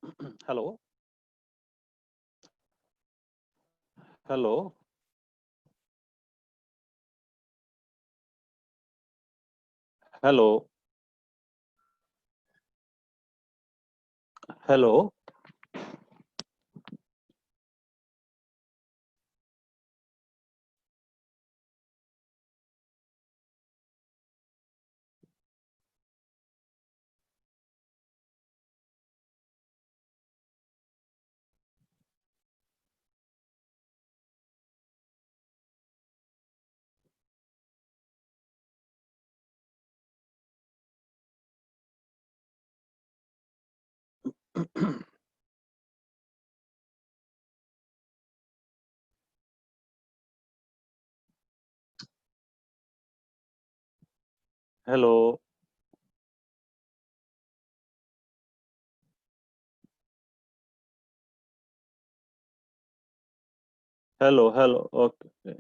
Hello. Hello. Hello. Hello. Hello. Hello. Hello. Okay.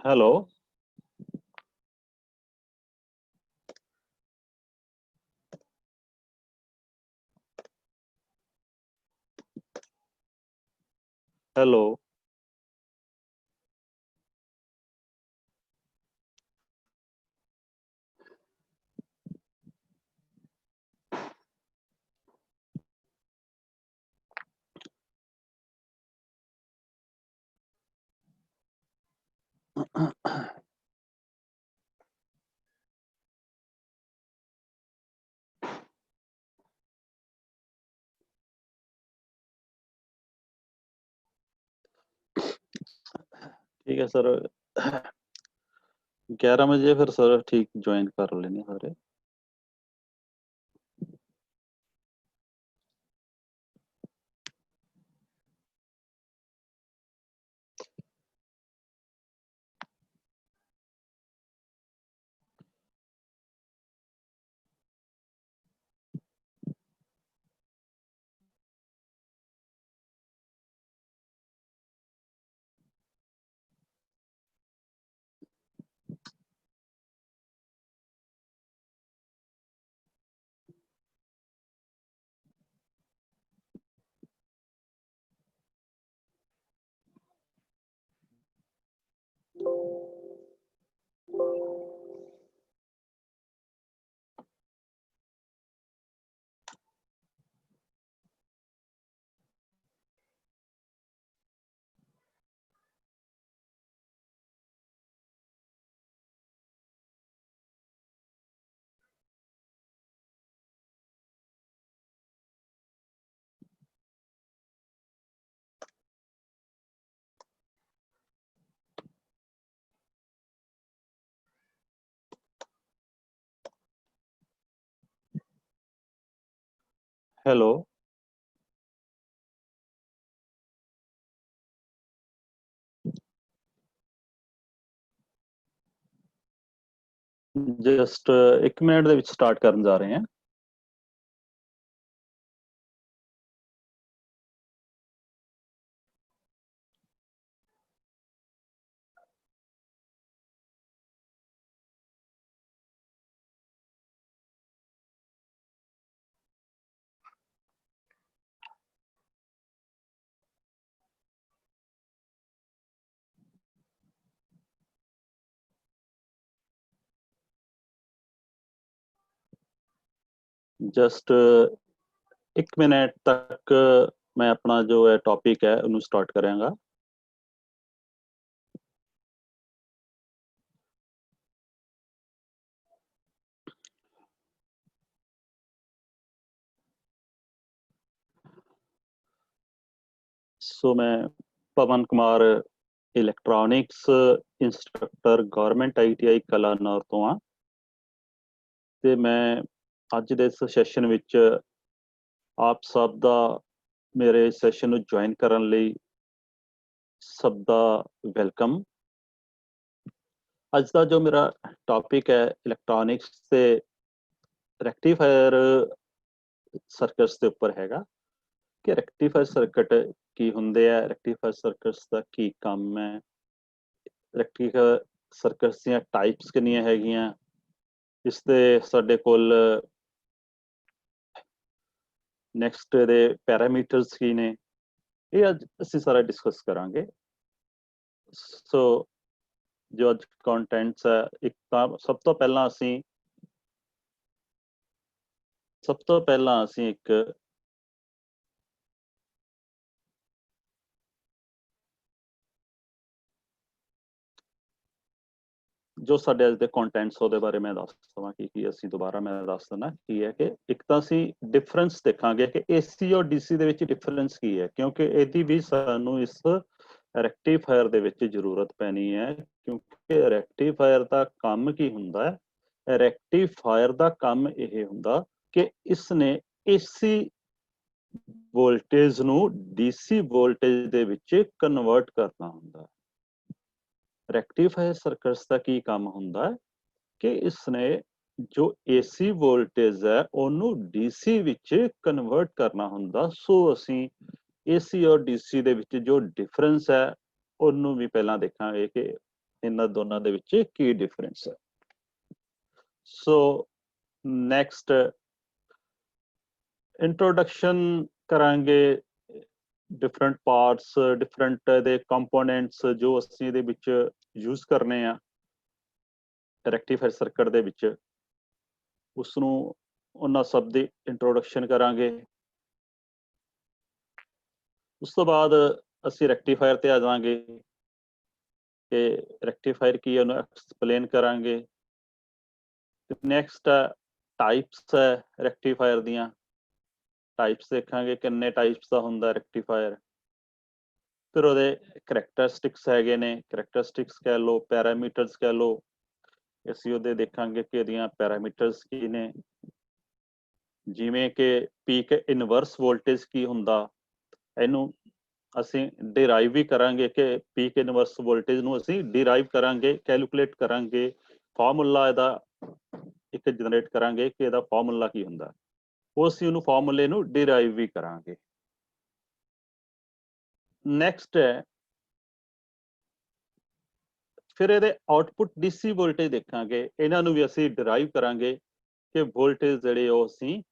Hello. Hello. ठीक है sir. 11 बजे फिर सर ठीक ज्वाइन कर लेंगे सारे। हेलो। जस्ट 1 मिनट ਦੇ ਵਿੱਚ ਸਟਾਰਟ ਕਰਨ ਜਾ ਰਹੇ ਹਾਂ। ਜਸਟ 1 ਮਿੰਟ ਤੱਕ ਮੈਂ ਆਪਣਾ ਜੋ ਹੈ ਟੌਪਿਕ ਹੈ ਉਹਨੂੰ ਸਟਾਰਟ ਕਰਾਂਗਾ। ਸੋ ਮੈਂ Pawan Kumar electronics instructor government ITI Kalanaur ਤੋਂ ਆ ਤੇ ਮੈਂ ਅੱਜ ਦੇ ਇਸ ਸੈਸ਼ਨ ਵਿੱਚ ਆਪ ਸਭ ਦਾ ਮੇਰੇ ਸੈਸ਼ਨ ਨੂੰ ਜੁਆਇਨ ਕਰਨ ਲਈ ਸਭ ਦਾ ਵੈਲਕਮ। ਅੱਜ ਦਾ ਜੋ ਮੇਰਾ ਟੌਪਿਕ ਹੈ ਇਲੈਕਟ੍ਰੋਨਿਕਸ ਤੇ ਰੈਕਟੀਫਾਇਰ ਸਰਕਟਸ ਦੇ ਉੱਪਰ ਹੈਗਾ ਕਿ ਰੈਕਟੀਫਾਇਰ ਸਰਕਟ ਕੀ ਹੁੰਦੇ ਆ, ਰੈਕਟੀਫਾਇਰ ਸਰਕਟਸ ਦਾ ਕੀ ਕੰਮ ਹੈ, ਰੈਕਟੀਫਾਇਰ ਸਰਕਟਸ ਦੀਆਂ ਟਾਈਪਸ ਕਿੰਨੀਆਂ ਹੈਗੀਆਂ, ਇਸ ਦੇ ਸਾਡੇ ਕੋਲ ਨੈਕਸਟ ਦੇ ਪੈਰਾਮੀਟਰਸ ਕੀ ਨੇ, ਇਹ ਅੱਜ ਅਸੀਂ ਸਾਰਾ ਡਿਸਕਸ ਕਰਾਂਗੇ। ਸੋ ਜੋ ਅੱਜ ਕੰਟੈਂਟਸ ਹੈ, ਇੱਕ ਤਾਂ ਸਭ ਤੋਂ ਪਹਿਲਾਂ ਅਸੀਂ ਇੱਕ ਜੋ ਸਾਡੇ ਅੱਜ ਦੇ ਕੰਟੈਂਟਸ ਉਹਦੇ ਬਾਰੇ ਮੈਂ ਦੱਸ ਦਵਾਂ ਕੀ ਅਸੀਂ ਦੁਬਾਰਾ ਮੈਂ ਦੱਸ ਦਿੰਦਾ ਕੀ ਹੈ ਕਿ ਇੱਕ ਤਾਂ ਅਸੀਂ ਡਿਫਰੈਂਸ ਦੇਖਾਂਗੇ ਕਿ ਏਸੀ ਔਰ ਡੀਸੀ ਦੇ ਵਿੱਚ ਡਿਫਰੈਂਸ ਕੀ ਹੈ, ਕਿਉਂਕਿ ਇਹਦੀ ਵੀ ਸਾਨੂੰ ਇਸ ਰੈਕਟੀਫਾਇਰ ਦੇ ਵਿੱਚ ਜ਼ਰੂਰਤ ਪੈਣੀ ਹੈ। ਕਿਉਂਕਿ ਰੈਕਟੀਫਾਇਰ ਦਾ ਕੰਮ ਕੀ ਹੁੰਦਾ ਹੈ, ਰੈਕਟੀਫਾਇਰ ਦਾ ਕੰਮ ਇਹ ਹੁੰਦਾ ਕਿ ਇਸ ਨੇ ਏਸੀ ਵੋਲਟੇਜ ਨੂੰ ਡੀਸੀ ਵੋਲਟੇਜ ਦੇ ਵਿੱਚ ਕਨਵਰਟ ਕਰਨਾ ਹੁੰਦਾ। ਰੈਕਟੀਫਾਇਰ ਸਰਕਟਸ ਦਾ ਕੀ ਕੰਮ ਹੁੰਦਾ ਹੈ ਕਿ ਇਸਨੇ ਜੋ ਏਸੀ ਵੋਲਟੇਜ ਹੈ ਉਹਨੂੰ ਡੀਸੀ ਵਿੱਚ ਕਨਵਰਟ ਕਰਨਾ ਹੁੰਦਾ। ਸੋ ਅਸੀਂ ਏਸੀ ਔਰ ਡੀਸੀ ਦੇ ਵਿੱਚ ਜੋ ਡਿਫਰੈਂਸ ਹੈ ਉਹਨੂੰ ਵੀ ਪਹਿਲਾਂ ਦੇਖਾਂਗੇ ਕਿ ਇਹਨਾਂ ਦੋਨਾਂ ਦੇ ਵਿੱਚ ਕੀ ਡਿਫਰੈਂਸ ਹੈ। ਸੋ ਨੈਕਸਟ ਇੰਟਰੋਡਕਸ਼ਨ ਕਰਾਂਗੇ ਡਿਫਰੈਂਟ ਪਾਰਟਸ, ਡਿਫਰੈਂਟ ਦੇ ਕੰਪੋਨੈਂਟਸ ਜੋ ਅਸੀਂ ਇਹਦੇ ਵਿੱਚ ਯੂਜ਼ ਕਰਨੇ ਆ ਰੈਕਟੀਫਾਇਰ ਸਰਕਟ ਦੇ ਵਿੱਚ, ਉਸ ਨੂੰ ਉਹਨਾਂ ਸਭ ਦੀ ਇੰਟਰੋਡਕਸ਼ਨ ਕਰਾਂਗੇ। ਉਸ ਤੋਂ ਬਾਅਦ ਅਸੀਂ ਰੈਕਟੀਫਾਇਰ ਤੇ ਆ ਜਾਵਾਂਗੇ ਕਿ ਰੈਕਟੀਫਾਇਰ ਕੀ ਹੈ ਉਹਨੂੰ ਐਕਸਪਲੇਨ ਕਰਾਂਗੇ। ਨੈਕਸਟ ਟਾਈਪਸ ਹੈ ਰੈਕਟੀਫਾਇਰ ਦੀਆਂ, ਟਾਈਪਸ ਦੇਖਾਂਗੇ ਕਿੰਨੇ ਟਾਈਪਸ ਦਾ ਹੁੰਦਾ ਰੈਕਟੀਫਾਇਰ। ਫਿਰ ਉਹਦੇ ਕਰੈਕਟਰਿਸਟਿਕਸ ਹੈਗੇ ਨੇ, ਕਰੈਕਟਰਿਸਟਿਕਸ ਕਹਿ ਲਓ, ਪੈਰਾਮੀਟਰਸ ਕਹਿ ਲਓ, ਅਸੀਂ ਉਹਦੇ ਦੇਖਾਂਗੇ ਕਿ ਇਹਦੀਆਂ ਪੈਰਾਮੀਟਰਸ ਕੀ ਨੇ, ਜਿਵੇਂ ਕਿ ਪੀਕ ਇਨਵਰਸ ਵੋਲਟੇਜ ਕੀ ਹੁੰਦਾ, ਇਹਨੂੰ ਅਸੀਂ ਡਿਰਾਈਵ ਵੀ ਕਰਾਂਗੇ ਕਿ ਪੀਕ ਇਨਵਰਸ ਵੋਲਟੇਜ ਨੂੰ ਅਸੀਂ ਡਿਰਾਈਵ ਕਰਾਂਗੇ, ਕੈਲਕੂਲੇਟ ਕਰਾਂਗੇ, ਫਾਰਮੂਲਾ ਇਹਦਾ ਇੱਕ ਜਨਰੇਟ ਕਰਾਂਗੇ ਕਿ ਇਹਦਾ ਫਾਰਮੂਲਾ ਕੀ ਹੁੰਦਾ, ਉਹ ਅਸੀਂ ਉਹਨੂੰ ਫਾਰਮੂਲੇ ਨੂੰ ਡਿਰਾਈਵ ਵੀ ਕਰਾਂਗੇ। ਨੈਕਸਟ ਹੈ ਫਿਰ ਇਹਦੇ ਆਉਟਪੁੱਟ ਡੀਸੀ ਵੋਲਟੇਜ ਦੇਖਾਂਗੇ, ਇਹਨਾਂ ਨੂੰ ਵੀ ਅਸੀਂ ਡਿਰਾਈਵ ਕਰਾਂਗੇ ਕਿ ਵੋਲਟੇਜ ਜਿਹੜੇ ਉਹ ਅਸੀਂ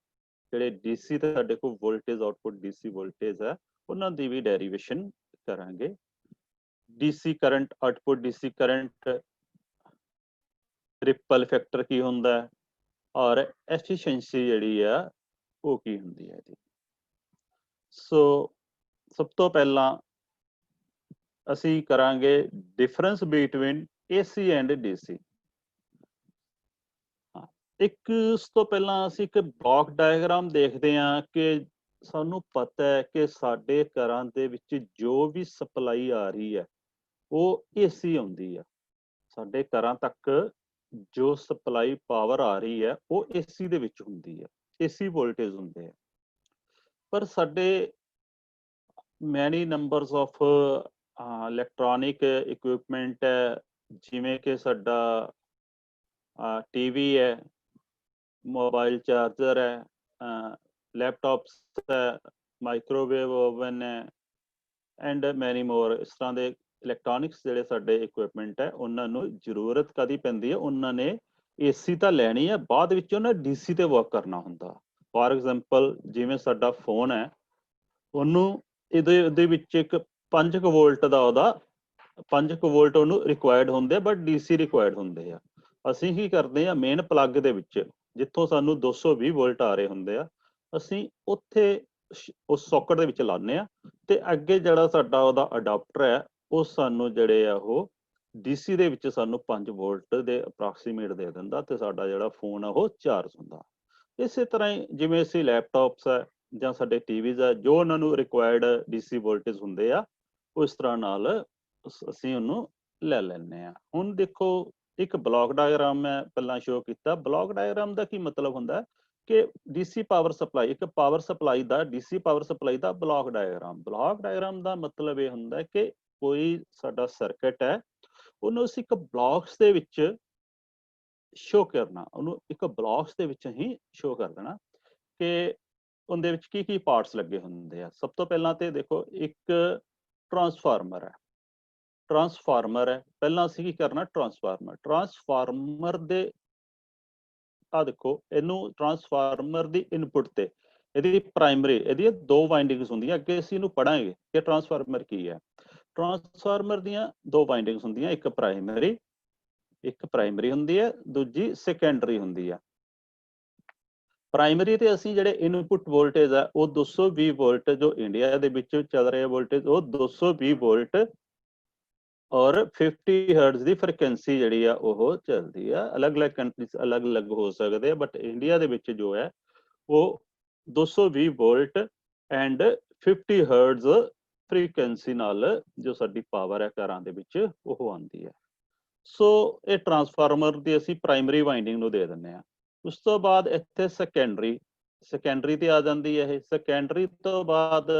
ਜਿਹੜੇ ਡੀਸੀ ਤੇ ਸਾਡੇ ਕੋਲ ਵੋਲਟੇਜ ਆਉਟਪੁੱਟ ਡੀਸੀ ਵੋਲਟੇਜ ਹੈ ਉਹਨਾਂ ਦੀ ਵੀ ਡੈਰੀਵੇਸ਼ਨ ਕਰਾਂਗੇ। DC current, output DC current, ripple factor ਕੀ ਹੁੰਦਾ ਹੈ ਔਰ ਐਫੀਸ਼ੀਐਂਸੀ ਜਿਹੜੀ ਆ ਉਹ ਕੀ ਹੁੰਦੀ ਹੈ ਇਹਦੀ। ਸੋ ਸਭ ਤੋਂ ਪਹਿਲਾਂ ਅਸੀਂ ਕਰਾਂਗੇ difference between AC and DC. ਇੱਕ ਉਸ ਤੋਂ ਪਹਿਲਾਂ ਅਸੀਂ ਇੱਕ ਬਲੌਕ ਡਾਇਗਰਾਮ ਦੇਖਦੇ ਹਾਂ ਕਿ ਸਾਨੂੰ ਪਤਾ ਹੈ ਕਿ ਸਾਡੇ ਘਰਾਂ ਦੇ ਵਿੱਚ ਜੋ ਵੀ ਸਪਲਾਈ ਆ ਰਹੀ ਹੈ ਉਹ ਏਸੀ ਆਉਂਦੀ ਆ। ਸਾਡੇ ਘਰਾਂ ਤੱਕ ਜੋ ਸਪਲਾਈ ਪਾਵਰ ਆ ਰਹੀ ਹੈ ਉਹ ਏਸੀ ਦੇ ਵਿੱਚ ਹੁੰਦੀ ਹੈ, ਏਸੀ ਵੋਲਟੇਜ ਹੁੰਦੇ ਆ। ਪਰ ਸਾਡੇ ਮੈਨੀ ਨੰਬਰਸ ਆਫ ਇਲੈਕਟ੍ਰੋਨਿਕ ਇਕਵਿਪਮੈਂਟ ਹੈ, ਜਿਵੇਂ ਕਿ ਸਾਡਾ ਟੀਵੀ ਹੈ, ਮੋਬਾਈਲ ਚਾਰਜਰ ਹੈ, ਲੈਪਟਾਪਸ ਹੈ, ਮਾਈਕ੍ਰੋਵੇਵ ਓਵਨ ਹੈ ਐਂਡ ਮੈਨੀ ਮੋਰ। ਇਸ ਤਰ੍ਹਾਂ ਦੇ ਇਲੈਕਟ੍ਰੋਨਿਕਸ ਜਿਹੜੇ ਸਾਡੇ ਇਕਵਿਪਮੈਂਟ ਹੈ ਉਹਨਾਂ ਨੂੰ ਜ਼ਰੂਰਤ ਕਦੀ ਪੈਂਦੀ ਹੈ, ਉਹਨਾਂ ਨੇ ਏਸੀ ਤਾਂ ਲੈਣੀ ਹੈ, ਬਾਅਦ ਵਿੱਚ ਉਹਨਾਂ ਡੀਸੀ ਤੇ ਵਰਕ ਕਰਨਾ ਹੁੰਦਾ। ਫਾਰ ਐਗਜ਼ਾਮਪਲ ਜਿਵੇਂ ਸਾਡਾ ਫੋਨ ਹੈ, ਉਹਨੂੰ ਇਹਦੇ ਵਿੱਚ ਇੱਕ 5 ਵੋਲਟ ਦਾ ਉਹਦਾ 5 ਵੋਲਟ ਉਹਨੂੰ ਰਿਕੁਆਇਰਡ ਹੁੰਦੇ ਆ, ਬਟ ਡੀਸੀ ਰਿਕੁਆਇਰਡ ਹੁੰਦੇ ਆ। ਅਸੀਂ ਕੀ ਕਰਦੇ ਆ, ਮੇਨ ਪਲੱਗ ਦੇ ਵਿੱਚ ਜਿੱਥੋਂ ਸਾਨੂੰ 220 ਵੋਲਟ ਆ ਰਹੇ ਹੁੰਦੇ ਆ, ਅਸੀਂ ਉੱਥੇ ਉਸ ਸੌਕਟ ਦੇ ਵਿੱਚ ਲਾਉਂਦੇ ਆ ਤੇ ਅੱਗੇ ਜਿਹੜਾ ਸਾਡਾ ਉਹਦਾ ਅਡਾਪਟਰ ਹੈ ਉਹ ਸਾਨੂੰ ਜਿਹੜੇ ਆ ਉਹ ਡੀਸੀ ਦੇ ਵਿੱਚ ਸਾਨੂੰ 5 ਵੋਲਟ ਦੇ ਅਪਰੋਕਸੀਮੇਟ ਦੇ ਦਿੰਦਾ ਤੇ ਸਾਡਾ ਜਿਹੜਾ ਫੋਨ ਆ ਉਹ ਚਾਰਜ ਹੁੰਦਾ। ਇਸੇ ਤਰ੍ਹਾਂ ਹੀ ਜਿਵੇਂ ਅਸੀਂ ਲੈਪਟਾਪਸ ਹੈ ਜਾਂ ਸਾਡੇ ਟੀਵੀਜ਼ ਹੈ, ਜੋ ਉਹਨਾਂ ਨੂੰ ਰਿਕੁਆਇਰਡ ਡੀਸੀ ਵੋਲਟੇਜ ਹੁੰਦੇ ਆ, ਉਸ ਤਰ੍ਹਾਂ ਨਾਲ ਅਸੀਂ ਉਹਨੂੰ ਲੈ ਲੈਂਦੇ ਹਾਂ। ਹੁਣ ਦੇਖੋ ਇੱਕ ਬਲੌਕ ਡਾਇਗਰਾਮ ਮੈਂ ਪਹਿਲਾਂ ਸ਼ੋ ਕੀਤਾ। ਬਲੌਕ ਡਾਇਗਰਾਮ ਦਾ ਕੀ ਮਤਲਬ ਹੁੰਦਾ ਕਿ ਡੀਸੀ ਪਾਵਰ ਸਪਲਾਈ, ਇੱਕ ਪਾਵਰ ਸਪਲਾਈ ਦਾ ਡੀਸੀ ਪਾਵਰ ਸਪਲਾਈ ਦਾ ਬਲੌਕ ਡਾਇਗਰਾਮ। ਬਲੌਕ ਡਾਇਗਰਾਮ ਦਾ ਮਤਲਬ ਇਹ ਹੁੰਦਾ ਕਿ ਕੋਈ ਸਾਡਾ ਸਰਕਟ ਹੈ, ਉਹਨੂੰ ਅਸੀਂ ਇੱਕ ਬਲਾਕਸ ਦੇ ਵਿੱਚ ਸ਼ੋ ਕਰਨਾ, ਉਹਨੂੰ ਇੱਕ ਬਲਾਕਸ ਦੇ ਵਿੱਚ ਹੀ ਸ਼ੋ ਕਰ ਦੇਣਾ ਕਿ ਉਹਦੇ ਵਿੱਚ ਕੀ ਕੀ ਪਾਰਟਸ ਲੱਗੇ ਹੁੰਦੇ ਆ। ਸਭ ਤੋਂ ਪਹਿਲਾਂ ਤੇ ਦੇਖੋ ਇੱਕ ਟਰਾਂਸਫਾਰਮਰ ਹੈ, ਟਰਾਂਸਫਾਰਮਰ ਹੈ। ਪਹਿਲਾਂ ਅਸੀਂ ਕੀ ਕਰਨਾ, ਟਰਾਂਸਫਾਰਮਰ ਦੇ ਆ ਦੇਖੋ, ਇਹਨੂੰ ਟਰਾਂਸਫਾਰਮਰ ਦੀ ਇਨਪੁਟ ਤੇ ਇਹਦੀ ਪ੍ਰਾਇਮਰੀ, ਇਹਦੀਆਂ ਦੋ ਵਾਈਂਡਿੰਗਸ ਹੁੰਦੀਆਂ। ਅੱਗੇ ਅਸੀਂ ਇਹਨੂੰ ਪੜਾਂਗੇ ਕਿ ਟਰਾਂਸਫਾਰਮਰ ਕੀ ਹੈ। ਟਰਾਂਸਫਾਰਮਰ ਦੀਆਂ ਦੋ ਵਾਈਂਡਿੰਗਸ ਹੁੰਦੀਆਂ, ਇੱਕ ਪ੍ਰਾਇਮਰੀ ਹੁੰਦੀ ਹੈ, ਦੂਜੀ ਸੈਕੰਡਰੀ ਹੁੰਦੀ ਆ। ਪ੍ਰਾਇਮਰੀ ਤੇ ਅਸੀਂ ਜਿਹੜੇ ਇਨਪੁਟ ਵੋਲਟੇਜ ਆ ਉਹ 220 ਵੋਲਟ, ਜੋ ਇੰਡੀਆ ਦੇ ਵਿੱਚ ਚੱਲ ਰਿਹਾ ਵੋਲਟੇਜ ਉਹ 220 ਵੋਲਟ ਔਰ 50 ਹਰਟਜ਼ ਦੀ ਫ੍ਰੀਕੁਐਂਸੀ ਜਿਹੜੀ ਆ ਉਹ ਚੱਲਦੀ ਆ। ਅਲੱਗ-ਅਲੱਗ ਕੰਟਰੀਜ਼ ਅਲੱਗ-ਅਲੱਗ ਹੋ ਸਕਦੇ ਆ, ਬਟ ਇੰਡੀਆ ਦੇ ਵਿੱਚ ਜੋ ਹੈ ਉਹ 220 ਵੋਲਟ ਐਂਡ 50 ਹਰਟਜ਼ ਫ੍ਰੀਕੁਐਂਸੀ ਨਾਲ ਜੋ ਸਾਡੀ ਪਾਵਰ ਹੈ ਘਰਾਂ ਦੇ ਵਿੱਚ ਉਹ ਆਉਂਦੀ ਹੈ। ਸੋ ਇਹ ਟਰਾਂਸਫਾਰਮਰ ਦੀ ਅਸੀਂ ਪ੍ਰਾਇਮਰੀ ਵਾਈਂਡਿੰਗ ਨੂੰ ਦੇ ਦਿੰਦੇ ਹਾਂ। ਉਸ ਤੋਂ ਬਾਅਦ ਇੱਥੇ ਸੈਕੰਡਰੀ ਤੇ ਆ ਜਾਂਦੀ ਹੈ। ਇਹ ਸੈਕੰਡਰੀ ਤੋਂ ਬਾਅਦ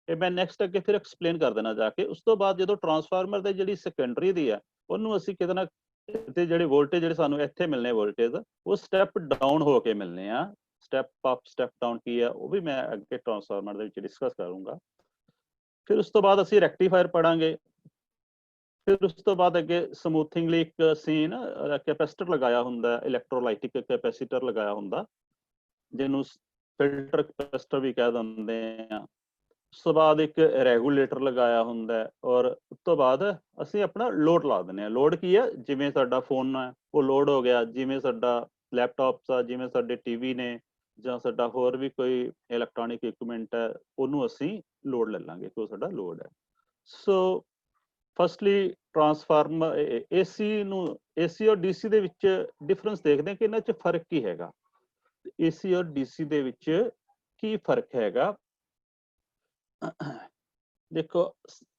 ਇਹ ਮੈਂ ਨੈਕਸਟ ਅੱਗੇ ਫਿਰ ਐਕਸਪਲੇਨ ਕਰ ਦੇਣਾ ਜਾ ਕੇ। ਉਸ ਤੋਂ ਬਾਅਦ ਜਦੋਂ ਟਰਾਂਸਫਾਰਮਰ ਦੇ ਜਿਹੜੀ ਸੈਕੰਡਰੀ ਦੀ ਆ ਉਹਨੂੰ ਅਸੀਂ ਕਿਤੇ ਨਾ ਕਿਤੇ ਜਿਹੜੇ ਵੋਲਟੇਜ ਜਿਹੜੇ ਸਾਨੂੰ ਇੱਥੇ ਮਿਲਣੇ ਵੋਲਟੇਜ ਉਹ ਸਟੈਪ ਡਾਊਨ ਹੋ ਕੇ ਮਿਲਣੇ ਆ। ਸਟੈਪ ਅਪ ਸਟੈਪ ਡਾਊਨ ਕੀ ਆ ਉਹ ਵੀ ਮੈਂ ਅੱਗੇ ਟਰਾਂਸਫਾਰਮਰ ਦੇ ਵਿੱਚ ਡਿਸਕਸ ਕਰੂੰਗਾ। ਫਿਰ ਉਸ ਤੋਂ ਬਾਅਦ ਅਸੀਂ ਰੈਕਟੀਫਾਇਰ ਪੜਾਂਗੇ। ਫਿਰ ਉਸ ਤੋਂ ਬਾਅਦ ਅੱਗੇ ਸਮੂਥਿੰਗ ਲਈ ਇੱਕ ਅਸੀਂ ਨਾ ਕੈਪੈਸਿਟਰ ਲਗਾਇਆ ਹੁੰਦਾ, ਇਲੈਕਟ੍ਰੋਲਾਈਟਿਕ ਕੈਪੈਸਿਟਰ ਲਗਾਇਆ ਹੁੰਦਾ, ਜਿਹਨੂੰ ਫਿਲਟਰ ਕੈਪੈਸਿਟਰ ਵੀ ਕਹਿ ਦਿੰਦੇ ਆ। ਉਸ ਤੋਂ ਬਾਅਦ ਇੱਕ ਰੈਗੂਲੇਟਰ ਲਗਾਇਆ ਹੁੰਦਾ ਔਰ ਉਸ ਤੋਂ ਬਾਅਦ ਅਸੀਂ ਆਪਣਾ ਲੋਡ ਲਾ ਦਿੰਦੇ ਹਾਂ। ਲੋਡ ਕੀ ਹੈ, ਜਿਵੇਂ ਸਾਡਾ ਫੋਨ ਹੈ ਉਹ ਲੋਡ ਹੋ ਗਿਆ, ਜਿਵੇਂ ਸਾਡਾ ਲੈਪਟਾਪਸ ਆ, ਜਿਵੇਂ ਸਾਡੇ ਟੀਵੀ ਨੇ, ਜਾਂ ਸਾਡਾ ਹੋਰ ਵੀ ਕੋਈ ਇਲੈਕਟ੍ਰੋਨਿਕ ਇਕਵਿਪਮੈਂਟ ਹੈ, ਉਹਨੂੰ ਅਸੀਂ ਲੋਡ ਲੈ ਲਾਂਗੇ ਕਿ ਉਹ ਸਾਡਾ ਲੋਡ ਹੈ। ਸੋ ਫਸਟਲੀ ਟਰਾਂਸਫਾਰਮਰ ਏਸੀ ਔਰ ਡੀਸੀ ਦੇ ਵਿੱਚ ਡਿਫਰੈਂਸ ਦੇਖਦੇ ਹਾਂ ਕਿ ਇਹਨਾਂ 'ਚ ਫਰਕ ਕੀ ਹੈਗਾ। ਏਸੀ ਔਰ ਡੀਸੀ ਦੇ ਵਿੱਚ ਕੀ ਫਰਕ ਹੈਗਾ। ਦੇਖੋ,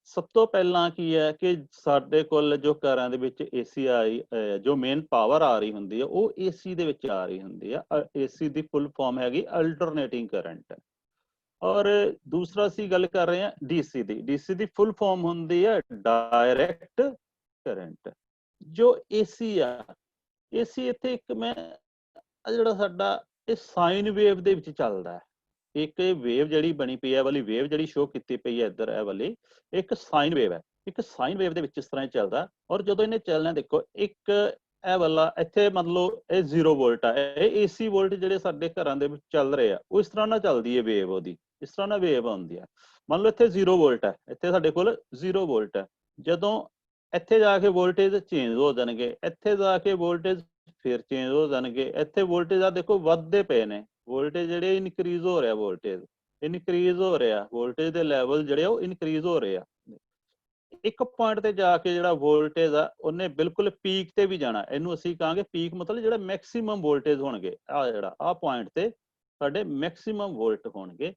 ਸਭ ਤੋਂ ਪਹਿਲਾਂ ਕੀ ਹੈ ਕਿ ਸਾਡੇ ਕੋਲ ਜੋ ਘਰਾਂ ਦੇ ਵਿੱਚ ਏਸੀ ਜੋ ਮੇਨ ਪਾਵਰ ਆ ਰਹੀ ਹੁੰਦੀ ਹੈ ਉਹ ਏਸੀ ਦੇ ਵਿੱਚ ਆ ਰਹੀ ਹੁੰਦੀ ਹੈ। ਏਸੀ ਦੀ ਫੁੱਲ ਫਾਰਮ ਹੈਗੀ ਅਲਟਰਨੇਟਿੰਗ ਕਰੰਟ। ਔਰ ਦੂਸਰਾ ਅਸੀਂ ਗੱਲ ਕਰ ਰਹੇ ਹਾਂ ਡੀਸੀ ਦੀ ਫੁੱਲ ਫਾਰਮ ਹੁੰਦੀ ਹੈ ਡਾਇਰੈਕਟ ਕਰੰਟ। ਜੋ ਏਸੀ ਆ, ਏਸੀ ਇੱਥੇ ਇੱਕ ਮੈਂ ਜਿਹੜਾ ਸਾਡਾ ਇਹ ਸਾਈਨ ਵੇਵ ਦੇ ਵਿੱਚ ਚੱਲਦਾ ਹੈ। ਇੱਕ ਵੇਵ ਜਿਹੜੀ ਬਣੀ ਪਈ ਹੈ ਵਾਲੀ ਵੇਵ ਜਿਹੜੀ ਸ਼ੋ ਕੀਤੀ ਪਈ ਹੈ ਇੱਧਰ ਇਹ ਵਾਲੀ ਇੱਕ ਸਾਈਨ ਵੇਵ ਹੈ। ਇੱਕ ਸਾਈਨ ਵੇਵ ਦੇ ਵਿੱਚ ਇਸ ਤਰ੍ਹਾਂ ਹੀ ਚੱਲਦਾ ਔਰ ਜਦੋਂ ਇਹਨੇ ਚੱਲਣਾ ਦੇਖੋ ਇੱਕ ਇਹ ਵਾਲਾ ਇੱਥੇ ਮੰਨ ਲਓ ਇਹ 0 ਵੋਲਟ ਆ। ਇਹ ਏਸੀ ਵੋਲਟ ਜਿਹੜੇ ਸਾਡੇ ਘਰਾਂ ਦੇ ਵਿੱਚ ਚੱਲ ਰਹੇ ਆ ਉਹ ਇਸ ਤਰ੍ਹਾਂ ਨਾਲ ਚੱਲਦੀ ਹੈ ਵੇਵ, ਉਹਦੀ ਇਸ ਤਰ੍ਹਾਂ ਨਾਲ ਵੇਵ ਆਉਂਦੀ ਹੈ। ਮੰਨ ਲਓ ਇੱਥੇ 0 ਵੋਲਟ ਹੈ, ਇੱਥੇ ਸਾਡੇ ਕੋਲ 0 ਵੋਲਟ ਹੈ। ਜਦੋਂ ਇੱਥੇ ਜਾ ਕੇ ਵੋਲਟੇਜ ਚੇਂਜ ਹੋ ਜਾਣਗੇ, ਇੱਥੇ ਜਾ ਕੇ ਵੋਲਟੇਜ ਫਿਰ ਚੇਂਜ ਹੋ ਜਾਣਗੇ। ਇੱਥੇ ਵੋਲਟੇਜ ਆ ਦੇਖੋ ਵੱਧਦੇ ਪਏ ਨੇ, ਵੋਲਟੇਜ ਜਿਹੜੇ ਇਨਕਰੀਜ਼ ਹੋ ਰਿਹਾ, ਵੋਲਟੇਜ ਵੋਲਟੇਜ ਦੇ ਲੈਵਲ ਜਿਹੜੇ ਉਹ ਇਨਕਰੀਜ਼ ਹੋ ਰਹੇ ਆ। ਇੱਕ ਪੁਆਇੰਟ ਤੇ ਜਾ ਕੇ ਜਿਹੜਾ ਵੋਲਟੇਜ ਆ ਉਹਨੇ ਬਿਲਕੁਲ ਪੀਕ ਤੇ ਵੀ ਜਾਣਾ। ਇਹਨੂੰ ਅਸੀਂ ਕਹਾਂਗੇ ਪੀਕ, ਮਤਲਬ ਜਿਹੜਾ ਮੈਕਸਿਮਮ ਵੋਲਟੇਜ ਹੋਣਗੇ ਆ ਪੁਆਇੰਟ ਤੇ ਸਾਡੇ ਮੈਕਸਿਮਮ ਵੋਲਟ ਹੋਣਗੇ।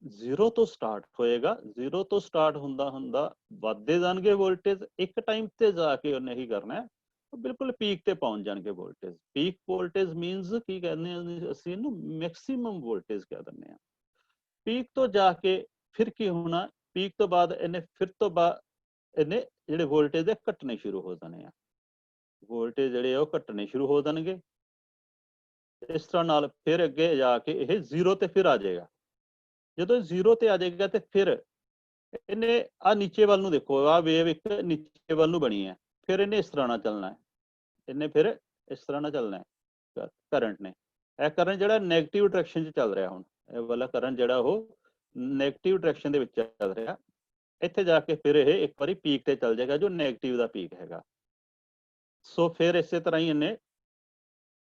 0 ਤੋਂ ਸਟਾਰਟ ਹੋਏਗਾ, 0 ਤੋਂ ਸਟਾਰਟ ਹੁੰਦਾ ਵੱਧਦੇ ਜਾਣਗੇ ਵੋਲਟੇਜ। ਇੱਕ ਟਾਈਮ ਤੇ ਜਾ ਕੇ ਉਹਨੇ ਹੀ ਕਰਨਾ ਬਿਲਕੁਲ ਪੀਕ ਤੇ ਪਹੁੰਚ ਜਾਣਗੇ ਵੋਲਟੇਜ। ਪੀਕ ਵੋਲਟੇਜ ਮੀਨਸ ਕੀ ਕਹਿੰਦੇ ਆ ਅਸੀਂ ਇਹਨੂੰ ਮੈਕਸਿਮਮ ਵੋਲਟੇਜ ਕਹਿ ਦਿੰਦੇ ਆ। ਪੀਕ ਤੋਂ ਜਾ ਕੇ ਫਿਰ ਕੀ ਹੋਣਾ, ਪੀਕ ਤੋਂ ਬਾਅਦ ਇਹਨੇ ਜਿਹੜੇ ਵੋਲਟੇਜ ਦੇ ਘਟਣੇ ਸ਼ੁਰੂ ਹੋ ਜਾਣੇ ਆ। ਵੋਲਟੇਜ ਜਿਹੜੇ ਆ ਉਹ ਘਟਣੇ ਸ਼ੁਰੂ ਹੋ ਜਾਣਗੇ। ਇਸ ਤਰ੍ਹਾਂ ਨਾਲ ਫਿਰ ਅੱਗੇ ਜਾ ਕੇ ਇਹ 0 ਤੇ ਫਿਰ ਆ ਜਾਏਗਾ। ਜਦੋਂ 0 ਤੇ ਆ ਜਾਏਗਾ ਤੇ ਫਿਰ ਇਹਨੇ ਆ ਨੀਚੇ ਵੱਲ ਨੂੰ ਦੇਖੋ, ਆ ਵੇਵ ਇੱਕ ਨੀਚੇ ਵੱਲ ਨੂੰ ਬਣੀ ਹੈ। ਫਿਰ ਇਹਨੇ ਇਸ ਤਰ੍ਹਾਂ ਨਾਲ ਚੱਲਣਾ ਹੈ, ਇਹਨੇ ਫਿਰ ਇਸ ਤਰ੍ਹਾਂ ਨਾਲ ਚੱਲਣਾ ਹੈ ਕਰੰਟ ਨੇ। ਇਹ ਕਰੰਟ ਜਿਹੜਾ ਨੈਗੇਟਿਵ ਡਾਇਰੈਕਸ਼ਨ 'ਚ ਚੱਲ ਰਿਹਾ, ਹੁਣ ਇਹ ਵਾਲਾ ਕਰੰਟ ਜਿਹੜਾ ਉਹ ਨੈਗੇਟਿਵ ਡਾਇਰੈਕਸ਼ਨ ਦੇ ਵਿੱਚ ਚੱਲ ਰਿਹਾ। ਇੱਥੇ ਜਾ ਕੇ ਫਿਰ ਇਹ ਇੱਕ ਵਾਰੀ ਪੀਕ ਤੇ ਚੱਲ ਜਾਏਗਾ ਜੋ ਨੈਗੇਟਿਵ ਦਾ ਪੀਕ ਹੈਗਾ। ਸੋ ਫਿਰ ਇਸੇ ਤਰ੍ਹਾਂ ਹੀ ਇਹਨੇ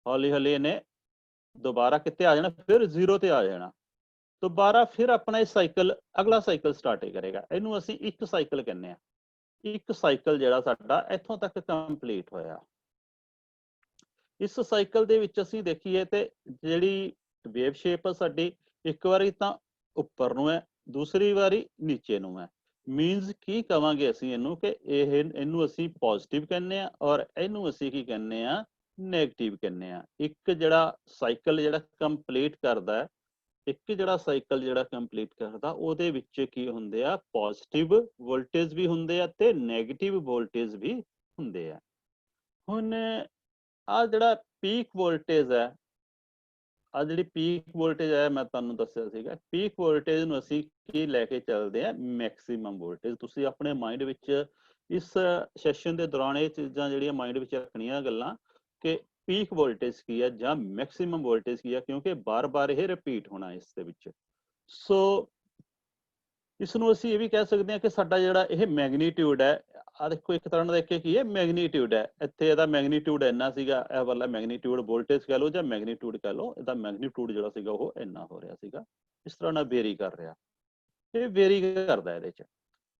ਹੌਲੀ ਹੌਲੀ ਇਹਨੇ ਦੁਬਾਰਾ ਕਿੱਥੇ ਆ ਜਾਣਾ, ਫਿਰ 0 ਤੇ ਆ ਜਾਣਾ। ਦੁਬਾਰਾ ਫਿਰ ਆਪਣਾ ਇਹ ਸਾਈਕਲ ਅਗਲਾ ਸਾਈਕਲ ਸਟਾਰਟ ਕਰੇਗਾ। ਇਹਨੂੰ ਅਸੀਂ ਇੱਕ ਸਾਈਕਲ ਕਹਿੰਦੇ ਆ। ਇੱਕ ਸਾਈਕਲ ਜਿਹੜਾ ਸਾਡਾ ਇੱਥੋਂ ਤੱਕ ਕੰਪਲੀਟ ਹੋਇਆ। ਇਸ ਸਾਈਕਲ ਦੇ ਵਿੱਚ ਅਸੀਂ ਦੇਖੀਏ ਤੇ ਜਿਹੜੀ ਵੇਵ ਸ਼ੇਪ ਆ ਸਾਡੀ, ਇੱਕ ਵਾਰੀ ਤਾਂ ਉੱਪਰ ਨੂੰ ਹੈ, ਦੂਸਰੀ ਵਾਰੀ ਨੀਚੇ ਨੂੰ ਹੈ। ਮੀਨਸ ਕੀ ਕਵਾਂਗੇ ਅਸੀਂ ਇਹਨੂੰ ਕਿ ਇਹਨੂੰ ਅਸੀਂ ਪੋਜ਼ਿਟਿਵ ਕਹਿੰਦੇ ਆ ਔਰ ਇਹਨੂੰ ਅਸੀਂ ਕੀ ਕਹਿੰਦੇ ਆ, ਨੈਗੇਟਿਵ ਕਹਿੰਦੇ ਆ। ਇੱਕ ਜਿਹੜਾ ਸਾਈਕਲ ਜਿਹੜਾ ਕੰਪਲੀਟ ਕਰਦਾ ਇੱਕ ਜਿਹੜਾ ਸਾਈਕਲ ਜਿਹੜਾ ਕੰਪਲੀਟ ਕਰਦਾ ਉਹਦੇ ਵਿੱਚ ਕੀ ਹੁੰਦੇ ਆ, ਪੋਜ਼ਿਟਿਵ ਵੋਲਟੇਜ ਵੀ ਹੁੰਦੇ ਆ ਤੇ ਨੈਗੇਟਿਵ ਵੋਲਟੇਜ ਵੀ ਹੁੰਦੇ ਆ। ਹੁਣ ਆ ਜਿਹੜਾ ਪੀਕ ਵੋਲਟੇਜ ਹੈ, ਆ ਜਿਹੜੀ ਪੀਕ ਵੋਲਟੇਜ ਹੈ ਮੈਂ ਤੁਹਾਨੂੰ ਦੱਸਿਆ ਸੀਗਾ, ਪੀਕ ਵੋਲਟੇਜ ਨੂੰ ਅਸੀਂ ਕੀ ਲੈ ਕੇ ਚੱਲਦੇ ਆ, ਮੈਕਸਿਮਮ ਵੋਲਟੇਜ। ਤੁਸੀਂ ਆਪਣੇ ਮਾਈਂਡ ਵਿੱਚ ਇਸ ਸੈਸ਼ਨ ਦੇ ਦੌਰਾਨ ਇਹ ਚੀਜ਼ਾਂ ਜਿਹੜੀਆਂ ਮਾਈਂਡ ਵਿੱਚ ਰੱਖਣੀਆਂ ਗੱਲਾਂ, ਕਿ ਪੀਕ ਵੋਲਟੇਜ ਕੀ ਹੈ ਜਾਂ ਮੈਕਸਿਮਮ ਵੋਲਟੇਜ ਕੀ ਹੈ, ਕਿਉਂਕਿ ਬਾਰ-ਬਾਰ ਇਹ ਰਿਪੀਟ ਹੋਣਾ ਇਸ ਦੇ ਵਿੱਚ। ਸੋ ਇਸ ਨੂੰ ਅਸੀਂ ਇਹ ਵੀ ਕਹਿ ਸਕਦੇ ਹਾਂ ਕਿ ਸਾਡਾ ਜਿਹੜਾ ਇਹ ਮੈਗਨੀਟਿਊਡ ਹੈ, ਆ ਦੇਖੋ ਇੱਕ ਤਰ੍ਹਾਂ ਦਾ ਦੇਖੇ ਕੀ ਹੈ, ਮੈਗਨੀਟਿਊਡ ਹੈ। ਇੱਥੇ ਇਹਦਾ ਮੈਗਨੀਟਿਊਡ ਇੰਨਾ ਸੀਗਾ, ਇਹ ਵਾਲਾ ਮੈਗਨੀਟਿਊਡ ਵੋਲਟੇਜ ਕਹਿ ਲਓ ਜਾਂ ਮੈਗਨੀਟਿਊਡ ਕਹਿ ਲਓ, ਇਹਦਾ ਮੈਗਨੀਟਿਊਡ ਜਿਹੜਾ ਸੀਗਾ ਉਹ ਇੰਨਾ ਹੋ ਰਿਹਾ ਸੀਗਾ, ਇਸ ਤਰ੍ਹਾਂ ਨਾਲ ਵੇਰੀ ਕਰ ਰਿਹਾ, ਇਹ ਵੇਰੀ ਕਰਦਾ ਇਹਦੇ ਚ।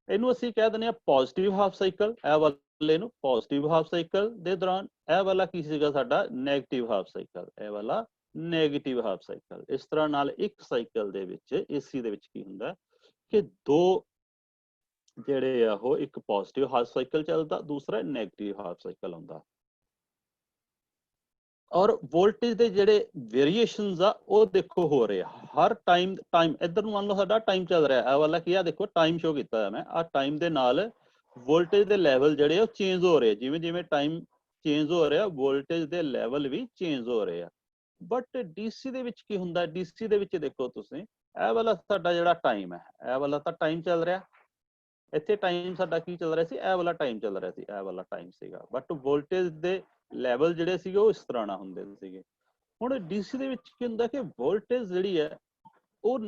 ਇਹਨੂੰ ਅਸੀਂ ਕਹਿ ਦਿੰਦੇ ਹਾਂ ਪੋਜ਼ਿਟਿਵ ਹਾਫ ਸਾਈਕਲ, ਇਹ ਵਾਲੇ ਨੂੰ ਪੋਜ਼ਿਟਿਵ ਹਾਫ ਸਾਈਕਲ ਦੇ ਦੌਰਾਨ। ਇਹ ਵਾਲਾ ਕੀ ਸੀਗਾ ਸਾਡਾ, ਨੈਗੇਟਿਵ ਹਾਫ ਸਾਈਕਲ, ਇਹ ਵਾਲਾ ਨੈਗੇਟਿਵ ਹਾਫ ਸਾਈਕਲ। ਇਸ ਤਰ੍ਹਾਂ ਨਾਲ ਇੱਕ ਸਾਈਕਲ ਦੇ ਵਿੱਚ, ਏਸੀ ਦੇ ਵਿੱਚ ਕੀ ਹੁੰਦਾ ਕਿ ਦੋ ਜਿਹੜੇ ਆ ਉਹ, ਇੱਕ ਪੋਜ਼ਿਟਿਵ ਹਾਫ ਸਾਈਕਲ ਚੱਲਦਾ, ਦੂਸਰਾ ਨੈਗੇਟਿਵ ਹਾਫ ਸਾਈਕਲ ਆਉਂਦਾ। ਔਰ ਵੋਲਟੇਜ ਦੇ ਜਿਹੜੇ ਵੇਰੀਏਸ਼ਨਸ ਆ ਉਹ ਦੇਖੋ ਹੋ ਰਹੇ ਆ ਹਰ ਟਾਈਮ। ਇੱਧਰ ਨੂੰ ਮੰਨ ਲਓ ਸਾਡਾ ਟਾਈਮ ਚੱਲ ਰਿਹਾ, ਇਹ ਵਾਲਾ ਕੀ ਆ, ਦੇਖੋ ਟਾਈਮ ਸ਼ੋ ਕੀਤਾ ਹੈ ਮੈਂ, ਆ ਟਾਈਮ ਦੇ ਨਾਲ ਵੋਲਟੇਜ ਦੇ ਲੈਵਲ ਜਿਹੜੇ ਉਹ ਚੇਂਜ ਹੋ ਰਹੇ, ਜਿਵੇਂ ਜਿਵੇਂ ਟਾਈਮ ਚੇਂਜ ਹੋ ਰਿਹਾ ਵੋਲਟੇਜ ਦੇ ਲੈਵਲ ਵੀ ਚੇਂਜ ਹੋ ਰਹੇ ਆ। ਬਟ ਡੀਸੀ ਦੇ ਵਿੱਚ ਕੀ ਹੁੰਦਾ, ਡੀਸੀ ਦੇ ਵਿੱਚ ਦੇਖੋ ਤੁਸੀਂ, ਇਹ ਵਾਲਾ ਸਾਡਾ ਜਿਹੜਾ ਟਾਈਮ ਹੈ, ਇਹ ਵਾਲਾ ਤਾਂ ਟਾਈਮ ਚੱਲ ਰਿਹਾ, ਇੱਥੇ ਟਾਈਮ ਸਾਡਾ ਕੀ ਚੱਲ ਰਿਹਾ ਸੀ, ਇਹ ਵਾਲਾ ਟਾਈਮ ਚੱਲ ਰਿਹਾ ਸੀ, ਇਹ ਵਾਲਾ ਟਾਈਮ ਸੀਗਾ। ਬਟ ਵੋਲਟੇਜ ਦੇ ਲੈਵਲ ਜਿਹੜੇ ਸੀਗੇ ਉਹ ਇਸ ਤਰ੍ਹਾਂ ਨਾਲ ਹੁੰਦੇ ਸੀਗੇ। ਹੁਣ ਡੀਸੀ ਦੇ ਵਿੱਚ ਕੀ ਹੁੰਦਾ ਕਿ ਵੋਲਟੇਜ ਜਿਹੜੀ ਹੈ ਉਹ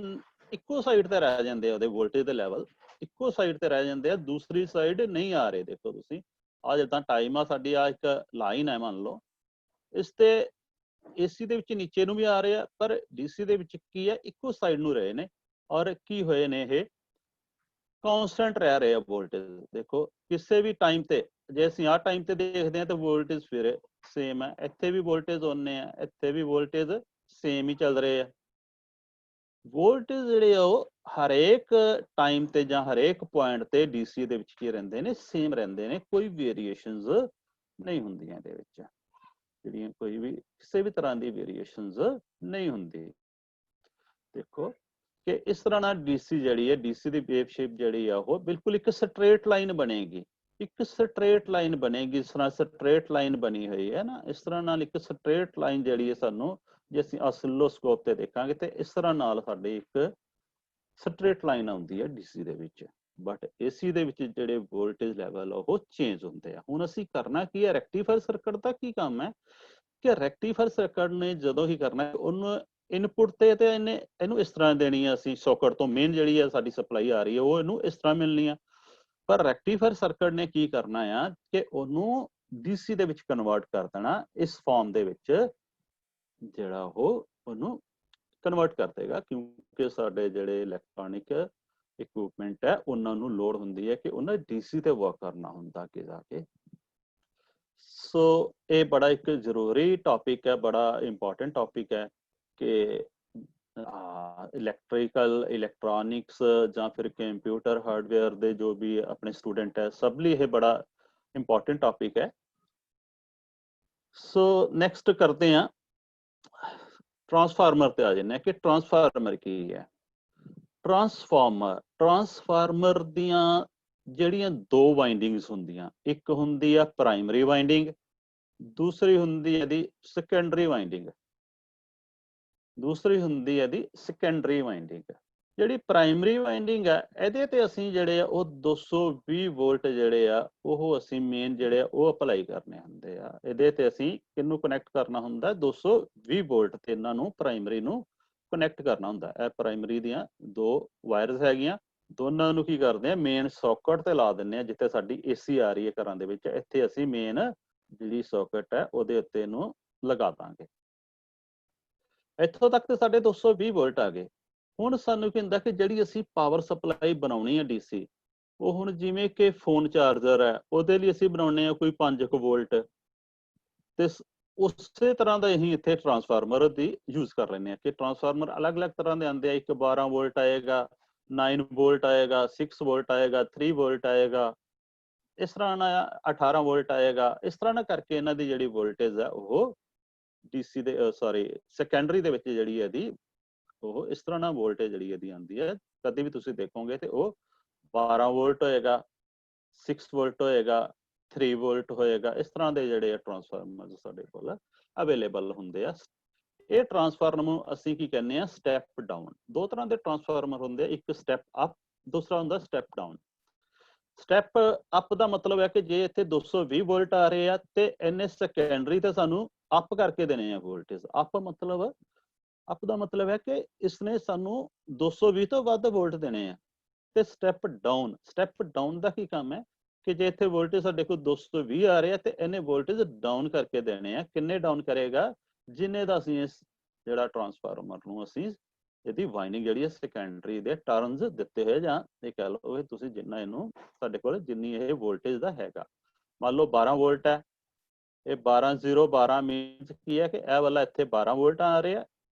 ਇੱਕੋ ਸਾਈਡ ਤੇ ਰਹਿ ਜਾਂਦੇ ਆ, ਉਹਦੇ ਵੋਲਟੇਜ ਦੇ ਲੈਵਲ ਇੱਕੋ ਸਾਈਡ ਤੇ ਰਹਿ ਜਾਂਦੇ ਆ, ਦੂਸਰੀ ਸਾਈਡ ਨਹੀਂ ਆ ਰਹੇ। ਦੇਖੋ ਤੁਸੀਂ ਆ ਜਿੱਦਾਂ ਟਾਈਮ ਆ ਸਾਡੀ, ਆ ਇੱਕ ਲਾਈਨ ਹੈ ਮੰਨ ਲਓ, ਇਸ ਤੇ ਏਸੀ ਦੇ ਵਿੱਚ ਨੀਚੇ ਨੂੰ ਵੀ ਆ ਰਹੇ ਆ, ਪਰ ਡੀਸੀ ਦੇ ਵਿੱਚ ਕੀ ਹੈ, ਇੱਕੋ ਸਾਈਡ ਨੂੰ ਰਹੇ ਨੇ। ਔਰ ਕੀ ਹੋਏ ਨੇ, ਇਹ ਕਾਂਸਟੈਂਟ ਰਹਿ ਰਹੇ ਆ ਵੋਲਟੇਜ। ਦੇਖੋ ਕਿਸੇ ਵੀ ਟਾਈਮ ਤੇ, ਜੇ ਅਸੀਂ ਆਹ ਟਾਈਮ ਤੇ ਦੇਖਦੇ ਹਾਂ ਤਾਂ ਵੋਲਟੇਜ ਫਿਰ ਸੇਮ ਹੈ, ਇੱਥੇ ਵੀ ਵੋਲਟੇਜ ਓਨੇ ਆ, ਇੱਥੇ ਵੀ ਵੋਲਟੇਜ ਸੇਮ ਹੀ ਚੱਲ ਰਹੇ ਆ। ਵੋਲਟੇਜ ਜਿਹੜੇ ਆ ਉਹ ਹਰੇਕ ਟਾਈਮ ਤੇ ਜਾਂ ਹਰੇਕ ਪੁਆਇੰਟ ਤੇ ਡੀਸੀ ਦੇ ਵਿੱਚ ਕੀ ਰਹਿੰਦੇ ਨੇ, ਸੇਮ ਰਹਿੰਦੇ ਨੇ, ਕੋਈ ਵੇਰੀਏਸ਼ਨਸ ਨਹੀਂ ਹੁੰਦੀਆਂ ਇਹਦੇ ਵਿੱਚ, ਜਿਹੜੀਆਂ ਕੋਈ ਵੀ ਕਿਸੇ ਵੀ ਤਰ੍ਹਾਂ ਦੀ ਵੇਰੀਏਸ਼ਨਸ ਨਹੀਂ ਹੁੰਦੀ। ਦੇਖੋ ਕਿ ਇਸ ਤਰ੍ਹਾਂ ਨਾਲ ਡੀਸੀ ਜਿਹੜੀ ਹੈ, ਡੀਸੀ ਦੀ ਵੇਵ ਸ਼ੇਪ ਜਿਹੜੀ ਆ ਉਹ ਬਿਲਕੁਲ ਇੱਕ ਸਟ੍ਰੇਟ ਲਾਈਨ ਬਣੇਗੀ, ਇੱਕ ਸਟ੍ਰੇਟ ਲਾਈਨ ਬਣੇਗੀ। ਇਸ ਤਰ੍ਹਾਂ ਸਟ੍ਰੇਟ ਲਾਈਨ ਬਣੀ ਹੋਈ ਹੈ ਨਾ, ਇਸ ਤਰ੍ਹਾਂ ਨਾਲ ਇੱਕ ਸਟ੍ਰੇਟ ਲਾਈਨ ਜਿਹੜੀ ਹੈ, ਸਾਨੂੰ ਜੇ ਅਸੀਂ ਆਸਿਲੋਸਕੋਪ ਤੇ ਦੇਖਾਂਗੇ ਤੇ ਇਸ ਤਰ੍ਹਾਂ ਨਾਲ ਸਾਡੀ ਇੱਕ ਸਟ੍ਰੇਟ ਲਾਈਨ ਆਉਂਦੀ ਹੈ ਡੀਸੀ ਦੇ ਵਿੱਚ। ਬਟ ਏਸੀ ਦੇ ਵਿੱਚ ਜਿਹੜੇ ਵੋਲਟੇਜ ਲੈਵਲ ਉਹ ਚੇਂਜ ਹੁੰਦੇ ਆ। ਹੁਣ ਅਸੀਂ ਕਰਨਾ ਕੀ ਹੈ, ਰੈਕਟੀਫਾਇਰ ਸਰਕਟ ਦਾ ਕੀ ਕੰਮ ਹੈ ਕਿ ਰੈਕਟੀਫਾਇਰ ਸਰਕਟ ਨੇ ਜਦੋਂ ਹੀ ਕਰਨਾ ਉਹਨੂੰ ਇਨਪੁਟ ਤੇ ਇਹਨੂੰ ਇਸ ਤਰ੍ਹਾਂ ਦੇਣੀ ਹੈ, ਅਸੀਂ ਸੌਕਟ ਤੋਂ ਮੇਨ ਜਿਹੜੀ ਹੈ ਸਾਡੀ ਸਪਲਾਈ ਆ ਰਹੀ ਹੈ ਉਹ ਇਹਨੂੰ ਇਸ ਤਰ੍ਹਾਂ ਮਿਲਣੀ ਆ। ਪਰ ਰੈਕਟੀਫਾਇਰ ਸਰਕਟ ਨੇ ਕੀ ਕਰਨਾ ਆ ਕਿ ਉਹਨੂੰ ਡੀਸੀ ਦੇ ਵਿੱਚ ਕਨਵਰਟ ਕਰ ਦੇਣਾ, ਇਸ ਫਾਰਮ ਦੇ ਵਿੱਚ ਜਿਹੜਾ ਉਹ ਉਹਨੂੰ ਕਨਵਰਟ ਕਰ ਦੇਗਾ, ਕਿਉਂਕਿ ਸਾਡੇ ਜਿਹੜੇ ਇਲੈਕਟ੍ਰੋਨਿਕ ਇਕਵਿਪਮੈਂਟ ਹੈ ਉਹਨਾਂ ਨੂੰ ਲੋੜ ਹੁੰਦੀ ਹੈ ਕਿ ਉਹਨਾਂ ਡੀਸੀ ਤੇ ਵਰਕ ਕਰਨਾ ਹੁੰਦਾ ਅੱਗੇ ਜਾ ਕੇ। ਸੋ ਇਹ ਬੜਾ ਇੱਕ ਜ਼ਰੂਰੀ ਟੌਪਿਕ ਹੈ, ਬੜਾ ਇੰਪੋਰਟੈਂਟ ਟੌਪਿਕ ਹੈ ਕਿ ਇਲੈਕਟ੍ਰੋਨਿਕਸ ਜਾਂ ਫਿਰ ਕੰਪਿਊਟਰ ਹਾਰਡਵੇਅਰ ਦੇ ਜੋ ਵੀ ਆਪਣੇ ਸਟੂਡੈਂਟ ਹੈ ਸਭ ਲਈ ਇਹ ਬੜਾ ਇੰਪੋਰਟੈਂਟ ਟੌਪਿਕ ਹੈ। ਸੋ ਨੈਕਸਟ ਕਰਦੇ ਹਾਂ, ਟਰਾਂਸਫਾਰਮਰ ਤੇ ਆ ਜਾਂਦੇ ਹਾਂ ਕਿ ਟਰਾਂਸਫਾਰਮਰ ਕੀ ਹੈ। ਟਰਾਂਸਫਾਰਮਰ ਦੀਆਂ ਜਿਹੜੀਆਂ ਦੋ ਵਾਈਂਡਿੰਗਸ ਹੁੰਦੀਆਂ, ਇੱਕ ਹੁੰਦੀ ਆ ਪ੍ਰਾਇਮਰੀ ਵਾਈਂਡਿੰਗ, ਦੂਸਰੀ ਹੁੰਦੀ ਹੈ ਦੀ ਸੈਕੰਡਰੀ ਵਾਈਂਡਿੰਗ। ਦੂਸਰੀ ਹੁੰਦੀ ਹੈ ਦੀ ਸੈਕੰਡਰੀ ਵਾਈਂਡਿੰਗ। ਜਿਹੜੀ ਪ੍ਰਾਇਮਰੀ ਵਾਈਂਡਿੰਗ ਹੈ ਇਹਦੇ ਤੇ ਅਸੀਂ ਜਿਹੜੇ ਆ ਉਹ 220 ਵੋਲਟ ਜਿਹੜੇ ਆ ਉਹ ਅਸੀਂ ਮੇਨ ਜਿਹੜੇ ਆ ਉਹ ਅਪਲਾਈ ਕਰਨੇ ਹੁੰਦੇ ਆ। ਇਹਦੇ ਤੇ ਅਸੀਂ ਕਿਹਨੂੰ ਕਨੈਕਟ ਕਰਨਾ ਹੁੰਦਾ, 220 ਵੋਲਟ ਤੇ ਇਹਨਾਂ ਨੂੰ ਪ੍ਰਾਇਮਰੀ ਨੂੰ ਕਨੈਕਟ ਕਰਨਾ ਹੁੰਦਾ। ਇਹ ਪ੍ਰਾਇਮਰੀ ਦੀਆਂ ਦੋ ਵਾਇਰਸ ਹੈਗੀਆਂ, ਦੋਨਾਂ ਨੂੰ ਕੀ ਕਰਦੇ ਆ ਮੇਨ ਸੌਕਟ ਤੇ ਲਾ ਦਿੰਦੇ ਆ, ਜਿੱਥੇ ਸਾਡੀ ਏਸੀ ਆ ਰਹੀ ਹੈ ਘਰਾਂ ਦੇ ਵਿੱਚ, ਇੱਥੇ ਅਸੀਂ ਮੇਨ ਜਿਹੜੀ ਸੌਕਟ ਹੈ ਉਹਦੇ ਉੱਤੇ ਇਹਨੂੰ ਲਗਾ ਦਾਂਗੇ। ਇੱਥੋਂ ਤੱਕ ਤੇ ਸਾਡੇ 220 ਵੋਲਟ ਆ ਗਏ। ਹੁਣ ਸਾਨੂੰ ਕੀ ਹੁੰਦਾ ਕਿ ਜਿਹੜੀ ਅਸੀਂ ਪਾਵਰ ਸਪਲਾਈ ਬਣਾਉਣੀ ਹੈ ਡੀਸੀ, ਉਹ ਹੁਣ ਜਿਵੇਂ ਕਿ ਫੋਨ ਚਾਰਜਰ ਹੈ ਉਹਦੇ ਲਈ ਅਸੀਂ ਬਣਾਉਣੇ ਆ ਕੋਈ 5 ਵੋਲਟ, ਤੇ ਉਸੇ ਤਰ੍ਹਾਂ ਦਾ ਅਸੀਂ ਇੱਥੇ ਟਰਾਂਸਫਾਰਮਰ ਦੀ ਯੂਜ਼ ਕਰ ਲੈਂਦੇ ਹਾਂ ਕਿ ਟਰਾਂਸਫਾਰਮਰ ਅਲੱਗ-ਅਲੱਗ ਤਰ੍ਹਾਂ ਦੇ ਆਉਂਦੇ ਆ। ਇੱਕ 12 ਵੋਲਟ ਆਏਗਾ, 9 ਵੋਲਟ ਆਏਗਾ, 6 ਵੋਲਟ ਆਏਗਾ, 3 ਵੋਲਟ ਆਏਗਾ, ਇਸ ਤਰ੍ਹਾਂ ਨਾਲ 18 ਵੋਲਟ ਆਏਗਾ। ਇਸ ਤਰ੍ਹਾਂ ਨਾਲ ਕਰਕੇ ਇਹਨਾਂ ਦੀ ਜਿਹੜੀ ਵੋਲਟੇਜ ਹੈ ਉਹ ਡੀਸੀ ਦੇ ਸੈਕੰਡਰੀ ਦੇ ਵਿੱਚ ਜਿਹੜੀ ਇਹਦੀ ਉਹ ਇਸ ਤਰ੍ਹਾਂ ਨਾਲ ਵੋਲਟੇਜ ਜਿਹੜੀ ਇਹਦੀ ਆਉਂਦੀ ਹੈ। ਕਦੇ ਵੀ ਤੁਸੀਂ ਦੇਖੋਗੇ ਤੇ ਉਹ 12 ਵੋਲਟ ਹੋਏਗਾ, 6 ਵੋਲਟ ਹੋਏਗਾ, 3 ਵੋਲਟ ਹੋਏਗਾ। ਇਸ ਤਰ੍ਹਾਂ ਦੇ ਜਿਹੜੇ ਟਰਾਂਸਫਾਰਮਰ ਸਾਡੇ ਕੋਲ ਅਵੇਲੇਬਲ ਹੁੰਦੇ ਆ। ਇਹ ਟਰਾਂਸਫਾਰਮਰ ਨੂੰ ਅਸੀਂ ਕੀ ਕਹਿੰਦੇ ਆ, ਸਟੈਪ ਡਾਊਨ। ਦੋ ਤਰ੍ਹਾਂ ਦੇ ਟਰਾਂਸਫਾਰਮਰ ਹੁੰਦੇ ਆ, ਇੱਕ ਸਟੈਪ ਅਪ, ਦੂਸਰਾ ਹੁੰਦਾ ਸਟੈਪ ਡਾਊਨ। ਸਟੈਪ ਅਪ ਦਾ ਮਤਲਬ ਹੈ ਕਿ ਜੇ ਇੱਥੇ 220 ਵੋਲਟ ਆ ਰਹੇ ਆ ਤੇ ਇਹਨੇ ਸੈਕੰਡਰੀ ਤੇ ਸਾਨੂੰ ਅਪ ਕਰਕੇ ਦੇਣੇ ਆ ਵੋਲਟੇਜ। ਅਪ ਦਾ ਮਤਲਬ ਹੈ ਕਿ ਇਸਨੇ ਸਾਨੂੰ 220 ਤੋਂ ਵੱਧ ਵੋਲਟ ਦੇਣੇ ਆ। ਤੇ ਸਟੈਪ ਡਾਊਨ ਦਾ ਕੀ ਕੰਮ ਹੈ ਕਿ ਜੇ ਇੱਥੇ ਵੋਲਟੇਜ ਸਾਡੇ ਕੋਲ 220 ਆ ਰਹੇ ਆ ਤੇ ਇਹਨੇ ਵੋਲਟੇਜ ਡਾਊਨ ਕਰਕੇ ਦੇਣੇ ਆ। ਕਿੰਨੇ ਡਾਊਨ ਕਰੇਗਾ? ਜਿੰਨੇ ਦਾ ਅਸੀਂ ਇਸ ਜਿਹੜਾ ਟਰਾਂਸਫਾਰਮਰ ਨੂੰ ਅਸੀਂ ਇਹਦੀ ਵਾਈਨਿੰਗ ਜਿਹੜੀ ਹੈ ਸੈਕੰਡਰੀ ਦੇ ਟਰਨਸ ਦਿੱਤੇ ਹੋਏ, ਜਾਂ ਇਹ ਕਹਿ ਲਓ ਤੁਸੀਂ ਜਿੰਨਾ ਇਹਨੂੰ ਸਾਡੇ ਕੋਲ ਜਿੰਨੀ ਇਹ ਵੋਲਟੇਜ ਦਾ ਹੈਗਾ। ਮੰਨ ਲਓ 12 ਵੋਲਟ ਹੈ, ਇਹ 12 ਮੀਨਸ ਕੀ ਹੈ ਕਿ ਇਹ ਵਾਲਾ ਇੱਥੇ 12 ਵੋਲਟ ਆ ਰਿਹਾ,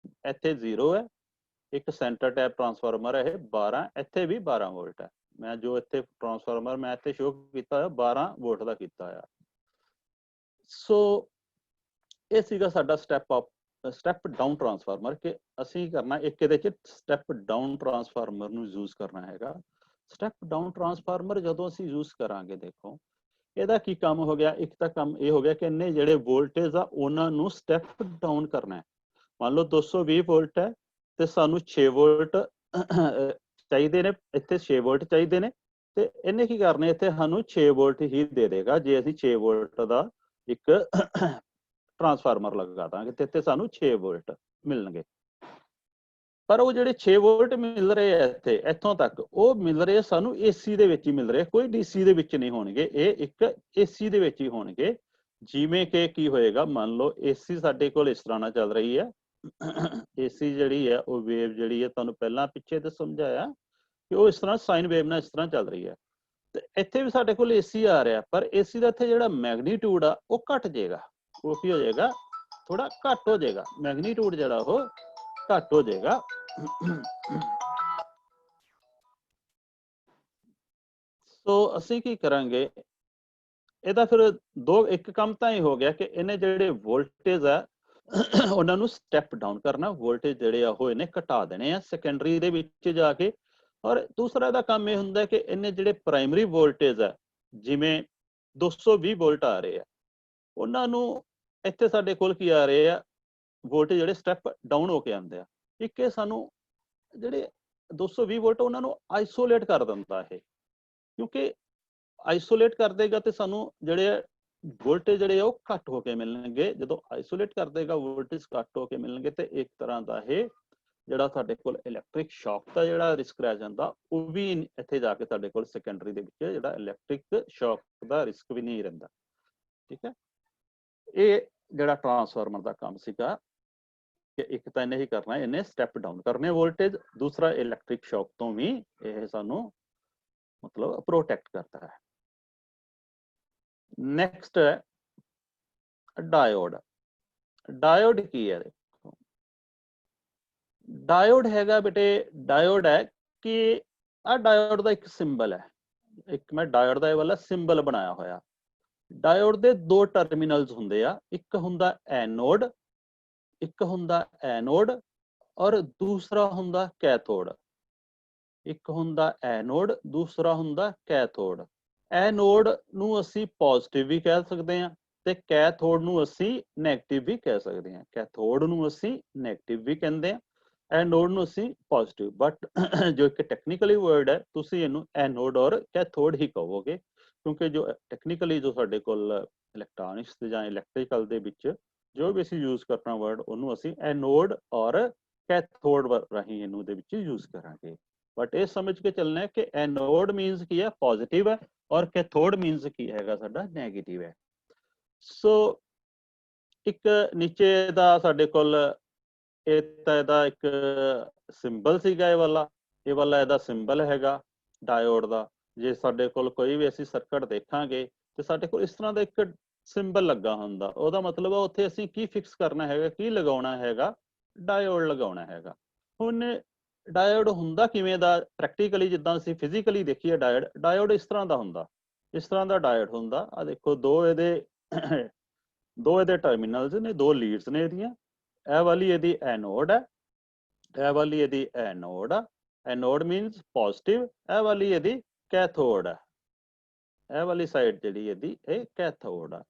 ਇੱਥੇ 0 ਹੈ। ਇੱਕ ਸੈਂਟਰ ਟੈਪ ਟਰਾਂਸਫਾਰਮਰ ਹੈ ਇਹ 12, ਇੱਥੇ ਵੀ 12 ਵੋਲਟ ਹੈ। ਮੈਂ ਜੋ ਇੱਥੇ ਟਰਾਂਸਫਾਰਮਰ ਮੈਂ ਇੱਥੇ ਸ਼ੋ ਕੀਤਾ ਹੋਇਆ 12 ਵੋਲਟ ਦਾ ਕੀਤਾ ਹੋਇਆ। ਸੋ ਇਹ ਸੀਗਾ ਸਾਡਾ ਸਟੈਪ ਡਾਊਨ ਟਰਾਂਸਫਾਰਮਰ, ਕਿ ਅਸੀਂ ਕਰਨਾ ਇੱਕ ਇਹਦੇ ਚ ਸਟੈਪ ਡਾਊਨ ਟਰਾਂਸਫਾਰਮਰ ਨੂੰ ਯੂਜ਼ ਕਰਨਾ ਹੈਗਾ। ਸਟੈਪ ਡਾਊਨ ਟਰਾਂਸਫਾਰਮਰ ਜਦੋਂ ਅਸੀਂ ਯੂਜ਼ ਕਰਾਂਗੇ, ਦੇਖੋ ਇਹਦਾ ਕੀ ਕੰਮ ਹੋ ਗਿਆ। ਇੱਕ ਤਾਂ ਕੰਮ ਇਹ ਹੋ ਗਿਆ ਕਿ ਇਹਨੇ ਜਿਹੜੇ ਵੋਲਟੇਜ ਆ ਉਹਨਾਂ ਨੂੰ ਸਟੈਪ ਡਾਊਨ ਕਰਨਾ ਹੈ। ਮੰਨ ਲਓ 220 ਵੋਲਟ ਹੈ ਤੇ ਸਾਨੂੰ 6 ਵੋਲਟ ਚਾਹੀਦੇ ਨੇ, ਇੱਥੇ 6 ਵੋਲਟ ਚਾਹੀਦੇ ਨੇ, ਤੇ ਇਹਨੇ ਕੀ ਕਰਨੇ ਇੱਥੇ ਸਾਨੂੰ 6 ਵੋਲਟ ਹੀ ਦੇ ਦੇਗਾ ਜੇ ਅਸੀਂ 6 ਵੋਲਟ ਦਾ ਇੱਕ ਟਰਾਂਸਫਾਰਮਰ ਲਗਾ ਦਾਂਗੇ ਤੇ ਇੱਥੇ ਸਾਨੂੰ 6 ਵੋਲਟ ਮਿਲਣਗੇ। ਪਰ ਉਹ ਜਿਹੜੇ 6 ਵੋਲਟ ਮਿਲ ਰਹੇ ਆ ਇੱਥੋਂ ਤੱਕ, ਉਹ ਮਿਲ ਰਹੇ ਸਾਨੂੰ ਏਸੀ ਦੇ ਵਿੱਚ ਹੀ ਮਿਲ ਰਹੇ, ਕੋਈ ਡੀਸੀ ਦੇ ਵਿੱਚ ਨਹੀਂ ਹੋਣਗੇ। ਇਹ ਇੱਕ ਏਸੀ ਦੇ ਵਿੱਚ ਹੀ ਹੋਣਗੇ। ਜਿਵੇਂ ਕਿ ਕੀ ਹੋਏਗਾ, ਮੰਨ ਲਓ ਏਸੀ ਸਾਡੇ ਕੋਲ ਇਸ ਤਰ੍ਹਾਂ ਨਾਲ ਚੱਲ ਰਹੀ ਹੈ। ਏਸੀ ਜਿਹੜੀ ਹੈ ਉਹ ਵੇਵ ਜਿਹੜੀ ਹੈ, ਤੁਹਾਨੂੰ ਪਹਿਲਾਂ ਪਿੱਛੇ ਤੇ ਸਮਝਾਇਆ ਕਿ ਉਹ ਇਸ ਤਰ੍ਹਾਂ ਸਾਈਨ ਵੇਵ ਨਾਲ ਇਸ ਤਰ੍ਹਾਂ ਚੱਲ ਰਹੀ ਹੈ। ਤੇ ਇੱਥੇ ਵੀ ਸਾਡੇ ਕੋਲ ਏਸੀ ਆ ਰਿਹਾ, ਪਰ ਏਸੀ ਦਾ ਇੱਥੇ ਜਿਹੜਾ ਮੈਗਨੀਟਿਊਡ ਆ ਉਹ ਘਟ ਜਾਏਗਾ। ਉਹ ਕੀ ਹੋ ਜਾਏਗਾ? ਥੋੜਾ ਘੱਟ ਹੋ ਜਾਏਗਾ, ਮੈਗਨੀਟਿਊਡ ਜਿਹੜਾ ਉਹ ਘੱਟ ਹੋ ਜਾਏਗਾ। ਸੋ ਅਸੀਂ ਕੀ ਕਰਾਂਗੇ, ਇਹਦਾ ਫਿਰ ਇੱਕ ਕੰਮ ਤਾਂ ਇਹ ਹੋ ਗਿਆ ਕਿ ਇਹਨੇ ਜਿਹੜੇ ਵੋਲਟੇਜ ਆ ਉਹਨਾਂ ਨੂੰ ਸਟੈਪ ਡਾਊਨ ਕਰਨਾ, ਵੋਲਟੇਜ ਜਿਹੜੇ ਆ ਉਹ ਇਹਨੇ ਘਟਾ ਦੇਣੇ ਆ ਸੈਕੰਡਰੀ ਦੇ ਵਿੱਚ ਜਾ ਕੇ। ਔਰ ਦੂਸਰਾ ਇਹਦਾ ਕੰਮ ਇਹ ਹੁੰਦਾ ਕਿ ਇਹਨੇ ਜਿਹੜੇ ਪ੍ਰਾਇਮਰੀ ਵੋਲਟੇਜ ਆ, ਜਿਵੇਂ 220 ਵੋਲਟ ਆ ਰਹੇ ਆ, ਉਹਨਾਂ ਨੂੰ ਇੱਥੇ ਸਾਡੇ ਕੋਲ ਕੀ ਆ ਰਹੇ ਆ ਵੋਲਟੇਜ ਜਿਹੜੇ ਸਟੈਪ ਡਾਊਨ ਹੋ ਕੇ ਆਉਂਦੇ ਆ। ਇੱਕ ਇਹ ਸਾਨੂੰ ਜਿਹੜੇ 220 ਵੋਲਟ ਉਹਨਾਂ ਨੂੰ ਆਈਸੋਲੇਟ ਕਰ ਦਿੰਦਾ ਇਹ, ਕਿਉਂਕਿ ਆਈਸੋਲੇਟ ਕਰ ਦੇਗਾ ਤੇ ਸਾਨੂੰ ਜਿਹੜੇ ਵੋਲਟੇਜ ਜਿਹੜੇ ਉਹ ਘੱਟ ਹੋ ਕੇ ਮਿਲਣਗੇ। ਜਦੋਂ ਆਈਸੋਲੇਟ ਕਰ ਦੇਗਾ ਵੋਲਟੇਜ ਘੱਟ ਹੋ ਕੇ ਮਿਲਣਗੇ ਤੇ ਇੱਕ ਤਰ੍ਹਾਂ ਦਾ ਇਹ ਜਿਹੜਾ ਸਾਡੇ ਕੋਲ ਇਲੈਕਟ੍ਰਿਕ ਸ਼ੌਕ ਦਾ ਜਿਹੜਾ ਰਿਸਕ ਰਹਿ ਜਾਂਦਾ, ਉਹ ਵੀ ਇੱਥੇ ਜਾ ਕੇ ਸਾਡੇ ਕੋਲ ਸੈਕੰਡਰੀ ਦੇ ਵਿੱਚ ਜਿਹੜਾ ਇਲੈਕਟ੍ਰਿਕ ਸ਼ੌਕ ਦਾ ਰਿਸਕ ਵੀ ਨਹੀਂ ਰਹਿੰਦਾ। ਠੀਕ ਹੈ, ਇਹ ਜਿਹੜਾ ਟਰਾਂਸਫਾਰਮਰ ਦਾ ਕੰਮ ਸੀਗਾ ਕਿ ਇੱਕ ਤਾਂ ਇਹਨੇ ਹੀ ਕਰਨਾ, ਇਹਨੇ ਸਟੈਪ ਡਾਊਨ ਕਰਨੇ ਵੋਲਟੇਜ, ਦੂਸਰਾ ਇਲੈਕਟ੍ਰਿਕ ਸ਼ੌਕ ਤੋਂ ਵੀ ਇਹ ਸਾਨੂੰ ਮਤਲਬ ਪ੍ਰੋਟੈਕਟ ਕਰਦਾ ਹੈ। ਨੈਕਸਟ ਹੈ ਡਾਇਓਡ। ਡਾਇਓਡ ਕੀ ਹੈ? ਦੇਖੋ ਡਾਇਓਡ ਹੈਗਾ ਬੇਟੇ, ਡਾਇਓਡ ਹੈ ਕਿ ਆ ਡਾਇਓਡ ਦਾ ਇੱਕ ਸਿੰਬਲ ਹੈ। ਇੱਕ ਮੈਂ ਡਾਇਓਡ ਦਾ ਇਹ ਵਾਲਾ ਸਿੰਬਲ ਬਣਾਇਆ ਹੋਇਆ। ਡਾਇਓਡ ਦੇ ਦੋ ਟਰਮੀਨਲਸ ਹੁੰਦੇ ਆ, ਇੱਕ ਹੁੰਦਾ ਐਨੋਡ, ਇੱਕ ਹੁੰਦਾ ਐਨੋਡ, ਔਰ ਦੂਸਰਾ ਹੁੰਦਾ ਕੈਥੋਡ। ਇੱਕ ਹੁੰਦਾ ਐਨੋਡ, ਦੂਸਰਾ ਹੁੰਦਾ ਕੈਥੋਡ। ਐਨੋਡ ਨੂੰ ਅਸੀਂ ਪੋਜ਼ਿਟਿਵ ਵੀ ਕਹਿ ਸਕਦੇ ਹਾਂ ਤੇ ਕੈਥੋਡ ਨੂੰ ਅਸੀਂ ਨੈਗੇਟਿਵ ਵੀ ਕਹਿ ਸਕਦੇ ਹਾਂ। ਕੈਥੋਡ ਨੂੰ ਅਸੀਂ ਨੈਗੇਟਿਵ ਵੀ ਕਹਿੰਦੇ ਹਾਂ, ਐਨੋਡ ਨੂੰ ਅਸੀਂ ਪੋਜ਼ਿਟਿਵ। ਬਟ ਜੋ ਇੱਕ ਟੈਕਨੀਕਲੀ ਵਰਡ ਹੈ, ਤੁਸੀਂ ਇਹਨੂੰ ਐਨੋਡ ਔਰ ਕੈਥੋਡ ਹੀ ਕਹੋਗੇ, ਕਿਉਂਕਿ ਜੋ ਟੈਕਨੀਕਲੀ ਜੋ ਸਾਡੇ ਕੋਲ ਇਲੈਕਟ੍ਰੋਨਿਕਸ ਜਾਂ ਇਲੈਕਟ੍ਰੀਕਲ ਦੇ ਵਿੱਚ ਜੋ ਵੀ ਅਸੀਂ ਯੂਜ਼ ਕਰਨਾ ਵਰਡ, ਉਹਨੂੰ ਅਸੀਂ ਐਨੋਡ ਔਰ ਕੈਥੋਡ ਰਾਹੀਂ ਇਹਨੂੰ ਦੇ ਵਿੱਚ ਯੂਜ਼ ਕਰਾਂਗੇ। ਬਟ ਇਹ ਸਮਝ ਕੇ ਚੱਲਣਾ ਹੈ ਕਿ ਐਨੋਡ ਮੀਨਸ ਕੀ ਹੈ? ਪੋਜ਼ਿਟਿਵ ਹੈ, ਔਰ ਕੈਥੋਡ ਮੀਨਸ ਕੀ ਹੈਗਾ? ਸਾਡਾ ਨੈਗੇਟਿਵ ਹੈ। ਸੋ ਇੱਕ ਨੀਚੇ ਦਾ ਸਾਡੇ ਕੋਲ ਇਹ ਤਾਂ ਇਹਦਾ ਇੱਕ ਸਿੰਬਲ ਸੀਗਾ, ਇਹ ਵਾਲਾ ਇਹਦਾ ਸਿੰਬਲ ਹੈਗਾ ਡਾਇਓਡ ਦਾ। ਜੇ ਸਾਡੇ ਕੋਲ ਕੋਈ ਵੀ ਅਸੀਂ ਸਰਕਟ ਦੇਖਾਂਗੇ ਤੇ ਸਾਡੇ ਕੋਲ ਇਸ ਤਰ੍ਹਾਂ ਦਾ ਇੱਕ ਸਿੰਬਲ ਲੱਗਾ ਹੁੰਦਾ, ਉਹਦਾ ਮਤਲਬ ਆ ਉੱਥੇ ਅਸੀਂ ਕੀ ਫਿਕਸ ਕਰਨਾ ਹੈਗਾ, ਕੀ ਲਗਾਉਣਾ ਹੈਗਾ? ਡਾਇਓਡ ਲਗਾਉਣਾ ਹੈਗਾ। ਹੁਣ ਡਾਇਓਡ ਹੁੰਦਾ ਕਿਵੇਂ ਦਾ? ਪ੍ਰੈਕਟੀਕਲੀ ਜਿੱਦਾਂ ਅਸੀਂ ਫਿਜ਼ੀਕਲੀ ਦੇਖੀਏ ਡਾਇਓਡ ਇਸ ਤਰ੍ਹਾਂ ਦਾ ਹੁੰਦਾ, ਇਸ ਤਰ੍ਹਾਂ ਦਾ ਡਾਇਓਡ ਹੁੰਦਾ। ਆ ਦੇਖੋ ਦੋ ਇਹਦੇ ਟਰਮੀਨਲਸ ਨੇ, ਦੋ ਲੀਡਸ ਨੇ ਇਹਦੀਆਂ। ਇਹ ਵਾਲੀ ਇਹਦੀ ਐਨੋਡ ਹੈ ਇਹ ਵਾਲੀ ਇਹਦੀ ਐਨੋਡ ਆ, ਐਨੋਡ ਮੀਨਸ ਪੋਜ਼ਿਟਿਵ, ਇਹ ਵਾਲੀ ਇਹਦੀ ਕੈਥੋਡ ਆ, ਇਹ ਵਾਲੀ ਸਾਈਡ ਜਿਹੜੀ ਇਹਦੀ ਇਹ ਕੈਥੋਡ ਆ।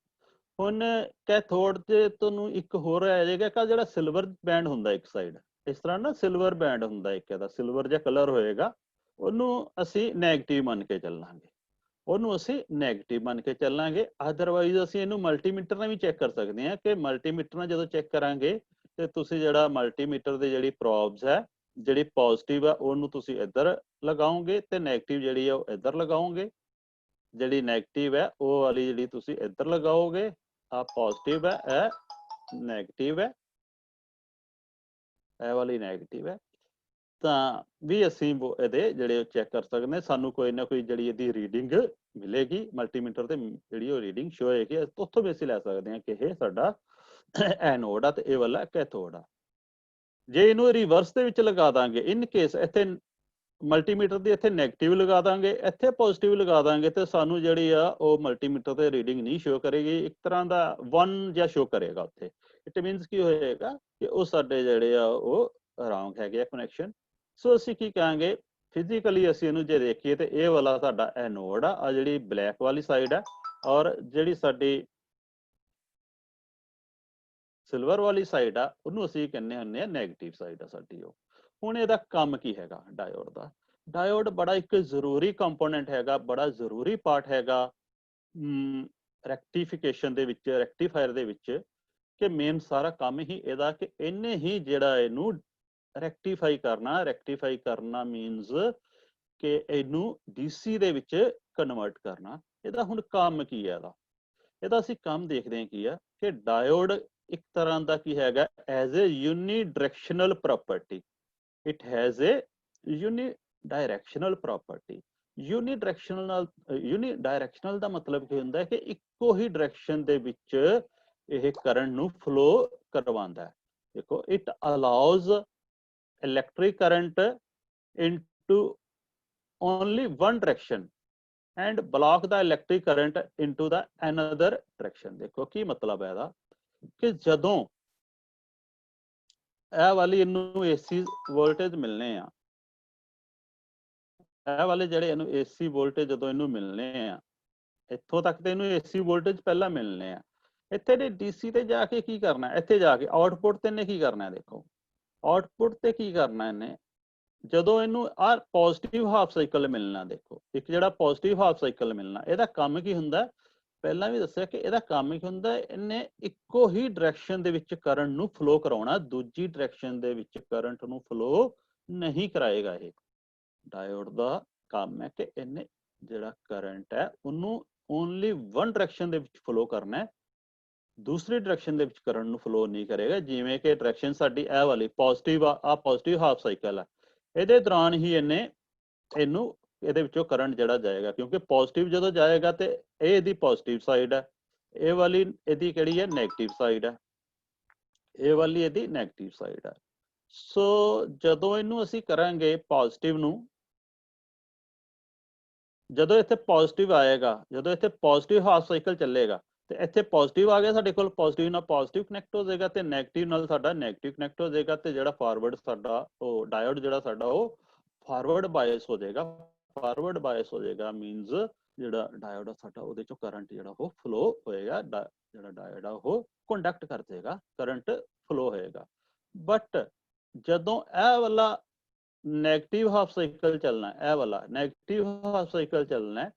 ਹੁਣ ਕੈਥੋਡ ਤੇ ਤੁਹਾਨੂੰ ਇੱਕ ਹੋਰ ਆ ਜਾਏਗਾ ਕਿ ਜਿਹੜਾ ਸਿਲਵਰ ਬੈਂਡ ਹੁੰਦਾ ਇੱਕ ਸਾਈਡ, ਇਸ ਤਰ੍ਹਾਂ ਨਾ ਸਿਲਵਰ ਬੈਂਡ ਹੁੰਦਾ ਇੱਕ ਇਹਦਾ, ਸਿਲਵਰ ਜਿਹਾ ਕਲਰ ਹੋਏਗਾ, ਉਹਨੂੰ ਅਸੀਂ ਨੈਗੇਟਿਵ ਮੰਨ ਕੇ ਚੱਲਾਂਗੇ, ਉਹਨੂੰ ਅਸੀਂ ਨੈਗੇਟਿਵ ਮੰਨ ਕੇ ਚੱਲਾਂਗੇ। ਅਦਰਵਾਈਜ਼ ਅਸੀਂ ਇਹਨੂੰ ਮਲਟੀਮੀਟਰ ਨਾਲ ਵੀ ਚੈੱਕ ਕਰ ਸਕਦੇ ਹਾਂ ਕਿ ਮਲਟੀਮੀਟਰ ਨਾਲ ਜਦੋਂ ਚੈੱਕ ਕਰਾਂਗੇ ਤੇ ਤੁਸੀਂ ਜਿਹੜਾ ਮਲਟੀਮੀਟਰ ਦੇ ਜਿਹੜੀ ਪ੍ਰੋਬਸ ਹੈ, ਜਿਹੜੀ ਪੋਜ਼ਿਟਿਵ ਆ ਉਹਨੂੰ ਤੁਸੀਂ ਇੱਧਰ ਲਗਾਓਗੇ ਤੇ ਨੈਗੇਟਿਵ ਜਿਹੜੀ ਆ ਉਹ ਇੱਧਰ ਲਗਾਓਗੇ, ਜਿਹੜੀ ਨੈਗੇਟਿਵ ਹੈ ਉਹ ਵਾਲੀ ਜਿਹੜੀ ਤੁਸੀਂ ਇੱਧਰ ਲਗਾਓਗੇ, ਆ ਪੋਜ਼ਿਟਿਵ ਹੈ ਇਹ ਨੈਗੇਟਿਵ ਹੈ, ਇਹ ਵਾਲੀ ਨੈਗੇਟਿਵ ਹੈ, ਤਾਂ ਵੀ ਅਸੀਂ ਇਹਦੇ ਜਿਹੜੇ ਚੈੱਕ ਕਰ ਸਕਦੇ ਹਾਂ, ਸਾਨੂੰ ਕੋਈ ਨਾ ਕੋਈ ਜਿਹੜੀ ਇਹਦੀ ਰੀਡਿੰਗ ਮਿਲੇਗੀ ਮਲਟੀਮੀਟਰ ਤੇ, ਜਿਹੜੀ ਉਹ ਰੀਡਿੰਗ ਸ਼ੋ ਹੋਏਗੀ, ਉੱਥੋਂ ਵੀ ਅਸੀਂ ਲੈ ਸਕਦੇ ਹਾਂ ਕਿ ਇਹ ਸਾਡਾ ਐਨੋਡ ਆ ਤੇ ਇਹ ਵਾਲਾ ਕੈਥੋਡ ਆ। ਜੇ ਇਹਨੂੰ ਰਿਵਰਸ ਦੇ ਵਿੱਚ ਲਗਾ ਦਾਂਗੇ, ਇਨ ਕੇਸ ਇੱਥੇ ਮਲਟੀਮੀਟਰ ਦੀ ਇੱਥੇ ਨੈਗੇਟਿਵ ਲਗਾ ਦਾਂਗੇ, ਇੱਥੇ ਪੋਜ਼ਿਟਿਵ ਲਗਾ ਦਾਂਗੇ, ਤੇ ਸਾਨੂੰ ਜਿਹੜੀ ਆ ਉਹ ਮਲਟੀਮੀਟਰ ਤੇ ਰੀਡਿੰਗ ਨਹੀਂ ਸ਼ੋ ਕਰੇਗੀ, ਇੱਕ ਤਰ੍ਹਾਂ ਦਾ 1 ਜਾਂ ਸ਼ੋ ਕਰੇਗਾ ਉੱਥੇ। ਇਟ ਮੀਨਸ ਕੀ ਹੋਏਗਾ ਕਿ ਉਹ ਸਾਡੇ ਜਿਹੜੇ ਆ ਉਹ ਰੌਂਗ ਹੈਗੇ ਆ ਕਨੈਕਸ਼ਨ। ਸੋ ਅਸੀਂ ਕੀ ਕਹਾਂਗੇ, ਫਿਜ਼ੀਕਲੀ ਅਸੀਂ ਇਹਨੂੰ ਜੇ ਦੇਖੀਏ ਤੇ ਇਹ ਵਾਲਾ ਸਾਡਾ ਐਨੋਡ ਆ, ਜਿਹੜੀ ਬਲੈਕ ਵਾਲੀ ਸਾਈਡ ਹੈ, ਔਰ ਜਿਹੜੀ ਸਾਡੀ ਸਿਲਵਰ ਵਾਲੀ ਸਾਈਡ ਆ ਉਹਨੂੰ ਅਸੀਂ ਕਹਿੰਦੇ ਹੁੰਦੇ ਆ ਨੈਗੇਟਿਵ ਸਾਈਡ ਆ ਸਾਡੀ ਉਹ। ਹੁਣ ਇਹਦਾ ਕੰਮ ਕੀ ਹੈਗਾ ਡਾਇਓਡ ਦਾ? ਡਾਇਓਡ ਬੜਾ ਇੱਕ ਜ਼ਰੂਰੀ ਕੰਪੋਨੈਂਟ ਹੈਗਾ, ਬੜਾ ਜ਼ਰੂਰੀ ਪਾਰਟ ਹੈਗਾ ਰੈਕਟੀਫਿਕੇਸ਼ਨ ਦੇ ਵਿੱਚ, ਰੈਕਟੀਫਾਇਰ ਦੇ ਵਿੱਚ, ਕਿ ਮੇਨ ਸਾਰਾ ਕੰਮ ਹੀ ਇਹਦਾ ਕਿ ਇਹਨੇ ਹੀ ਜਿਹੜਾ ਇਹਨੂੰ ਰੈਕਟੀਫਾਈ ਕਰਨਾ ਮੀਨਸ ਕਿ ਇਹਨੂੰ ਡੀਸੀ ਦੇ ਵਿੱਚ ਕਨਵਰਟ ਕਰਨਾ। ਇਹਦਾ ਹੁਣ ਕੰਮ ਕੀ ਹੈ ਇਹਦਾ ਅਸੀਂ ਕੰਮ ਦੇਖਦੇ ਹਾਂ ਕੀ ਆ ਕਿ ਡਾਇਓਡ ਇੱਕ ਤਰ੍ਹਾਂ ਦਾ ਕੀ ਹੈਗਾ, as a unidirectional property, it has a unidirectional property. Unidirectional ਦਾ ਮਤਲਬ ਕੀ ਹੁੰਦਾ ਹੈ ਕਿ ਇੱਕੋ ਹੀ ਡਾਇਰੈਕਸ਼ਨ ਦੇ ਵਿੱਚ ਇਹ ਕਰੰਟ ਨੂੰ ਫਲੋ ਕਰਵਾਉਂਦਾ ਹੈ। ਦੇਖੋ, it allows electric current into only one direction and block the electric current into the another direction। ਦੇਖੋ ਕੀ ਮਤਲਬ ਹੈ ਇਹਦਾ, ਕਿ ਜਦੋਂ ਇਹ ਵਾਲੀ ਇਹਨੂੰ ਏਸੀ ਵੋਲਟੇਜ ਮਿਲਨੇ ਆ, ਇਹ ਵਾਲੇ ਜਿਹੜੇ ਇਹਨੂੰ ਏਸੀ ਵੋਲਟੇਜ ਜਦੋਂ ਇਹਨੂੰ ਮਿਲਨੇ ਆ, ਇੱਥੋਂ ਤੱਕ ਤੇ ਇਹਨੂੰ ਏਸੀ ਵੋਲਟੇਜ ਪਹਿਲਾਂ ਮਿਲਨੇ ਆ, ਇੱਥੇ ਦੇ ਡੀਸੀ ਤੇ ਜਾ ਕੇ ਕੀ ਕਰਨਾ, ਇੱਥੇ ਜਾ ਕੇ ਆਊਟਪੁੱਟ ਤੇ ਇਹਨੇ ਕੀ ਕਰਨਾ, ਦੇਖੋ ਆਊਟਪੁੱਟ ਤੇ ਕੀ ਕਰਨਾ ਇਹਨੇ, ਜਦੋਂ ਇਹਨੂੰ ਆ ਪੋਜ਼ਿਟਿਵ ਹਾਫ ਸਾਈਕਲ ਮਿਲਣਾ, ਦੇਖੋ ਇੱਕ ਜਿਹੜਾ ਪੋਜ਼ਿਟਿਵ ਹਾਫ ਸਾਈਕਲ ਮਿਲਣਾ, ਇਹਦਾ ਕੰਮ ਕੀ ਹੁੰਦਾ, ਪਹਿਲਾਂ ਵੀ ਦੱਸਿਆ ਕਿ ਇਹਦਾ ਕੰਮ ਕੀ ਹੁੰਦਾ, ਇਹਨੇ ਇੱਕੋ ਹੀ ਡਾਇਰੈਕਸ਼ਨ ਦੇ ਵਿੱਚ ਕਰੰਟ ਨੂੰ ਫਲੋ ਕਰਾਉਣਾ, ਦੂਜੀ ਡਾਇਰੈਕਸ਼ਨ ਦੇ ਵਿੱਚ ਕਰੰਟ ਨੂੰ ਫਲੋ ਨਹੀਂ ਕਰਾਏਗਾ। ਇਹ ਡਾਇਓਡ ਦਾ ਕੰਮ ਹੈ ਕਿ ਇਹਨੇ ਜਿਹੜਾ ਕਰੰਟ ਹੈ ਉਹਨੂੰ ਓਨਲੀ ਵਨ ਡਾਇਰੈਕਸ਼ਨ ਦੇ ਵਿੱਚ ਫਲੋ ਕਰਨਾ ਹੈ, ਦੂਸਰੀ ਡਾਇਰੈਕਸ਼ਨ ਦੇ ਵਿੱਚ ਕਰੰਟ ਨੂੰ ਫਲੋ ਨਹੀਂ ਕਰੇਗਾ। ਜਿਵੇਂ ਕਿ ਡਾਇਰੈਕਸ਼ਨ ਸਾਡੀ ਇਹ ਵਾਲੀ ਪੋਜ਼ਿਟਿਵ ਆ ਪੋਜ਼ਿਟਿਵ ਹਾਫ ਸਾਈਕਲ ਆ, ਇਹਦੇ ਦੌਰਾਨ ਹੀ ਇਹਨੂੰ ਇਹਦੇ ਵਿੱਚੋਂ ਕਰੰਟ ਜਿਹੜਾ ਜਾਏਗਾ, ਕਿਉਂਕਿ ਪੋਜ਼ਿਟਿਵ ਜਦੋਂ ਜਾਏਗਾ ਤੇ ਇਹ ਇਹਦੀ ਪੋਜ਼ਿਟਿਵ ਸਾਈਡ ਹੈ, ਇਹ ਵਾਲੀ ਇਹਦੀ ਕਿਹੜੀ ਹੈ, ਨੈਗੇਟਿਵ ਸਾਈਡ ਹੈ, ਇਹ ਵਾਲੀ ਇਹਦੀ ਨੈਗੇਟਿਵ ਸਾਈਡ ਹੈ। ਸੋ ਜਦੋਂ ਇਹਨੂੰ ਅਸੀਂ ਕਰਾਂਗੇ ਪੋਜ਼ਿਟਿਵ ਨੂੰ, ਜਦੋਂ ਇੱਥੇ ਪੋਜ਼ਿਟਿਵ ਆਏਗਾ, ਜਦੋਂ ਇੱਥੇ ਪੋਜ਼ਿਟਿਵ ਹਾਫ ਸਾਈਕਲ ਚੱਲੇਗਾ ਤੇ ਇੱਥੇ ਪੋਜ਼ਿਟਿਵ ਆ ਗਿਆ ਸਾਡੇ ਕੋਲ, ਪੋਜ਼ਿਟਿਵ ਨਾਲ ਪੋਜ਼ਿਟਿਵ ਕਨੈਕਟ ਹੋ ਜਾਏਗਾ ਤੇ ਨੈਗੇਟਿਵ ਨਾਲ ਸਾਡਾ ਨੈਗੇਟਿਵ ਕਨੈਕਟ ਹੋ ਜਾਏਗਾ, ਤੇ ਜਿਹੜਾ ਫਾਰਵਰਡ ਸਾਡਾ ਉਹ ਡਾਇਓਡ ਜਿਹੜਾ ਸਾਡਾ ਉਹ ਫਾਰਵਰਡ ਬਾਇਸ ਹੋ ਜਾਏਗਾ। ਫਾਰਵਰਡ ਬਾਇਸ ਹੋ ਜਾਏਗਾ ਮੀਨਸ ਜਿਹੜਾ ਡਾਇਓਡ ਆ ਸਾਡਾ ਉਹਦੇ ਚੋਂ ਕਰੰਟ ਜਿਹੜਾ ਉਹ ਫਲੋ ਹੋਏਗਾ, ਜਿਹੜਾ ਡਾਇਓਡ ਆ ਉਹ ਕੰਡਕਟ ਕਰ ਦੇਗਾ, ਕਰੰਟ ਫਲੋ ਹੋਏਗਾ। ਬਟ ਜਦੋਂ ਇਹ ਵਾਲਾ ਨੈਗੇਟਿਵ ਹਾਫ ਸਾਈਕਲ ਚੱਲਣਾ, ਇਹ ਵਾਲਾ ਨੈਗੇਟਿਵ ਹਾਫ ਸਾਈਕਲ ਚੱਲਣਾ,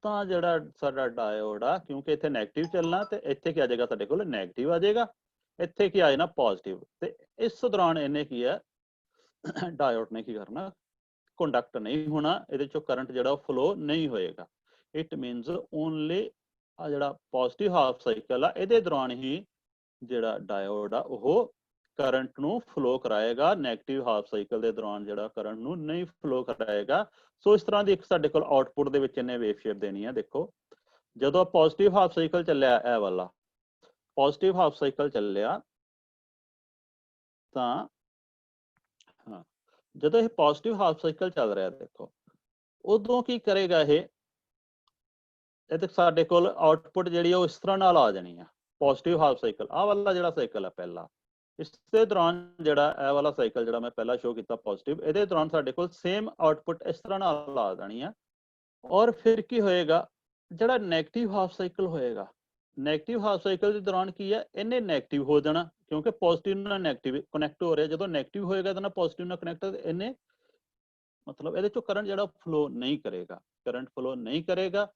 ਤਾਂ ਜਿਹੜਾ ਸਾਡਾ ਡਾਇਓਡ ਆ, ਕਿਉਂਕਿ ਇੱਥੇ ਨੈਗੇਟਿਵ ਚੱਲਣਾ ਤੇ ਇੱਥੇ ਕੀ ਆ ਜਾਏਗਾ, ਸਾਡੇ ਕੋਲ ਨੈਗੇਟਿਵ ਆ ਜਾਏਗਾ, ਇੱਥੇ ਕੀ ਆ ਜਾਣਾ ਪੋਜ਼ਿਟਿਵ, ਤੇ ਇਸ ਦੌਰਾਨ ਇਹਨੇ ਕੀ ਹੈ, ਡਾਇਓਡ ਨੇ ਕੀ ਕਰਨਾ, ਕੰਡਕਟ ਨਹੀਂ ਹੋਣਾ, ਇਹਦੇ ਚੋਂ ਕਰੰਟ ਜਿਹੜਾ ਉਹ ਫਲੋ ਨਹੀਂ ਹੋਏਗਾ। ਇਟ ਮੀਨਸ ਓਨਲੀ ਆ ਜਿਹੜਾ ਪੋਜ਼ਿਟਿਵ ਹਾਫ ਸਾਈਕਲ ਆ, ਇਹਦੇ ਦੌਰਾਨ ਹੀ ਜਿਹੜਾ ਡਾਇਓਡ ਆ ਉਹ ਕਰੰਟ ਨੂੰ ਫਲੋ ਕਰਾਏਗਾ, ਨੈਗੇਟਿਵ ਹਾਫ ਸਾਈਕਲ ਦੇ ਦੌਰਾਨ ਜਿਹੜਾ ਕਰੰਟ ਨੂੰ ਨਹੀਂ ਫਲੋ ਕਰਾਏਗਾ। ਸੋ ਇਸ ਤਰ੍ਹਾਂ ਦੀ ਇੱਕ ਸਾਡੇ ਕੋਲ ਆਊਟਪੁੱਟ ਦੇ ਵਿੱਚ ਇਹਨੇ ਵੇਵ ਸ਼ੇਪ ਦੇਣੀ ਹੈ। ਦੇਖੋ, ਜਦੋਂ ਪੋਜ਼ਿਟਿਵ ਹਾਫ ਸਾਈਕਲ ਚੱਲਿਆ, ਇਹ ਵਾਲਾ ਪੋਜ਼ਿਟਿਵ ਹਾਫ ਸਾਈਕਲ ਚੱਲਿਆ, ਤਾਂ ਹਾਂ ਜਦੋਂ ਇਹ ਪੋਜ਼ਿਟਿਵ ਹਾਫ ਸਾਈਕਲ ਚੱਲ ਰਿਹਾ, ਦੇਖੋ ਉਦੋਂ ਕੀ ਕਰੇਗਾ, ਇਹ ਤੇ ਸਾਡੇ ਕੋਲ ਆਊਟਪੁੱਟ ਜਿਹੜੀ ਉਹ ਇਸ ਤਰ੍ਹਾਂ ਨਾਲ ਆ ਜਾਣੀ ਆ, ਪੋਜ਼ਿਟਿਵ ਹਾਫ ਸਾਈਕਲ, ਆਹ ਵਾਲਾ ਜਿਹੜਾ ਸਾਈਕਲ ਹੈ ਪਹਿਲਾ, इस दे दौरान ਜਿਹੜਾ ਇਹ ਵਾਲਾ ਸਾਈਕਲ ਜਿਹੜਾ ਮੈਂ ਪਹਿਲਾਂ ਸ਼ੋ ਕੀਤਾ ਪੋਜ਼ਿਟਿਵ, ਇਹਦੇ ਦੌਰਾਨ ਸਾਡੇ ਕੋਲ ਸੇਮ ਆਊਟਪੁੱਟ ਇਸ ਤਰ੍ਹਾਂ ਨਾਲ ਆ ਜਾਣੀ ਆ। ਔਰ ਫਿਰ ਕੀ ਹੋਏਗਾ, ਜਿਹੜਾ ਨੈਗੇਟਿਵ ਹਾਫ ਸਾਈਕਲ ਹੋਏਗਾ, ਨੈਗੇਟਿਵ ਹਾਫ ਸਾਈਕਲ ਦੇ ਦੌਰਾਨ ਕੀ ਹੈ, ਇਹਨੇ ਨੈਗੇਟਿਵ ਹੋ ਜਾਣਾ, ਕਿਉਂਕਿ ਪੋਜ਼ਿਟਿਵ ਨਾਲ ਨੈਗੇਟਿਵ ਕਨੈਕਟ ਹੋ ਰਿਹਾ। ਜਦੋਂ ਨੈਗੇਟਿਵ ਹੋਏਗਾ ਤਾਂ ਨਾ ਪੋਜ਼ਿਟਿਵ ਨਾਲ ਕਨੈਕਟ, ਇਹਨੇ ਮਤਲਬ ਇਹਦੇ ਚੋਂ ਕਰੰਟ ਜਿਹੜਾ ਫਲੋ ਨਹੀਂ ਕਰੇਗਾ, ਕਰੰਟ ਫਲੋ ਨਹੀਂ ਕਰੇਗਾ।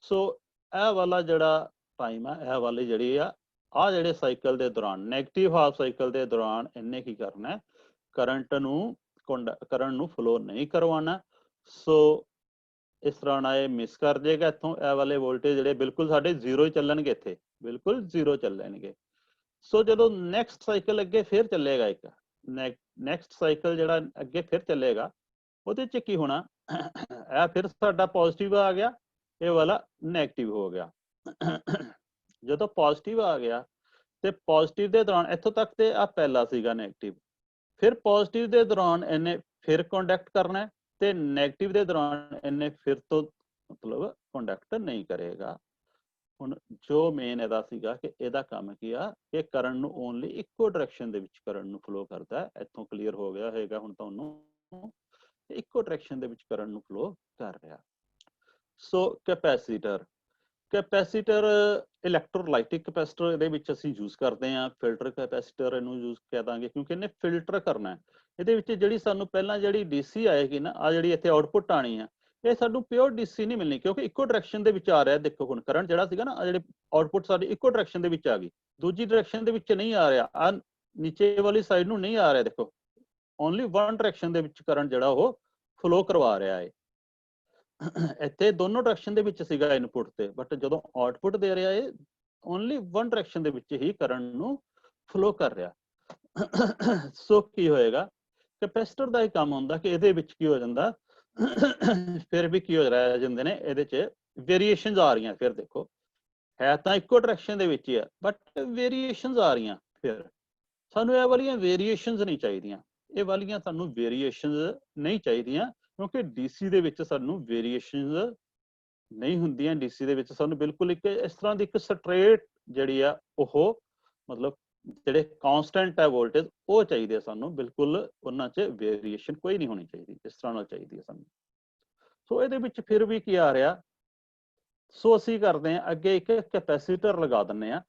ਸੋ ਇਹ ਵਾਲਾ ਜਿਹੜਾ ਟਾਈਮ ਆ, ਇਹ ਵਾਲੀ ਜਿਹੜੀ ਆ ਜਿਹੜੇ ਸਾਈਕਲ ਦੇ ਦੌਰਾਨ, ਨੈਗੇਟਿਵ ਹਾਫ ਸਾਈਕਲ ਦੇ ਦੌਰਾਨ ਇਹਨੇ ਕੀ ਕਰਨਾ, ਕਰੰਟ ਨੂੰ ਫਲੋ ਨਹੀਂ ਕਰਵਾਉਣਾ। ਸੋ ਇਸ ਤਰ੍ਹਾਂ ਨਾਲ ਇਹ ਮਿਸ ਕਰ ਜਾਏਗਾ ਇੱਥੋਂ, ਇਹ ਵਾਲੇ ਵੋਲਟੇਜ ਜਿਹੜੇ ਬਿਲਕੁਲ ਸਾਡੇ ਜ਼ੀਰੋ ਹੀ ਚੱਲਣਗੇ, ਇੱਥੇ ਬਿਲਕੁਲ ਜ਼ੀਰੋ ਚੱਲਣਗੇ। ਸੋ ਜਦੋਂ ਨੈਕਸਟ ਸਾਈਕਲ ਅੱਗੇ ਫਿਰ ਚੱਲੇਗਾ, ਇੱਕ ਨੈਕਸਟ ਸਾਈਕਲ ਜਿਹੜਾ ਅੱਗੇ ਫਿਰ ਚੱਲੇਗਾ, ਉਹਦੇ ਚ ਕੀ ਹੋਣਾ, ਇਹ ਫਿਰ ਸਾਡਾ ਪੋਜ਼ਿਟਿਵ ਆ ਗਿਆ, ਇਹ ਵਾਲਾ ਨੈਗੇਟਿਵ ਹੋ ਗਿਆ। ਜਦੋਂ ਪੋਜ਼ਿਟਿਵ ਆ ਗਿਆ ਤੇ ਪੋਜ਼ਿਟਿਵ ਦੇ ਦੌਰਾਨ ਇੱਥੋਂ ਤੱਕ ਤੇ ਆ ਪਹਿਲਾ ਸੀਗਾ ਨੈਗੇਟਿਵ, ਫਿਰ ਪੋਜ਼ਿਟਿਵ ਦੇ ਦੌਰਾਨ ਇਹਨੇ ਫਿਰ ਕੰਡਕਟ ਕਰਨਾ ਤੇ ਨੈਗੇਟਿਵ ਦੇ ਦੌਰਾਨ ਇਹਨੇ ਫਿਰ ਤੋਂ ਮਤਲਬ ਕੰਡਕਟ ਨਹੀਂ ਕਰੇਗਾ। ਹੁਣ ਜੋ ਮੇਨ ਇਹਦਾ ਸੀਗਾ ਕਿ ਇਹਦਾ ਕੰਮ ਕੀ ਆ, ਕਿ ਕਰੰਟ ਨੂੰ ਓਨਲੀ ਇੱਕੋ ਡਾਇਰੈਕਸ਼ਨ ਦੇ ਵਿੱਚ ਕਰੰਟ ਨੂੰ ਫਲੋ ਕਰਦਾ। ਇੱਥੋਂ ਕਲੀਅਰ ਹੋ ਗਿਆ ਹੋਏਗਾ ਹੁਣ ਤੁਹਾਨੂੰ, ਇੱਕੋ ਡਾਇਰੈਕਸ਼ਨ ਦੇ ਵਿੱਚ ਕਰੰਟ ਨੂੰ ਫਲੋ ਕਰ ਰਿਹਾ। ਸੋ ਕੈਪੈਸੀਟਰ ਇਲੈਕਟ੍ਰੋਲਾਈਟਿਕ ਕੈਪੈਸਿਟਰ ਇਹਦੇ ਵਿੱਚ ਅਸੀਂ ਯੂਜ਼ ਕਰਦੇ ਹਾਂ। ਫਿਲਟਰ ਕੈਪੈਸਿਟਰ ਇਹਨੂੰ ਯੂਜ਼ ਕਰ ਦਾਂਗੇ ਕਿਉਂਕਿ ਇਹਨੇ ਫਿਲਟਰ ਕਰਨਾ। ਇਹਦੇ ਵਿੱਚ ਜਿਹੜੀ ਸਾਨੂੰ ਪਹਿਲਾਂ ਜਿਹੜੀ ਡੀਸੀ ਆਏਗੀ ਨਾ, ਆ ਜਿਹੜੀ ਇੱਥੇ ਆਊਟਪੁੱਟ ਆਣੀ ਆ, ਇਹ ਸਾਨੂੰ ਪਿਓਰ ਡੀਸੀ ਨਹੀਂ ਮਿਲਣੀ, ਕਿਉਂਕਿ ਇੱਕੋ ਡਾਇਰੈਕਸ਼ਨ ਦੇ ਵਿੱਚ ਆ ਰਿਹਾ। ਦੇਖੋ ਹੁਣ ਕਰੰਟ ਜਿਹੜਾ ਸੀਗਾ ਨਾ, ਆ ਜਿਹੜੇ ਆਊਟਪੁੱਟ ਸਾਡੀ ਇੱਕੋ ਡਾਇਰੈਕਸ਼ਨ ਦੇ ਵਿੱਚ ਆ ਗਈ, ਦੂਜੀ ਡਾਇਰੈਕਸ਼ਨ ਦੇ ਵਿੱਚ ਨਹੀਂ ਆ ਰਿਹਾ, ਆ ਨੀਚੇ ਵਾਲੀ ਸਾਈਡ ਨੂੰ ਨਹੀਂ ਆ ਰਿਹਾ। ਦੇਖੋ ਓਨਲੀ ਵਨ ਡਾਇਰੈਕਸ਼ਨ ਦੇ ਵਿੱਚ ਕਰੰਟ ਜਿਹੜਾ ਉਹ ਫਲੋ ਕਰਵਾ ਰਿਹਾ ਹੈ। ਇੱਥੇ ਦੋਨੋਂ ਡਾਇਰੈਕਸ਼ਨ ਦੇ ਵਿੱਚ ਸੀਗਾ ਇਨਪੁੱਟ ਤੇ, ਬਟ ਜਦੋਂ ਆਊਟਪੁੱਟ ਦੇ ਰਿਹਾ ਹੈ ਓਨਲੀ ਵਨ ਡਾਇਰੈਕਸ਼ਨ ਦੇ ਵਿੱਚ ਹੀ ਕਰੰਟ ਨੂੰ ਫਲੋ ਕਰ ਰਿਹਾ। ਸੋ ਕੀ ਹੋਏਗਾ, ਕੈਪੈਸਿਟਰ ਦਾ ਇਹ ਕੰਮ ਹੁੰਦਾ ਕਿ ਇਹਦੇ ਵਿੱਚ ਕੀ ਹੋ ਜਾਂਦਾ, ਫਿਰ ਵੀ ਕੀ ਹੋ ਰਿਹਾ ਜਾਂਦੇ ਨੇ, ਇਹਦੇ ਚ ਵੇਰੀਏਸ਼ਨਸ ਆ ਰਹੀਆਂ। ਫਿਰ ਦੇਖੋ ਹੈ ਤਾਂ ਇੱਕੋ ਡਾਇਰੈਕਸ਼ਨ ਦੇ ਵਿੱਚ ਹੀ ਆ, ਬਟ ਵੇਰੀਏਸ਼ਨਸ ਆ ਰਹੀਆਂ। ਫਿਰ ਸਾਨੂੰ ਇਹ ਵਾਲੀਆਂ ਵੇਰੀਏਸ਼ਨਸ ਨਹੀਂ ਚਾਹੀਦੀਆਂ, ਇਹ ਵਾਲੀਆਂ ਸਾਨੂੰ ਵੇਰੀਏਸ਼ਨਸ ਨਹੀਂ ਚਾਹੀਦੀਆਂ, ਕਿਉਂਕਿ ਡੀਸੀ ਦੇ ਵਿੱਚ ਸਾਨੂੰ ਵੇਰੀਏਸ਼ਨਸ ਨਹੀਂ ਹੁੰਦੀਆਂ। ਡੀਸੀ ਦੇ ਵਿੱਚ ਸਾਨੂੰ ਬਿਲਕੁਲ ਇੱਕ ਇਸ ਤਰ੍ਹਾਂ ਦੀ ਇੱਕ ਸਟ੍ਰੇਟ ਜਿਹੜੀ ਆ ਉਹ ਮਤਲਬ ਜਿਹੜੇ ਕਾਂਸਟੈਂਟ ਹੈ ਵੋਲਟੇਜ ਉਹ ਚਾਹੀਦੇ ਆ ਸਾਨੂੰ, ਬਿਲਕੁਲ ਉਹਨਾਂ 'ਚ ਵੇਰੀਏਸ਼ਨ ਕੋਈ ਨਹੀਂ ਹੋਣੀ ਚਾਹੀਦੀ, ਇਸ ਤਰ੍ਹਾਂ ਨਾਲ ਚਾਹੀਦੀ ਹੈ ਸਾਨੂੰ। ਸੋ ਇਹਦੇ ਵਿੱਚ ਫਿਰ ਵੀ ਕੀ ਆ ਰਿਹਾ, ਸੋ ਅਸੀਂ ਕਰਦੇ ਹਾਂ ਅੱਗੇ ਇੱਕ ਕੈਪੈਸੀਟਰ ਲਗਾ ਦਿੰਦੇ ਹਾਂ।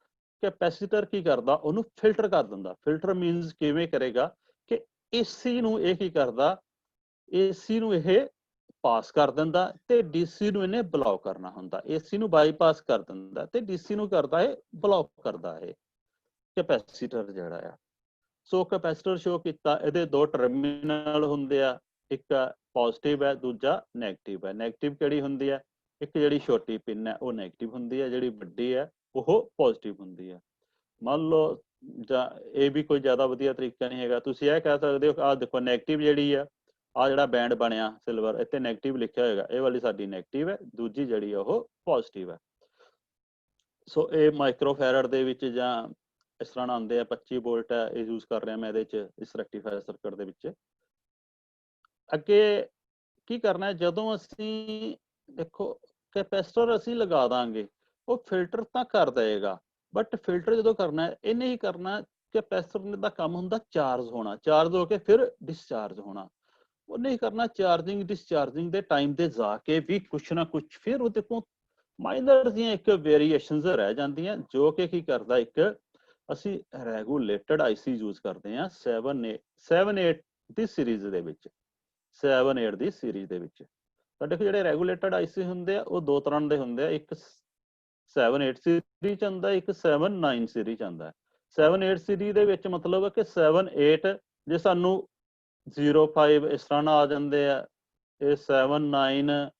ਕੈਪੈਸੀਟਰ ਕੀ ਕਰਦਾ, ਉਹਨੂੰ ਫਿਲਟਰ ਕਰ ਦਿੰਦਾ। ਫਿਲਟਰ ਮੀਨਸ ਕਿਵੇਂ ਕਰੇਗਾ ਕਿ ਏਸੀ ਨੂੰ ਇਹ ਕੀ ਕਰਦਾ, ਏਸੀ ਨੂੰ ਇਹ ਪਾਸ ਕਰ ਦਿੰਦਾ ਤੇ ਡੀਸੀ ਨੂੰ ਇਹਨੇ ਬਲੌਕ ਕਰਨਾ ਹੁੰਦਾ। ਏਸੀ ਨੂੰ ਬਾਈਪਾਸ ਕਰ ਦਿੰਦਾ ਤੇ ਡੀਸੀ ਨੂੰ ਕਰਦਾ ਇਹ ਬਲੌਕ ਕਰਦਾ ਇਹ ਕੈਪੈਸੀਟਰ ਜਿਹੜਾ ਆ। ਸੋ ਕੈਪੈਸੀਟਰ ਸ਼ੋ ਕੀਤਾ, ਇਹਦੇ ਦੋ ਟਰਮੀਨਲ ਹੁੰਦੇ ਆ, ਇੱਕ ਪੋਜ਼ਿਟਿਵ ਹੈ, ਦੂਜਾ ਨੈਗੇਟਿਵ ਹੈ। ਨੈਗੇਟਿਵ ਕਿਹੜੀ ਹੁੰਦੀ ਹੈ, ਇੱਕ ਜਿਹੜੀ ਛੋਟੀ ਪਿੰਨ ਹੈ ਉਹ ਨੈਗੇਟਿਵ ਹੁੰਦੀ ਹੈ, ਜਿਹੜੀ ਵੱਡੀ ਹੈ ਉਹ ਪੋਜ਼ਿਟਿਵ ਹੁੰਦੀ ਹੈ। ਮੰਨ ਲਓ ਜਾਂ ਇਹ ਵੀ ਕੋਈ ਜ਼ਿਆਦਾ ਵਧੀਆ ਤਰੀਕਾ ਨਹੀਂ ਹੈਗਾ, ਤੁਸੀਂ ਇਹ ਕਹਿ ਸਕਦੇ ਹੋ ਆਹ ਦੇਖੋ ਨੈਗੇਟਿਵ ਜਿਹੜੀ ਆ, ਆ ਜਿਹੜਾ ਬੈਂਡ ਬਣਿਆ ਸਿਲਵਰ, ਇੱਥੇ ਨੈਗੇਟਿਵ ਲਿਖਿਆ ਹੋਏਗਾ, ਇਹ ਵਾਲੀ ਸਾਡੀ ਨੈਗੇਟਿਵ ਹੈ, ਦੂਜੀ ਜਿਹੜੀ ਉਹ ਪੋਜ਼ਿਟਿਵ ਹੈ। ਸੋ ਇਹ ਮਾਈਕਰੋਫੈਰਡ ਦੇ ਵਿੱਚ ਜਾਂ ਇਸ ਤਰ੍ਹਾਂ ਨਾਲ ਆਉਂਦੇ ਆ, 25 ਵੋਲਟ ਹੈ ਇਹ ਯੂਜ਼ ਕਰ ਰਿਹਾ ਮੈਂ ਇਹਦੇ 'ਚ, ਇਸ ਰੈਕਟੀਫਾਇਰ ਸਰਕਟ ਦੇ ਵਿੱਚ। ਅੱਗੇ ਕੀ ਕਰਨਾ, ਜਦੋਂ ਅਸੀਂ ਦੇਖੋ ਕੈਪੈਸਿਟਰ ਅਸੀਂ ਲਗਾ ਦਾਂਗੇ, ਉਹ ਫਿਲਟਰ ਤਾਂ ਕਰ ਦੇਗਾ, ਬਟ ਫਿਲਟਰ ਜਦੋਂ ਕਰਨਾ ਇਹਨੇ ਹੀ ਕਰਨਾ, ਕੈਪੈਸਿਟਰ ਦਾ ਕੰਮ ਹੁੰਦਾ ਚਾਰਜ ਹੋਣਾ, ਚਾਰਜ ਹੋ ਕੇ ਫਿਰ ਡਿਸਚਾਰਜ ਹੋਣਾ। ਉਹਨੇ ਹੀ ਕਰਨਾ ਚਾਰਜਿੰਗ ਡਿਸਚਾਰਜਿੰਗ ਦੇ ਟਾਈਮ ਤੇ ਜਾ ਕੇ ਵੀ ਕੁਛ ਨਾ ਕੁਛ ਫਿਰ ਉਹਦੇ ਕੋਲ ਮਾਈਨਰ ਦੀਆਂ ਇੱਕ ਵੇਰੀਏਸ਼ਨਸ ਰਹਿ ਜਾਂਦੀਆਂ, ਜੋ ਕਿ ਕੀ ਕਰਦਾ, ਇੱਕ ਅਸੀਂ ਰੈਗੂਲੇਟਡ ਆਈਸੀ ਯੂਜ਼ ਕਰਦੇ ਹਾਂ 7-8 ਦੀ ਸੀਰੀਜ਼ ਦੇ ਵਿੱਚ। 7-8 ਦੀ ਸੀਰੀਜ਼ ਦੇ ਵਿੱਚ ਸਾਡੇ ਕੋਲ ਜਿਹੜੇ ਰੈਗੂਲੇਟਡ ਆਈਸੀ ਹੁੰਦੇ ਆ ਉਹ ਦੋ ਤਰ੍ਹਾਂ ਦੇ ਹੁੰਦੇ ਆ, ਇੱਕ 7-8 ਸੀਰੀਜ਼ ਚ ਆਉਂਦਾ, ਇੱਕ 7-9 ਸੀਰੀਜ਼ ਚ ਆਉਂਦਾ। 7-8 ਸੀਰੀਜ਼ ਦੇ ਵਿੱਚ ਮਤਲਬ ਹੈ ਕਿ 7-8 ਜੇ ਸਾਨੂੰ 0-5 ਇਸ ਤਰ੍ਹਾਂ ਨਾਲ ਆ ਜਾਂਦੇ ਆ, ਇਹ 7-9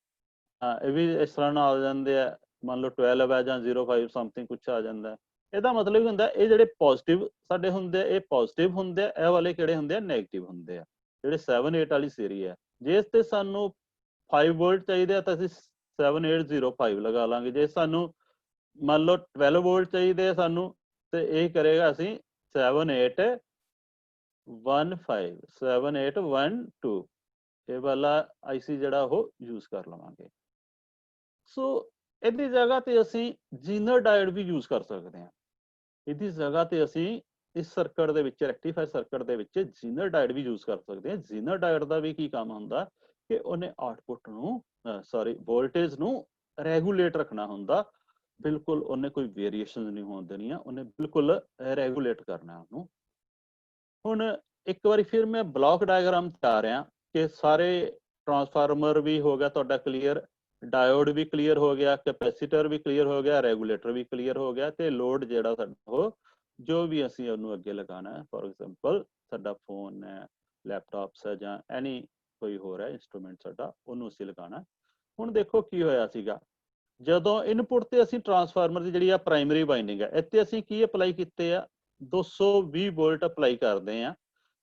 ਇਹ ਵੀ ਇਸ ਤਰ੍ਹਾਂ ਨਾਲ ਆ ਜਾਂਦੇ ਆ, ਮੰਨ ਲਓ 12 ਹੈ ਜਾਂ 0-5 ਸਮਥਿੰਗ ਕੁਛ ਆ ਜਾਂਦਾ। ਇਹਦਾ ਮਤਲਬ ਹੁੰਦਾ ਇਹ ਜਿਹੜੇ ਪੋਜ਼ਿਟਿਵ ਸਾਡੇ ਹੁੰਦੇ ਆ ਇਹ ਪੋਜ਼ਿਟਿਵ ਹੁੰਦੇ ਆ, ਇਹ ਵਾਲੇ ਕਿਹੜੇ ਹੁੰਦੇ ਆ ਨੈਗੇਟਿਵ ਹੁੰਦੇ ਆ, ਜਿਹੜੇ 7-8 ਵਾਲੀ ਸੀਰੀਜ਼ ਹੈ। ਜੇ ਇਸ ਤੇ ਸਾਨੂੰ 5 ਵੋਲਟ ਚਾਹੀਦੇ ਆ ਤਾਂ ਅਸੀਂ 7-8-0-5 ਲਗਾ ਲਾਂਗੇ। ਜੇ ਸਾਨੂੰ ਮੰਨ ਲਓ 12 ਵੋਲਟ ਚਾਹੀਦੇ ਆ ਸਾਨੂੰ, ਤੇ ਇਹ ਕਰੇਗਾ ਅਸੀਂ 7-8-1-5 7-8-1-2 ਇਹ ਵਾਲਾ ਆਈਸੀ ਜਿਹੜਾ ਉਹ ਯੂਜ਼ ਕਰ ਲਵਾਂਗੇ। ਸੋ ਇਹਦੀ ਜਗ੍ਹਾ ਤੇ ਅਸੀਂ ਜੀਨਰ ਡਾਇਡ ਵੀ ਯੂਜ਼ ਕਰ ਸਕਦੇ ਹਾਂ। ਇਹਦੀ ਜਗ੍ਹਾ ਤੇ ਅਸੀਂ ਇਸ ਸਰਕਟ ਦੇ ਵਿੱਚ ਰੈਕਟੀਫਾਇਰ ਸਰਕਟ ਦੇ ਵਿੱਚ ਜ਼ੀਨਰ ਡਾਇਡ ਵੀ ਯੂਜ਼ ਕਰ ਸਕਦੇ ਹਾਂ। ਜ਼ੀਨਰ ਡਾਇਡ ਦਾ ਵੀ ਕੀ ਕੰਮ ਹੁੰਦਾ ਕਿ ਉਹਨੇ ਆਊਟਪੁੱਟ ਨੂੰ ਵੋਲਟੇਜ ਨੂੰ ਰੈਗੂਲੇਟ ਰੱਖਣਾ ਹੁੰਦਾ। ਬਿਲਕੁਲ ਉਹਨੇ ਕੋਈ ਵੇਰੀਏਸ਼ਨ ਨਹੀਂ ਹੋਣ ਦੇਣੀਆਂ, ਉਹਨੇ ਬਿਲਕੁਲ ਰੈਗੂਲੇਟ ਕਰਨਾ ਉਹਨੂੰ। ਹੁਣ ਇੱਕ ਵਾਰੀ ਫਿਰ ਮੈਂ ਬਲੌਕ ਡਾਇਗਰਾਮ ਤੇ ਆ ਰਿਹਾ ਕਿ ਸਾਰੇ ਟਰਾਂਸਫਾਰਮਰ ਵੀ ਹੋ ਗਿਆ ਤੁਹਾਡਾ ਕਲੀਅਰ, ਡਾਇਓਡ ਵੀ ਕਲੀਅਰ ਹੋ ਗਿਆ, ਕੈਪੈਸੀਟਰ ਵੀ ਕਲੀਅਰ ਹੋ ਗਿਆ, ਰੈਗੂਲੇਟਰ ਵੀ ਕਲੀਅਰ ਹੋ ਗਿਆ, ਤੇ ਲੋਡ ਜਿਹੜਾ ਸਾਡਾ ਉਹ ਜੋ ਵੀ ਅਸੀਂ ਉਹਨੂੰ ਅੱਗੇ ਲਗਾਉਣਾ ਹੈ, ਫੋਰ ਐਗਜ਼ਾਮਪਲ ਸਾਡਾ ਫੋਨ ਹੈ, ਲੈਪਟਾਪਸ ਹੈ, ਜਾਂ ਐਨੀ ਕੋਈ ਹੋਰ ਹੈ ਇੰਸਟਰੂਮੈਂਟ ਸਾਡਾ, ਉਹਨੂੰ ਅਸੀਂ ਲਗਾਉਣਾ। ਹੁਣ ਦੇਖੋ ਕੀ ਹੋਇਆ ਸੀਗਾ, ਜਦੋਂ ਇਨਪੁਟ ਤੇ ਅਸੀਂ ਟਰਾਂਸਫਾਰਮਰ ਦੀ ਜਿਹੜੀ ਆ ਪ੍ਰਾਇਮਰੀ ਵਾਈਂਡਿੰਗ ਹੈ, ਇੱਥੇ ਅਸੀਂ ਕੀ ਅਪਲਾਈ ਕੀਤੇ ਆ, 220 ਵੋਲਟ ਅਪਲਾਈ ਕਰਦੇ ਆ।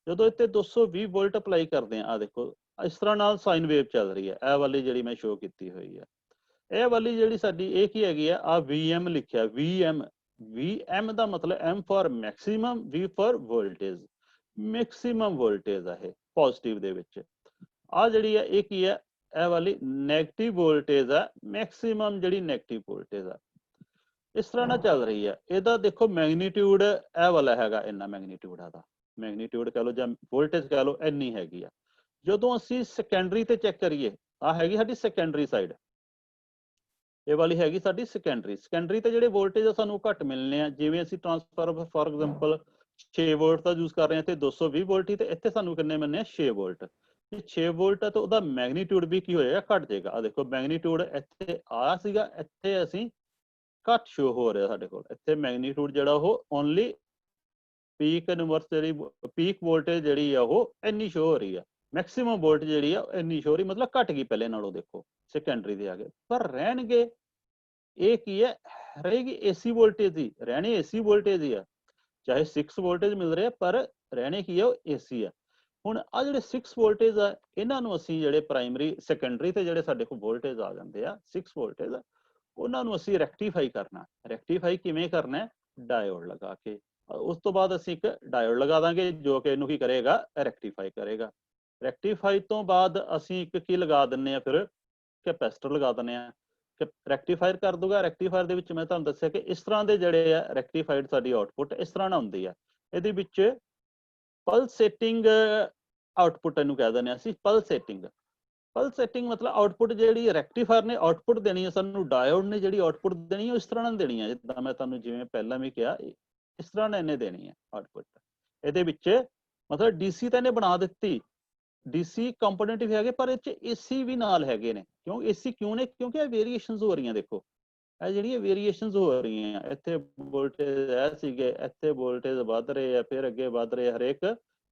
ਜਦੋਂ ਇੱਥੇ 220 ਵੋਲਟ ਅਪਲਾਈ ਕਰਦੇ ਆ ਦੇਖੋ ਇਸ ਤਰ੍ਹਾਂ ਨਾਲ ਸਾਈਨ ਵੇਵ ਚੱਲ ਰਹੀ ਹੈ, ਇਹ ਵਾਲੀ ਜਿਹੜੀ ਮੈਂ ਸ਼ੋ ਕੀਤੀ ਹੋਈ ਹੈ। ਇਹ ਵਾਲੀ ਜਿਹੜੀ ਸਾਡੀ ਇਹ ਕੀ ਹੈਗੀ ਆ VM ਲਿਖਿਆ, VM ਦਾ ਮਤਲਬ M for maximum, V for voltage, maximum voltage ਆ ਇਹ ਪੋਜ਼ਿਟਿਵ ਦੇ ਵਿੱਚ। ਆ ਜਿਹੜੀ ਹੈ ਇਹ ਕੀ ਹੈ, ਇਹ ਵਾਲੀ ਨੈਗੇਟਿਵ ਵੋਲਟੇਜ ਆ, ਮੈਕਸਿਮਮ ਜਿਹੜੀ ਨੈਗੇਟਿਵ ਵੋਲਟੇਜ ਆ, ਇਸ ਤਰ੍ਹਾਂ ਨਾਲ ਚੱਲ ਰਹੀ ਹੈ। ਇਹਦਾ ਦੇਖੋ ਮੈਗਨੀਟਿਊਡ ਇਹ ਵਾਲਾ ਹੈਗਾ, ਇੰਨਾ ਮੈਗਨੀਟਿਊਡ ਆਦਾ, ਮੈਗਨੀਟਿਊਡ ਕਹ ਲਓ ਜਾਂ ਵੋਲਟੇਜ ਕਹ ਲਓ, ਇੰਨੀ ਹੈਗੀ ਆ। ਜਦੋਂ ਅਸੀਂ ਸੈਕੰਡਰੀ ਤੇ ਚੈੱਕ ਕਰੀਏ, ਆ ਹੈਗੀ ਸਾਡੀ ਸੈਕੰਡਰੀ ਸਾਈਡ, ਇਹ ਵਾਲੀ ਹੈਗੀ ਸਾਡੀ ਸੈਕੰਡਰੀ ਤੇ ਜਿਹੜੇ ਵੋਲਟੇਜ ਆ ਸਾਨੂੰ ਘੱਟ ਮਿਲਨੇ ਆ। ਜਿਵੇਂ ਅਸੀਂ ਟਰਾਂਸਫਾਰਮਰ ਫੋਰ ਐਗਜ਼ਾਮਪਲ 6 ਵੋਲਟ ਦਾ ਯੂਜ਼ ਕਰ ਰਹੇ ਹਾਂ ਤੇ 220 ਵੋਲਟ ਹੀ, ਤੇ ਇੱਥੇ ਸਾਨੂੰ ਕਿੰਨੇ ਮਿਲਨੇ ਆ 6 ਵੋਲਟ। ਜੇ 6 ਵੋਲਟ ਹੈ ਤਾਂ ਉਹਦਾ ਮੈਗਨੀਟਿਊਡ ਵੀ ਕੀ ਹੋ ਜਾਏਗਾ, ਘਟ ਜਾਏਗਾ। ਆ ਦੇਖੋ ਮੈਗਨੀਟਿਊਡ ਇੱਥੇ ਆਇਆ ਸੀਗਾ, ਇੱਥੇ ਅਸੀਂ ਘੱਟ ਸ਼ੋ ਹੋ ਰਿਹਾ ਸਾਡੇ ਕੋਲ, ਇੱਥੇ ਮੈਗਨੀਟਿਊਡ ਜਿਹੜਾ ਉਹ ਓਨਲੀ ਪੀਕ ਇਨਵਰਸ ਜਿਹੜੀ ਪੀਕ ਵੋਲਟੇਜ ਜਿਹੜੀ ਆ ਉਹ ਇੰਨੀ ਸ਼ੋ ਹੋ ਰਹੀ ਆ, ਮੈਕਸਿਮਮ ਵੋਲਟ ਜਿਹੜੀ ਆ ਇੰਨੀ ਸ਼ੋ ਹੋ ਰਹੀ, ਮਤਲਬ ਘਟ ਗਈ ਪਹਿਲੇ ਨਾਲੋਂ। ਦੇਖੋ ਸੈਕੰਡਰੀ ਦੇ ਆ ਗਏ, ਪਰ ਰਹਿਣਗੇ ਇਹ ਕੀ ਹੈ, ਰਹੇਗੀ ਏਸੀ ਵੋਲਟੇਜ ਹੀ ਰਹਿਣੀ, ਏਸੀ ਵੋਲਟੇਜ ਹੀ ਆ, ਚਾਹੇ 6 ਵੋਲਟੇਜ ਮਿਲ ਰਹੇ ਪਰ ਰਹਿਣੇ ਕੀ ਆ ਉਹ ਏਸੀ ਆ। ਹੁਣ ਆ ਜਿਹੜੇ 6 ਵੋਲਟੇਜ ਆ, ਇਹਨਾਂ ਨੂੰ ਅਸੀਂ ਜਿਹੜੇ ਪ੍ਰਾਇਮਰੀ ਸੈਕੰਡਰੀ ਤੇ ਜਿਹੜੇ ਸਾਡੇ ਕੋਲ ਵੋਲਟੇਜ ਆ ਜਾਂਦੇ ਆ 6 ਵੋਲਟੇਜ, ਉਹਨਾਂ ਨੂੰ ਅਸੀਂ ਰੈਕਟੀਫਾਈ ਕਰਨਾ। ਰੈਕਟੀਫਾਈ ਕਿਵੇਂ ਕਰਨਾ ਹੈ, ਡਾਇਓਡ ਲਗਾ ਕੇ। ਉਸ ਤੋਂ ਬਾਅਦ ਅਸੀਂ ਇੱਕ ਡਾਇਓਡ ਲਗਾ ਦਾਂਗੇ ਜੋ ਕਿ ਇਹਨੂੰ ਕੀ ਕਰੇਗਾ, ਰੈਕਟੀਫਾਈ ਕਰੇਗਾ। ਰੈਕਟੀਫਾਈ ਤੋਂ ਬਾਅਦ ਅਸੀਂ ਇੱਕ ਕੀ ਲਗਾ ਦਿੰਨੇ ਆ, ਫਿਰ ਕੈਪੈਸਿਟਰ ਲਗਾ ਦਿੰਨੇ ਆ, ਰੈਕਟੀਫਾਇਰ ਕਰ ਦੂਗਾ। ਰੈਕਟੀਫਾਇਰ ਦੇ ਵਿੱਚ ਮੈਂ ਤੁਹਾਨੂੰ ਦੱਸਿਆ ਕਿ ਇਸ ਤਰ੍ਹਾਂ ਦੇ ਜਿਹੜੇ ਆ ਰੈਕਟੀਫਾਈਡ ਸਾਡੀ ਆਊਟਪੁੱਟ ਇਸ ਤਰ੍ਹਾਂ ਨਾਲ ਹੁੰਦੀ ਆ। ਇਹਦੇ ਵਿੱਚ ਪਲਸੇਟਿੰਗ ਆਊਟਪੁੱਟ ਇਹਨੂੰ ਕਹਿ ਦਿੰਦੇ ਆ ਅਸੀਂ, ਪਲਸੇਟਿੰਗ ਮਤਲਬ ਆਊਟਪੁੱਟ ਜਿਹੜੀ ਰੈਕਟੀਫਾਇਰ ਨੇ ਆਊਟਪੁੱਟ ਦੇਣੀ ਹੈ ਸਾਨੂੰ, ਡਾਇਓਡ ਨੇ ਜਿਹੜੀ ਆਊਟਪੁੱਟ ਦੇਣੀ ਹੈ ਇਸ ਤਰ੍ਹਾਂ ਨਾਲ ਦੇਣੀ ਹੈ, ਜਿੱਦਾਂ ਮੈਂ ਤੁਹਾਨੂੰ ਜਿਵੇਂ ਪਹਿਲਾਂ ਵੀ ਕਿਹਾ ਇਸ ਤਰ੍ਹਾਂ ਨਾਲ ਇਹਨੇ ਦੇਣੀ ਹੈ ਆਊਟਪੁੱਟ। ਇਹਦੇ ਵਿੱਚ ਮਤਲਬ ਡੀਸੀ ਤਾਂ ਇਹਨੇ ਬਣਾ ਦਿੱਤੀ, ਡੀਸੀ ਕੰਪੋਨੈਂਟ ਵੀ ਹੈਗੇ, ਪਰ ਇਹ ਚ ਏਸੀ ਵੀ ਨਾਲ ਹੈਗੇ ਨੇ। ਕਿਉਂ ਏਸੀ ਕਿਉਂ ਨੇ, ਕਿਉਂਕਿ ਇਹ ਵੇਰੀਏਸ਼ਨਸ ਹੋ ਰਹੀਆਂ, ਦੇਖੋ ਇਹ ਜਿਹੜੀਆਂ ਵੇਰੀਏਸ਼ਨਸ ਹੋ ਰਹੀਆਂ, ਇੱਥੇ ਵੋਲਟੇਜ ਇਹ ਸੀਗੇ, ਇੱਥੇ ਵੋਲਟੇਜ ਵੱਧ ਰਹੇ ਆ, ਫਿਰ ਅੱਗੇ ਵੱਧ ਰਹੇ, ਹਰੇਕ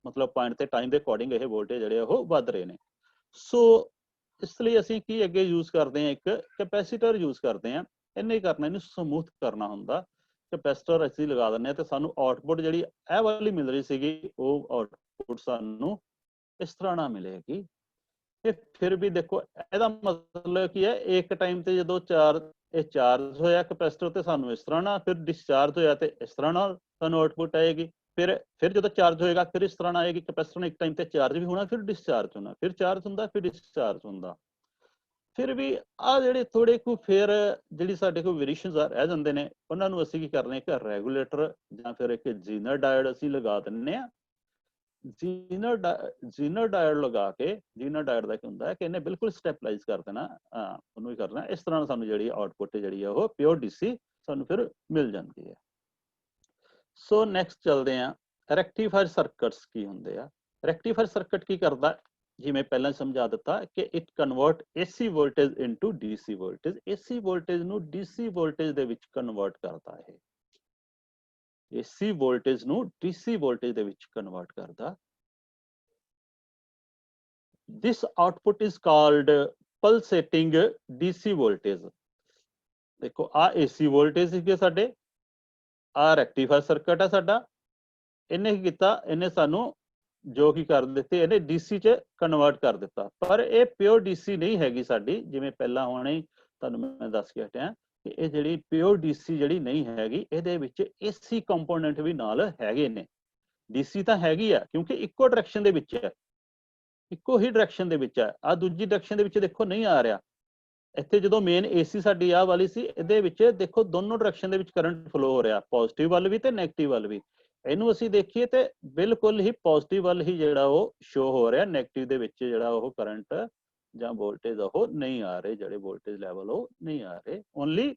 ਮਤਲਬ ਪੁਆਇੰਟ ਤੇ ਟਾਈਮ ਦੇ ਅਕੋਰਡਿੰਗ ਇਹ ਵੋਲਟੇਜ ਜਿਹੜੇ ਉਹ ਵੱਧ ਰਹੇ ਨੇ। ਸੋ ਇਸ ਲਈ ਅਸੀਂ ਕੀ ਅੱਗੇ ਯੂਜ਼ ਕਰਦੇ ਹਾਂ, ਇੱਕ ਕੈਪੈਸੀਟਰ ਯੂਜ਼ ਕਰਦੇ ਹਾਂ। ਇਹਨੇ ਕਰਨਾ, ਇਹਨੂੰ ਸਮੂਥ ਕਰਨਾ ਹੁੰਦਾ। ਕੈਪੈਸੀਟਰ ਅਸੀਂ ਲਗਾ ਦਿੰਦੇ ਹਾਂ ਤੇ ਸਾਨੂੰ ਆਊਟਪੁੱਟ ਜਿਹੜੀ ਇਹ ਵਾਲੀ ਮਿਲ ਰਹੀ ਸੀਗੀ, ਉਹ ਆਊਟਪੁੱਟ ਸਾਨੂੰ ਇਸ ਤਰ੍ਹਾਂ ਨਾਲ ਮਿਲੇਗੀ। ਤੇ ਫਿਰ ਵੀ ਦੇਖੋ ਇਹਦਾ ਮਤਲਬ ਕੀ ਹੈ, ਇੱਕ ਟਾਈਮ ਤੇ ਜਦੋਂ ਇਹ ਚਾਰਜ ਹੋਇਆ ਕੈਪੈਸਿਟਰ ਤੇ ਸਾਨੂੰ ਇਸ ਤਰ੍ਹਾਂ ਨਾਲ, ਫਿਰ ਡਿਸਚਾਰਜ ਹੋਇਆ ਤੇ ਇਸ ਤਰ੍ਹਾਂ ਨਾਲ ਸਾਨੂੰ ਆਊਟਪੁੱਟ ਆਏਗੀ। ਫਿਰ ਜਦੋਂ ਚਾਰਜ ਹੋਏਗਾ ਫਿਰ ਇਸ ਤਰ੍ਹਾਂ ਨਾਲ ਆਏਗੀ। ਕੈਪੈਸਿਟਰ ਨੇ ਇੱਕ ਟਾਈਮ ਤੇ ਚਾਰਜ ਵੀ ਹੋਣਾ, ਫਿਰ ਡਿਸਚਾਰਜ ਹੋਣਾ, ਫਿਰ ਚਾਰਜ ਹੁੰਦਾ, ਫਿਰ ਡਿਸਚਾਰਜ ਹੁੰਦਾ। ਫਿਰ ਵੀ ਆ ਜਿਹੜੇ ਥੋੜੇ ਕੁ ਫਿਰ ਜਿਹੜੀ ਸਾਡੇ ਕੋਲ ਵੇਰੀਏਸ਼ਨਸ ਆ ਰਹਿ ਜਾਂਦੇ ਨੇ, ਉਹਨਾਂ ਨੂੰ ਅਸੀਂ ਕੀ ਕਰਨੇ, ਇੱਕ ਰੈਗੂਲੇਟਰ ਜਾਂ ਫਿਰ ਇੱਕ ਜ਼ੀਨਰ ਡਾਇਓਡ ਅਸੀਂ ਲਗਾ ਦਿੰਨੇ ਆ। ਜ਼ੀਨਰ ਡਾਇਓਡ ਲਗਾ ਕੇ, ਜ਼ੀਨਰ ਡਾਇਓਡ ਦਾ ਕੀ ਹੁੰਦਾ ਹੈ ਕਿ ਇਹਨੇ ਬਿਲਕੁਲ ਸਟੈਪਲਾਈਜ਼ ਕਰ ਦੇਣਾ, ਉਹਨੂੰ ਹੀ ਕਰਨਾ। ਇਸ ਤਰ੍ਹਾਂ ਸਾਨੂੰ ਜਿਹੜੀ ਆਊਟਪੁੱਟ ਜਿਹੜੀ ਆ ਉਹ ਪਿਓਰ ਡੀਸੀ ਸਾਨੂੰ ਫਿਰ ਮਿਲ ਜਾਂਦੀ ਹੈ। ਸੋ ਨੈਕਸਟ ਚੱਲਦੇ ਆ, ਰੈਕਟੀਫਾਇਰ ਸਰਕਟਸ ਕੀ ਹੁੰਦੇ ਆ। ਰੈਕਟੀਫਾਇਰ ਸਰਕਟ ਕੀ ਕਰਦਾ, ਜਿਵੇਂ ਪਹਿਲਾਂ ਸਮਝਾ ਦਿੱਤਾ ਕਿ it convert AC voltage into DC voltage, AC voltage ਨੂੰ ਡੀਸੀ ਵੋਲਟੇਜ ਦੇ ਵਿੱਚ ਕਨਵਰਟ ਕਰਦਾ ਹੈ। ਏਸੀ ਵੋਲਟੇਜ ਨੂੰ ਡੀਸੀ ਵੋਲਟੇਜ ਦੇ ਵਿੱਚ ਕਨਵਰਟ ਕਰਦਾ। This output is called pulsating DC voltage। ਦੇਖੋ ਆ ਏਸੀ ਵੋਲਟੇਜ ਸੀਗੇ ਸਾਡੇ, ਆ ਰੈਕਟੀਫਾਇਰ ਸਰਕਟ ਆ ਸਾਡਾ। ਇਹਨੇ ਕੀ ਕੀਤਾ, ਇਹਨੇ ਸਾਨੂੰ ਜੋ ਕੀ ਕਰ ਦਿੱਤੇ, ਇਹਨੇ ਡੀਸੀ ਚ ਕਨਵਰਟ ਕਰ ਦਿੱਤਾ। ਪਰ ਇਹ ਪਿਓਰ ਡੀਸੀ ਨਹੀਂ ਹੈਗੀ ਸਾਡੀ, ਜਿਵੇਂ ਪਹਿਲਾਂ ਹੁਣੇ ਤੁਹਾਨੂੰ ਮੈਂ ਦੱਸ ਕੇ ਹਟਿਆ ਕਿ ਇਹ ਜਿਹੜੀ ਪਿਓਰ ਡੀਸੀ ਜਿਹੜੀ ਨਹੀਂ ਹੈਗੀ, ਇਹਦੇ ਵਿੱਚ ਏਸੀ ਕੰਪੋਨੈਂਟ ਵੀ ਨਾਲ ਹੈਗੇ ਨੇ। ਡੀਸੀ ਤਾਂ ਹੈਗੀ ਆ ਕਿਉਂਕਿ ਇੱਕੋ ਡਾਇਰੈਕਸ਼ਨ ਦੇ ਵਿੱਚ ਹੈ, ਇੱਕੋ ਹੀ ਡਾਇਰੈਕਸ਼ਨ ਦੇ ਵਿੱਚ ਹੈ। ਆ ਦੂਜੀ ਡਾਇਰੈਕਸ਼ਨ ਦੇ ਵਿੱਚ ਦੇਖੋ ਨਹੀਂ ਆ ਰਿਹਾ। ਇੱਥੇ ਜਦੋਂ ਮੇਨ ਏਸੀ ਸਾਡੀ ਆਹ ਵਾਲੀ ਸੀ, ਇਹਦੇ ਵਿੱਚ ਦੇਖੋ ਦੋਨੋਂ ਡਾਇਰੈਕਸ਼ਨ ਦੇ ਵਿੱਚ ਕਰੰਟ ਫਲੋ ਹੋ ਰਿਹਾ, ਪੋਜ਼ਿਟਿਵ ਵੱਲ ਵੀ ਤੇ ਨੈਗੇਟਿਵ ਵੱਲ ਵੀ। ਇਹਨੂੰ ਅਸੀਂ ਦੇਖੀਏ ਤੇ ਬਿਲਕੁਲ ਹੀ ਪੋਜ਼ਿਟਿਵ ਵੱਲ ਹੀ ਜਿਹੜਾ ਉਹ ਸ਼ੋ ਹੋ ਰਿਹਾ, ਨੈਗੇਟਿਵ ਦੇ ਵਿੱਚ ਜਿਹੜਾ ਉਹ ਕਰੰਟ ਜਾਂ ਵੋਲਟੇਜ ਉਹ ਨਹੀਂ ਆ ਰਹੇ, ਜਿਹੜੇ ਵੋਲਟੇਜ ਲੈਵਲ ਉਹ ਨਹੀਂ ਆ ਰਹੇ, ਓਨਲੀ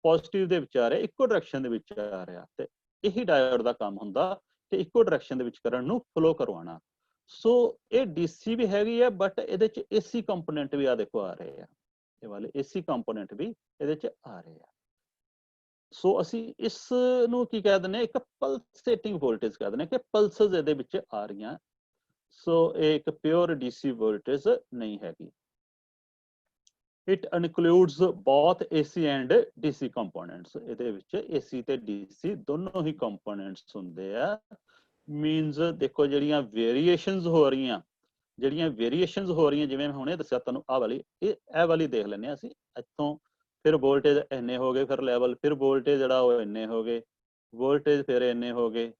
ਪੋਜ਼ਿਟਿਵ ਦੇ ਵਿੱਚ ਆ ਰਹੇ, ਇੱਕੋ ਡਾਇਰੈਕਸ਼ਨ ਦੇ ਵਿੱਚ ਆ ਰਿਹਾ। ਤੇ ਇਹੀ ਡਾਇਓਡ ਦਾ ਕੰਮ ਹੁੰਦਾ ਕਿ ਇੱਕੋ ਡਾਇਰੈਕਸ਼ਨ ਦੇ ਵਿੱਚ ਕਰੰਟ ਨੂੰ ਫਲੋ ਕਰਵਾਉਣਾ। ਸੋ ਇਹ ਡੀਸੀ ਵੀ ਹੈਗੀ ਹੈ, ਬਟ ਇਹਦੇ ਚ ਏਸੀ ਕੰਪੋਨੈਂਟ ਵੀ ਆ ਦੇਖੋ ਆ ਰਹੇ ਆ, ਇਹ ਵਾਲੇ ਏਸੀ ਕੰਪੋਨੈਂਟ ਵੀ ਇਹਦੇ ਚ ਆ ਰਹੇ ਆ। ਸੋ ਅਸੀਂ ਇਸ ਨੂੰ ਕੀ ਕਹਿ ਦਿੰਦੇ, ਇੱਕ ਪਲਸੇਟਿੰਗ ਵੋਲਟੇਜ ਕਹਿ ਦਿੰਦੇ ਕਿ ਪਲਸਸ ਇਹਦੇ ਵਿੱਚ ਆ ਰਹੀਆਂ। ਸੋ ਇਹ ਇੱਕ ਪਿਓਰ ਡੀਸੀ ਵੋਲਟੇਜ ਨਹੀਂ ਹੈਗੀ। It includes both AC and DC components. ਇਹਦੇ ਵਿੱਚ ਏਸੀ ਤੇ ਡੀਸੀ ਦੋਨੋਂ ਹੀ ਕੰਪੋਨੈਂਟਸ ਹੁੰਦੇ ਆ। ਮੀਨਸ ਦੇਖੋ ਜਿਹੜੀਆਂ ਵੇਰੀਏਸ਼ਨਸ ਹੋ ਰਹੀਆਂ, ਜਿਵੇਂ ਮੈਂ ਹੁਣੇ ਦੱਸਿਆ ਤੁਹਾਨੂੰ ਆਹ ਵਾਲੀ, ਇਹ ਵਾਲੀ ਦੇਖ ਲੈਂਦੇ ਹਾਂ ਅਸੀਂ। ਇੱਥੋਂ ਫਿਰ ਵੋਲਟੇਜ ਇੰਨੇ ਹੋ ਗਏ, ਫਿਰ ਲੈਵਲ, ਫਿਰ ਵੋਲਟੇਜ ਜਿਹੜਾ ਉਹ ਇੰਨੇ ਹੋ ਗਏ, ਵੋਲਟੇਜ ਫਿਰ ਇੰਨੇ ਹੋ ਗਏ,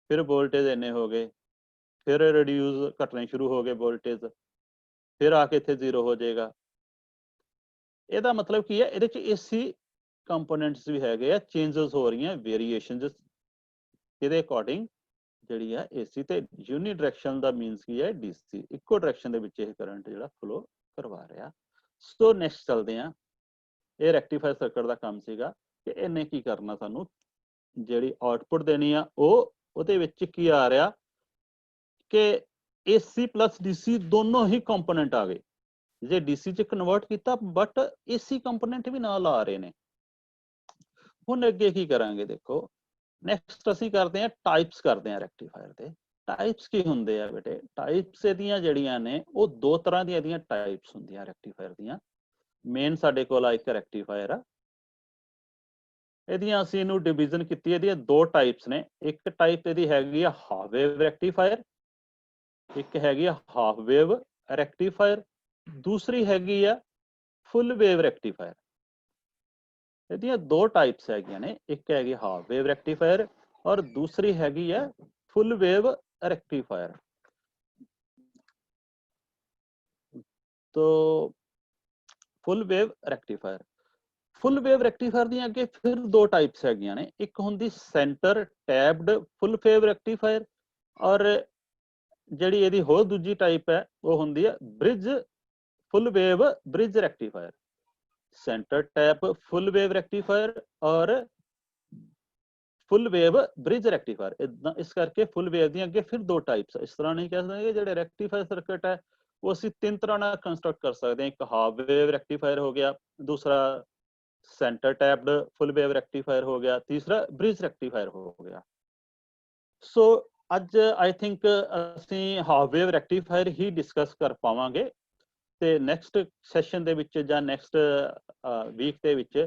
ਫਿਰ ਵੋਲਟੇਜ ਇੰਨੇ ਹੋ ਗਏ, ਫਿਰ ਰਿਡਿਊਸ ਘਟਣੇ ਸ਼ੁਰੂ ਹੋ ਗਏ ਵੋਲਟੇਜ, ਫਿਰ ਆ ਕੇ ਇੱਥੇ ਜ਼ੀਰੋ ਹੋ ਜਾਏਗਾ। ਇਹਦਾ ਮਤਲਬ ਕੀ ਹੈ, ਇਹਦੇ ਚ ਏਸੀ ਕੰਪੋਨੈਂਟਸ ਵੀ ਹੈਗੇ ਆ, ਚੇਂਜਸ ਹੋ ਰਹੀਆਂ, ਵੇਰੀਏਸ਼ਨਸ ਇਹਦੇ ਅਕੋਰਡਿੰਗ ਜਿਹੜੀ ਹੈ ਏਸੀ। ਤੇ ਯੂਨੀ ਡਾਇਰੈਕਸ਼ਨ ਦਾ ਮੀਨਸ ਕੀ ਹੈ, ਡੀਸੀ, ਇੱਕੋ ਡਾਇਰੈਕਸ਼ਨ ਦੇ ਵਿੱਚ ਇਹ ਕਰੰਟ ਜਿਹੜਾ ਫਲੋ ਕਰਵਾ ਰਿਹਾ। ਸੋ ਨੈਕਸਟ ਚੱਲਦੇ ਆ। ਇਹ ਰੈਕਟੀਫਾਇਰ ਸਰਕਟ ਦਾ ਕੰਮ ਸੀਗਾ ਕਿ ਇਹਨੇ ਕੀ ਕਰਨਾ, ਸਾਨੂੰ ਜਿਹੜੀ ਆਉਟਪੁੱਟ ਦੇਣੀ ਆ ਉਹ, ਉਹਦੇ ਵਿੱਚ ਕੀ ਆ ਰਿਹਾ ਕਿ ਏਸੀ ਪਲੱਸ ਡੀਸੀ ਦੋਨੋਂ ਹੀ ਕੰਪੋਨੈਂਟ ਆ ਗਏ। ਜੇ ਡੀਸੀ ਚ ਕਨਵਰਟ ਕੀਤਾ, ਬਟ ਏਸੀ ਕੰਪੋਨੈਂਟ ਵੀ ਨਾਲ ਆ ਰਹੇ ਨੇ। ਹੁਣ ਅੱਗੇ ਕੀ ਕਰਾਂਗੇ, ਦੇਖੋ ਨੈਕਸਟ ਅਸੀਂ ਕਰਦੇ ਹਾਂ ਟਾਈਪਸ, ਕਰਦੇ ਹਾਂ ਰੈਕਟੀਫਾਇਰ ਦੇ। ਟਾਈਪਸ ਕੀ ਹੁੰਦੇ ਆ ਬੇਟੇ, ਟਾਈਪਸ ਇਹਦੀਆਂ ਜਿਹੜੀਆਂ ਨੇ ਉਹ ਦੋ ਤਰ੍ਹਾਂ ਦੀਆਂ ਇਹਦੀਆਂ ਟਾਈਪਸ ਹੁੰਦੀਆਂ ਰੈਕਟੀਫਾਇਰ ਦੀਆਂ। ਮੇਨ ਸਾਡੇ ਕੋਲ ਆ ਇੱਕ ਰੈਕਟੀਫਾਇਰ ਆ, ਇਹਦੀਆਂ ਅਸੀਂ ਇਹਨੂੰ ਡਿਵੀਜ਼ਨ ਕੀਤੀ, ਇਹਦੀਆਂ ਦੋ ਟਾਈਪਸ ਨੇ। ਇੱਕ ਟਾਈਪ ਇਹਦੀ ਹੈਗੀ ਆ ਹਾਫ ਵੇਵ ਰੈਕਟੀਫਾਇਰ, ਇੱਕ ਹੈਗੀ ਆ ਹਾਫ ਵੇਵ ਰੈਕਟੀਫਾਇਰ, ਦੂਸਰੀ ਹੈਗੀ ਆ ਫੁੱਲ ਵੇਵ ਰੈਕਟੀਫਾਇਰ। ਇਹਦੀਆਂ ਦੋ ਟਾਈਪਸ ਹੈਗੀਆਂ ਨੇ, ਇੱਕ ਹੈਗੀ ਹਾਫ ਵੇਵ ਰੈਕਟੀਫਾਇਰ ਔਰ ਦੂਸਰੀ ਹੈਗੀ ਆ ਫੁੱਲ ਵੇਵ ਰੈਕਟੀਫਾਇਰ। तो फुल वेव रैक्टिफायर, फुल वेव रैक्टिफायर ਦੀਆਂ ਅੱਗੇ ਫਿਰ ਦੋ ਟਾਈਪਸ ਹੈਗੀਆਂ ਨੇ। ਇੱਕ ਹੁੰਦੀ ਸੈਂਟਰ ਟੈਬਡ ਫੁੱਲ ਵੇਵ ਰੈਕਟੀਫਾਇਰ, ਔਰ ਜਿਹੜੀ ਇਹਦੀ ਹੋਰ ਦੂਜੀ ਟਾਈਪ ਹੈ ਉਹ ਹੁੰਦੀ ਹੈ bridge full wave bridge rectifier. Centre tap full wave rectifier और फुल वेव ब्रिज रेक्टिफायर। इस करके फुल वेव दी अगे फिर दो टाइप्स। इस तरह नहीं कह सकते जो रेक्टिफायर सर्किट है वो असी तीन तरह ना कंस्ट्रक्ट कर सकते हैं। एक हाफ वेव रेक्टिफायर हो गया, दूसरा centre tapped full wave rectifier हो गया, तीसरा ब्रिज रेक्टिफायर हो गया। सो अज आई थिंक असी हाफ वेव रेक्टिफायर ही डिस्कस कर पावांगे ਤੇ ਨੈਕਸਟ ਸੈਸ਼ਨ ਦੇ ਵਿੱਚ ਜਾਂ ਨੈਕਸਟ ਵੀਕ ਦੇ ਵਿੱਚ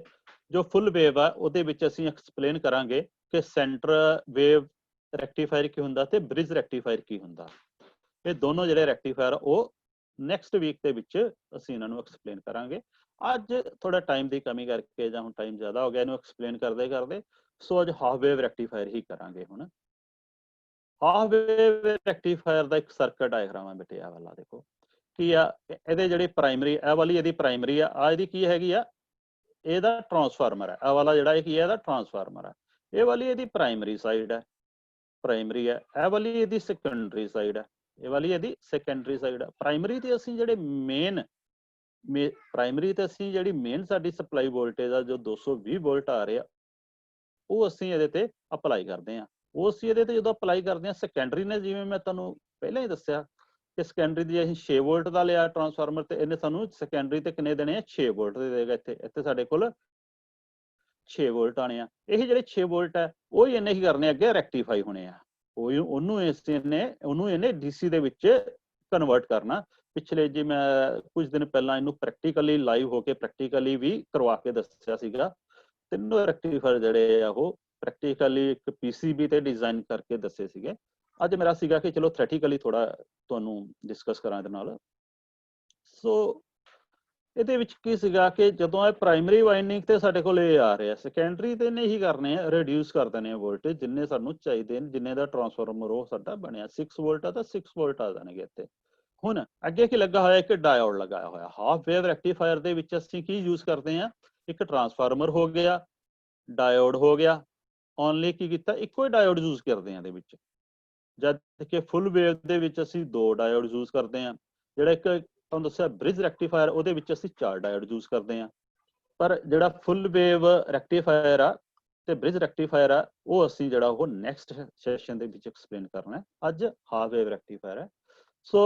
ਜੋ ਫੁੱਲ ਵੇਵ ਆ ਉਹਦੇ ਵਿੱਚ ਅਸੀਂ ਐਕਸਪਲੇਨ ਕਰਾਂਗੇ ਕਿ ਸੈਂਟਰ ਵੇਵ ਰੈਕਟੀਫਾਇਰ ਕੀ ਹੁੰਦਾ ਤੇ ਬ੍ਰਿਜ ਰੈਕਟੀਫਾਇਰ ਕੀ ਹੁੰਦਾ। ਇਹ ਦੋਨੋਂ ਜਿਹੜੇ ਰੈਕਟੀਫਾਇਰ ਉਹ ਨੈਕਸਟ ਵੀਕ ਦੇ ਵਿੱਚ ਅਸੀਂ ਇਹਨਾਂ ਨੂੰ ਐਕਸਪਲੇਨ ਕਰਾਂਗੇ। ਅੱਜ ਥੋੜਾ ਟਾਈਮ ਦੀ ਕਮੀ ਕਰਕੇ ਜਾਂ ਹੁਣ ਟਾਈਮ ਜ਼ਿਆਦਾ ਹੋ ਗਿਆ ਇਹਨੂੰ ਐਕਸਪਲੇਨ ਕਰਦੇ ਕਰਦੇ, ਸੋ ਅੱਜ ਹਾਫ ਵੇਵ ਰੈਕਟੀਫਾਇਰ ਹੀ ਕਰਾਂਗੇ। ਹੁਣ ਹਾਫ ਵੇਵ ਰੈਕਟੀਫਾਇਰ ਦਾ ਇੱਕ ਸਰਕਟ ਡਾਇਗਰਾਮ ਹੈ ਬੇਟੇ, ਆ ਵਾਲਾ ਦੇਖੋ ਕੀ ਆ। ਇਹਦੇ ਜਿਹੜੇ ਪ੍ਰਾਇਮਰੀ, ਇਹ ਵਾਲੀ ਇਹਦੀ ਪ੍ਰਾਇਮਰੀ ਆ ਇਹਦੀ ਕੀ ਹੈਗੀ ਆ, ਇਹਦਾ ਟਰਾਂਸਫਾਰਮਰ ਹੈ। ਇਹ ਵਾਲਾ ਜਿਹੜਾ ਇਹ ਕੀ ਹੈ, ਇਹਦਾ ਟਰਾਂਸਫਾਰਮਰ ਹੈ। ਇਹ ਵਾਲੀ ਇਹਦੀ ਪ੍ਰਾਇਮਰੀ ਸਾਈਡ ਹੈ, ਪ੍ਰਾਇਮਰੀ ਹੈ। ਇਹ ਵਾਲੀ ਇਹਦੀ ਸੈਕੰਡਰੀ ਸਾਈਡ ਹੈ, ਇਹ ਵਾਲੀ ਇਹਦੀ ਸੈਕੰਡਰੀ ਸਾਈਡ ਹੈ। ਪ੍ਰਾਇਮਰੀ ਤੇ ਅਸੀਂ ਜਿਹੜੇ ਪ੍ਰਾਇਮਰੀ ਤੇ ਅਸੀਂ ਜਿਹੜੀ ਮੇਨ ਸਾਡੀ ਸਪਲਾਈ ਵੋਲਟੇਜ ਆ ਜੋ 220 ਵੋਲਟ ਆ ਰਿਹਾ ਉਹ ਅਸੀਂ ਇਹਦੇ ਤੇ ਅਪਲਾਈ ਕਰਦੇ ਹਾਂ। ਉਹ ਅਸੀਂ ਇਹਦੇ ਤੇ ਜਦੋਂ ਅਪਲਾਈ ਕਰਦੇ ਹਾਂ, ਸੈਕੰਡਰੀ ਨੇ ਜਿਵੇਂ ਮੈਂ ਤੁਹਾਨੂੰ ਪਹਿਲਾਂ ਹੀ ਦੱਸਿਆ ਕਿ ਸੈਕੰਡਰੀ ਦੀ ਅਸੀਂ 6 ਵੋਲਟ ਦਾ ਲਿਆ ਟਰਾਂਸਫਾਰਮਰ ਤੇ ਇਹਨੇ ਸਾਨੂੰ ਸੈਕੰਡਰੀ ਤੇ ਕਿੰਨੇ ਦੇਣੇ ਆ, 6 ਵੋਲਟ ਦੇ ਦੇਗਾ। ਇੱਥੇ ਸਾਡੇ ਕੋਲ 6 ਵੋਲਟ ਆਣੇ ਆ। ਇਹ ਜਿਹੜੇ 6 ਵੋਲਟ ਹੈ ਉਹੀ ਇਹਨੇ ਕੀ ਕਰਨੇ ਅੱਗੇ ਰੈਕਟੀਫਾਈ ਹੋਣੇ ਆ, ਉਹਨੂੰ ਇਹਨੇ ਡੀਸੀ ਦੇ ਵਿੱਚ ਕਨਵਰਟ ਕਰਨਾ। ਪਿਛਲੇ ਜੀ ਮੈਂ ਕੁਝ ਦਿਨ ਪਹਿਲਾਂ ਇਹਨੂੰ ਪ੍ਰੈਕਟੀਕਲੀ ਲਾਈਵ ਹੋ ਕੇ ਪ੍ਰੈਕਟੀਕਲੀ ਵੀ ਕਰਵਾ ਕੇ ਦੱਸਿਆ ਸੀਗਾ। ਤਿੰਨੋਂ ਰੈਕਟੀਫਾਇਰ ਜਿਹੜੇ ਆ ਉਹ ਪ੍ਰੈਕਟੀਕਲੀ ਇੱਕ ਪੀਸੀਬੀ ਤੇ ਡਿਜ਼ਾਈਨ ਕਰਕੇ ਦੱਸੇ ਸੀਗੇ। ਅੱਜ ਮੇਰਾ ਸੀਗਾ ਕਿ ਚਲੋ ਥਿਓਰੈਟੀਕਲੀ ਥੋੜਾ ਤੁਹਾਨੂੰ ਡਿਸਕਸ ਕਰਾਂ ਇਹਦੇ ਨਾਲ। ਸੋ ਇਹਦੇ ਵਿੱਚ ਕੀ ਸੀਗਾ ਕਿ ਜਦੋਂ ਇਹ ਪ੍ਰਾਇਮਰੀ ਵਾਈਂਡਿੰਗ ਤੇ ਸਾਡੇ ਕੋਲ ਇਹ ਆ ਰਿਹਾ, ਸੈਕੰਡਰੀ ਤੇ ਇਹਨੇ ਹੀ ਕਰਨੇ ਆ, ਰਿਡਿਊਸ ਕਰ ਦੇਣੇ ਆ ਵੋਲਟੇਜ ਜਿੰਨੇ ਸਾਨੂੰ ਚਾਹੀਦੇ ਨੇ, ਜਿੰਨੇ ਦਾ ਟਰਾਂਸਫਾਰਮਰ ਉਹ ਸਾਡਾ ਬਣਿਆ 6 ਵੋਲਟ ਆ ਤਾਂ 6 ਵੋਲਟ ਆ ਜਾਣਗੇ ਇੱਥੇ। ਹੁਣ ਅੱਗੇ ਕੀ ਲੱਗਾ ਹੋਇਆ, ਇੱਕ ਡਾਇਓਡ ਲਗਾਇਆ ਹੋਇਆ। ਹਾਫ ਵੇਵ ਰੈਕਟੀਫਾਇਰ ਦੇ ਵਿੱਚ ਅਸੀਂ ਕੀ ਯੂਜ਼ ਕਰਦੇ ਆ, ਇੱਕ ਟਰਾਂਸਫਾਰਮਰ ਹੋ ਗਿਆ, ਡਾਇਓਡ ਹੋ ਗਿਆ ਓਨਲੀ ਕੀ ਕੀਤਾ, ਇੱਕੋ ਹੀ ਡਾਇਓਡ ਯੂਜ਼ ਕਰਦੇ ਹਾਂ ਇਹਦੇ ਵਿੱਚ, ਜਦ ਕਿ ਫੁੱਲ ਵੇਵ ਦੇ ਵਿੱਚ ਅਸੀਂ 2 ਡਾਇਓਡ ਯੂਜ਼ ਕਰਦੇ ਹਾਂ। ਜਿਹੜਾ ਇੱਕ ਤੁਹਾਨੂੰ ਦੱਸਿਆ ਬ੍ਰਿਜ ਰੈਕਟੀਫਾਇਰ, ਉਹਦੇ ਵਿੱਚ ਅਸੀਂ 4 ਡਾਇਓਡ ਯੂਜ਼ ਕਰਦੇ ਹਾਂ। ਪਰ ਜਿਹੜਾ ਫੁੱਲ ਵੇਵ ਰੈਕਟੀਫਾਇਰ ਆ ਤੇ ਬ੍ਰਿਜ ਰੈਕਟੀਫਾਇਰ ਆ, ਉਹ ਅਸੀਂ ਜਿਹੜਾ ਉਹ ਨੈਕਸਟ ਸੈਸ਼ਨ ਦੇ ਵਿੱਚ ਐਕਸਪਲੇਨ ਕਰਨਾ। ਅੱਜ ਹਾਫ ਵੇਵ ਰੈਕਟੀਫਾਇਰ ਹੈ। ਸੋ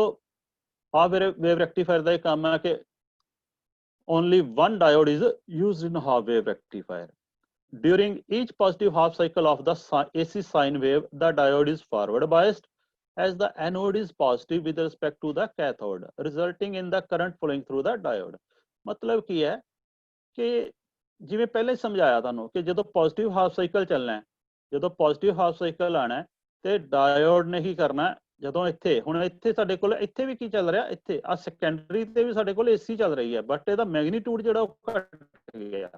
ਹਾਫ ਵੇਵ ਰੈਕਟੀਫਾਇਰ ਦਾ ਇਹ ਕੰਮ ਹੈ ਕਿ only one diode is used in half wave rectifier. During each positive half cycle of the AC sine wave, the diode is forward biased as the anode is positive with respect to the cathode, resulting in the current flowing through the diode. मतलब ਕੀ ਹੈ ਕਿ ਜਿਵੇਂ ਪਹਿਲੇ ਸਮਝਾਇਆ ਤੁਹਾਨੂੰ ਕਿ ਜਦੋਂ positive half cycle ਚੱਲਣਾ ਹੈ, ਜਦੋਂ ਪੋਜ਼ਿਟਿਵ ਹਾਫ ਸਾਈਕਲ ਆਣਾ ਹੈ ਤੇ ਡਾਇਓਡ ਨੇ ਕੀ ਕਰਨਾ, ਜਦੋਂ ਇੱਥੇ ਹੁਣ ਇੱਥੇ ਸਾਡੇ ਕੋਲ ਇੱਥੇ ਵੀ ਕੀ ਚੱਲ ਰਿਹਾ, ਇੱਥੇ ਆ ਸੈਕੰਡਰੀ ਤੇ ਵੀ ਸਾਡੇ ਕੋਲ ਏਸੀ ਚੱਲ ਰਹੀ ਹੈ, ਬਟ ਇਹਦਾ ਮੈਗਨੀਟਿਊਡ ਜਿਹੜਾ ਉਹ ਘਟ ਗਿਆ,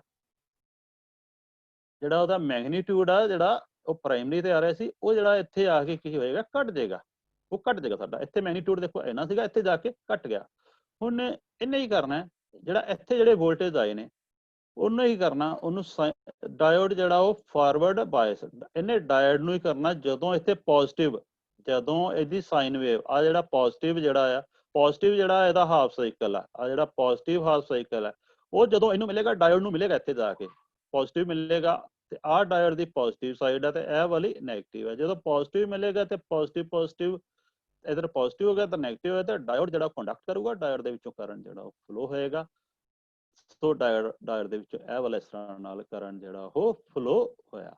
ਜਿਹੜਾ ਉਹਦਾ ਮੈਗਨੀਟਿਊਡ ਆ ਜਿਹੜਾ ਉਹ ਪ੍ਰਾਇਮਰੀ ਤੇ ਆ ਰਿਹਾ ਸੀ, ਉਹ ਜਿਹੜਾ ਇੱਥੇ ਆ ਕੇ ਕੀ ਹੋਏਗਾ, ਘਟ ਜਾਏਗਾ, ਉਹ ਘਟ ਜਾਏਗਾ ਸਾਡਾ। ਇੱਥੇ ਮੈਗਨੀਟਿਊਡ ਦੇਖੋ ਇੰਨਾ ਸੀਗਾ, ਇੱਥੇ ਜਾ ਕੇ ਘਟ ਗਿਆ। ਹੁਣ ਇਹਨੇ ਹੀ ਕਰਨਾ, ਜਿਹੜਾ ਇੱਥੇ ਜਿਹੜੇ ਵੋਲਟੇਜ ਆਏ ਨੇ ਉਹਨੂੰ ਹੀ ਕਰਨਾ, ਉਹਨੂੰ ਡਾਇਓਡ ਜਿਹੜਾ ਉਹ ਫਾਰਵਰਡ ਬਾਇਸ, ਇਹਨੇ ਡਾਇਓਡ ਨੂੰ ਹੀ ਕਰਨਾ ਜਦੋਂ ਇੱਥੇ ਪੋਜ਼ਿਟਿਵ, ਜਦੋਂ ਇਹਦੀ ਸਾਈਨ ਵੇਵ ਆ ਜਿਹੜਾ ਪੋਜ਼ਿਟਿਵ ਜਿਹੜਾ ਆ, ਪੋਜ਼ਿਟਿਵ ਜਿਹੜਾ ਇਹਦਾ ਹਾਫ ਸਾਈਕਲ ਆ ਜਿਹੜਾ ਪੋਜ਼ਿਟਿਵ ਹਾਫ ਸਾਈਕਲ ਹੈ, ਉਹ ਜਦੋਂ ਇਹਨੂੰ ਮਿਲੇਗਾ ਡਾਇਓਡ ਨੂੰ ਮਿਲੇਗਾ, ਇੱਥੇ ਜਾ ਕੇ ਪੋਜ਼ਿਟਿਵ ਮਿਲੇਗਾ ਤੇ ਆਹ ਡਾਇਓਡ ਦੀ ਪੋਜ਼ਿਟਿਵ ਸਾਈਡ ਹੈ ਤੇ ਇਹ ਵਾਲੀ ਨੈਗੇਟਿਵ ਹੈ। ਜਦੋਂ ਪੋਜ਼ਿਟਿਵ ਮਿਲੇਗਾ ਤੇ ਪੋਜ਼ਿਟਿਵ ਇਧਰ ਪੋਜ਼ਿਟਿਵ ਹੋ ਗਿਆ ਤਾਂ ਨੈਗੇਟਿਵ ਹੋਇਆ ਤਾਂ ਡਾਇਓਡ ਜਿਹੜਾ ਕੰਡਕਟ ਕਰੂਗਾ, ਡਾਇਓਡ ਦੇ ਵਿੱਚੋਂ ਕਰੰਟ ਜਿਹੜਾ ਉਹ ਫਲੋ ਹੋਏਗਾ। ਸੋ ਡਾਇਓਡ ਦੇ ਵਿੱਚ ਇਹ ਵਾਲਾ ਇਸ ਤਰ੍ਹਾਂ ਨਾਲ ਕਰੰਟ ਜਿਹੜਾ ਉਹ ਫਲੋ ਹੋਇਆ।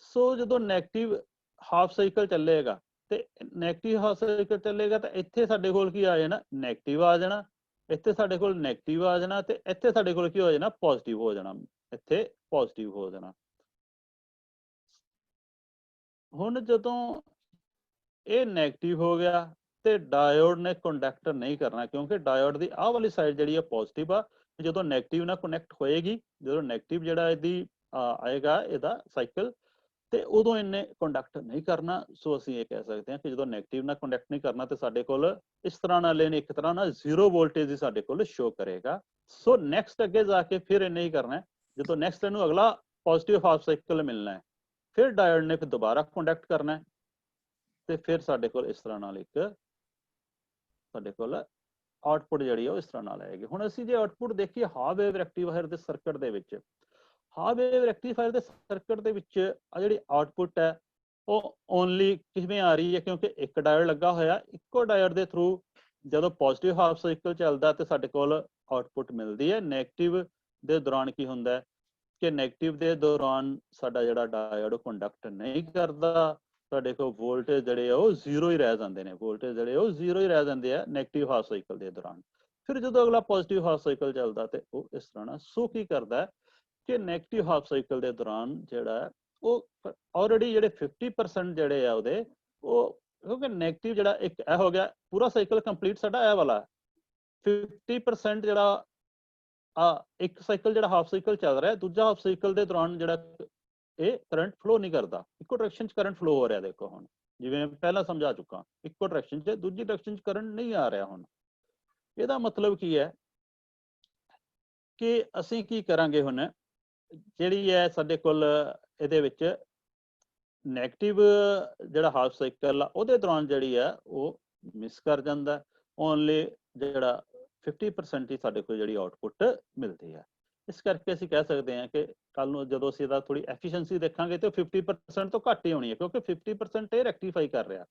ਸੋ ਜਦੋਂ ਨੈਗੇਟਿਵ ਹਾਫ ਸਾਈਕਲ ਚੱਲੇਗਾ ਤੇ ਨੈਗੇਟਿਵ ਹਾਫ ਸਾਈਕਲ ਚੱਲੇਗਾ ਤਾਂ ਇੱਥੇ ਸਾਡੇ ਕੋਲ ਕੀ ਆ ਜਾਣਾ, ਨੈਗੇਟਿਵ ਆ ਜਾਣਾ, ਇੱਥੇ ਸਾਡੇ ਕੋਲ ਨੈਗੇਟਿਵ ਆ ਜਾਣਾ ਤੇ ਇੱਥੇ ਸਾਡੇ ਕੋਲ ਕੀ ਹੋ ਜਾਣਾ, ਪੋਜ਼ਿਟਿਵ ਹੋ ਜਾਣਾ, ਇੱਥੇ ਪੋਜ਼ਿਟਿਵ ਹੋ ਜਾਣਾ। ਹੁਣ ਜਦੋਂ ਇਹ ਨੈਗੇਟਿਵ ਹੋ ਗਿਆ ਤੇ ਡਾਇਓਡ ਨੇ ਕੰਡਕਟ ਨਹੀਂ ਕਰਨਾ, ਕਿਉਂਕਿ ਡਾਇਓਡ ਦੀ ਆਹ ਵਾਲੀ ਸਾਈਡ ਜਿਹੜੀ ਆ ਪੋਜ਼ਿਟਿਵ ਆ, ਜਦੋਂ ਨੈਗੇਟਿਵ ਨਾਲ ਕਨੈਕਟ ਹੋਏਗੀ, ਜਦੋਂ ਨੈਗੇਟਿਵ ਜਿਹੜਾ ਇਹਦੀ ਆਏਗਾ ਇਹਦਾ ਸਾਈਕਲ, ਤੇ ਉਦੋਂ ਇਹਨੇ ਕੰਡਕਟ ਨਹੀਂ ਕਰਨਾ। ਸੋ ਅਸੀਂ ਇਹ ਕਹਿ ਸਕਦੇ ਹਾਂ ਕਿ ਜਦੋਂ ਨੈਗੇਟਿਵ ਨਾਲ ਕੰਡਕਟ ਨਹੀਂ ਕਰਨਾ ਤੇ ਸਾਡੇ ਕੋਲ ਇਸ ਤਰ੍ਹਾਂ ਨਾਲ ਇਹਨੇ ਇੱਕ ਤਰ੍ਹਾਂ ਨਾਲ 0 ਵੋਲਟੇਜ ਹੀ ਸਾਡੇ ਕੋਲ ਸ਼ੋ ਕਰੇਗਾ। ਸੋ ਨੈਕਸਟ ਅੱਗੇ ਜਾ ਕੇ ਫਿਰ ਇਹਨੇ ਹੀ ਕਰਨਾ, ਜਦੋਂ ਨੈਕਸਟ ਇਹਨੂੰ ਅਗਲਾ ਪੋਜ਼ਿਟਿਵ ਹਾਫ ਸਾਈਕਲ ਮਿਲਣਾ ਹੈ, ਫਿਰ ਡਾਇਓਡ ਨੇ ਫਿਰ ਦੁਬਾਰਾ ਕੰਡਕਟ ਕਰਨਾ ਤੇ ਫਿਰ ਸਾਡੇ ਕੋਲ ਇਸ ਤਰ੍ਹਾਂ ਨਾਲ ਇੱਕ ਸਾਡੇ ਕੋਲ ਆਉਟਪੁੱਟ ਜਿਹੜੀ ਆ ਉਹ ਇਸ ਤਰ੍ਹਾਂ ਨਾਲ ਆਏਗੀ। ਹੁਣ ਅਸੀਂ ਜੇ ਆਉਟਪੁੱਟ ਦੇਖੀਏ ਹਾਫ ਵੇਵ ਰੈਕਟੀਫਾਇਰ ਦੇ ਸਰਕਟ ਦੇ ਵਿੱਚ, ਹਾਫ ਵੇਵ ਰੈਕਟੀਫਾਇਰ ਦੇ ਸਰਕਟ ਦੇ ਵਿੱਚ ਆ ਜਿਹੜੀ ਆਉਟਪੁੱਟ ਹੈ ਉਹ ਓਨਲੀ ਕਿਵੇਂ ਆ ਰਹੀ ਹੈ, ਕਿਉਂਕਿ ਇੱਕ ਡਾਇਓਡ ਲੱਗਾ ਹੋਇਆ, ਇੱਕੋ ਡਾਇਓਡ ਦੇ ਥਰੂ ਜਦੋਂ ਪੋਜ਼ਿਟਿਵ ਹਾਫ ਸਾਈਕਲ ਚੱਲਦਾ ਤੇ ਸਾਡੇ ਕੋਲ ਆਉਟਪੁੱਟ ਮਿਲਦੀ ਹੈ। ਨੈਗੇਟਿਵ ਦੇ ਦੌਰਾਨ ਕੀ ਹੁੰਦਾ ਕਿ ਨੈਗੇਟਿਵ ਦੇ ਦੌਰਾਨ ਸਾਡਾ ਜਿਹੜਾ ਡਾਇਓਡ ਕੰਡਕਟ ਨਹੀਂ ਕਰਦਾ, ਸਾਡੇ ਕੋਲ ਵੋਲਟੇਜ ਜਿਹੜੇ ਆ ਉਹ 0 ਹੀ ਰਹਿ ਜਾਂਦੇ ਨੇ, ਵੋਲਟੇਜ ਜਿਹੜੇ ਉਹ 0 ਹੀ ਰਹਿ ਜਾਂਦੇ ਆ ਨੈਗੇਟਿਵ ਹਾਫ ਸਾਈਕਲ ਦੇ ਦੌਰਾਨ। ਫਿਰ ਜਦੋਂ ਅਗਲਾ ਪੋਜ਼ਿਟਿਵ ਹਾਫ ਸਾਈਕਲ ਚੱਲਦਾ ਤੇ ਉਹ ਇਸ ਤਰ੍ਹਾਂ ਨਾਲ, ਸੋ ਕੀ ਕਰਦਾ ਕਿ ਨੈਗੇਟਿਵ ਹਾਫ ਸਾਈਕਲ ਦੇ ਦੌਰਾਨ ਜਿਹੜਾ ਉਹ ਆਲਰੇਡੀ ਜਿਹੜੇ 50% ਜਿਹੜੇ ਆ ਉਹਦੇ, ਉਹ ਕਿਉਂਕਿ ਨੈਗੇਟਿਵ ਜਿਹੜਾ ਇੱਕ ਇਹ ਹੋ ਗਿਆ ਪੂਰਾ ਸਾਈਕਲ ਕੰਪਲੀਟ ਸਾਡਾ ਇਹ ਵਾਲਾ, 50% ਜਿਹੜਾ ਇੱਕ ਸਾਈਕਲ ਜਿਹੜਾ ਹਾਫ ਸਾਈਕਲ ਚੱਲ ਰਿਹਾ, ਦੂਜਾ ਹਾਫ ਸਾਈਕਲ ਦੇ ਦੌਰਾਨ ਜਿਹੜਾ ਇਹ ਕਰੰਟ ਫਲੋ ਨਹੀਂ ਕਰਦਾ, ਇੱਕੋ ਡਾਇਰੈਕਸ਼ਨ ਚ ਕਰੰਟ ਫਲੋ ਹੋ ਰਿਹਾ। ਦੇਖੋ ਹੁਣ ਜਿਵੇਂ ਪਹਿਲਾਂ ਸਮਝਾ ਚੁੱਕਾ, ਇੱਕੋ ਡਾਇਰੈਕਸ਼ਨ ਚ, ਦੂਜੀ ਡਾਇਰੈਕਸ਼ਨ ਚ ਕਰੰਟ ਨਹੀਂ ਆ ਰਿਹਾ। ਹੁਣ ਇਹਦਾ ਮਤਲਬ ਕੀ ਹੈ ਕਿ ਅਸੀਂ ਕੀ ਕਰਾਂਗੇ, ਹੁਣ ਜਿਹੜੀ ਹੈ ਸਾਡੇ ਕੋਲ ਇਹਦੇ ਵਿੱਚ ਨੈਗੇਟਿਵ ਜਿਹੜਾ ਹਾਫ ਸਾਈਕਲ ਆ ਉਹਦੇ ਦੌਰਾਨ ਜਿਹੜੀ ਆ ਉਹ ਮਿਸ ਕਰ ਜਾਂਦਾ, ਓਨਲੀ ਜਿਹੜਾ 50% ਹੀ ਸਾਡੇ ਕੋਲ ਜਿਹੜੀ ਆਉਟਪੁੱਟ ਮਿਲਦੀ ਹੈ। ਇਸ ਕਰਕੇ ਅਸੀਂ ਕਹਿ ਸਕਦੇ ਹਾਂ ਕਿ ਕੱਲ ਨੂੰ ਜਦੋਂ ਅਸੀਂ ਇਹਦਾ ਥੋੜੀ ਐਫੀਸ਼ੀਐਂਸੀ ਦੇਖਾਂਗੇ ਤੇ 50% ਤੋਂ ਘੱਟ ਹੀ ਹੋਣੀ ਹੈ, ਕਿਉਂਕਿ 50% ਇਹ ਰੈਕਟੀਫਾਈ ਕਰ ਰਿਹਾ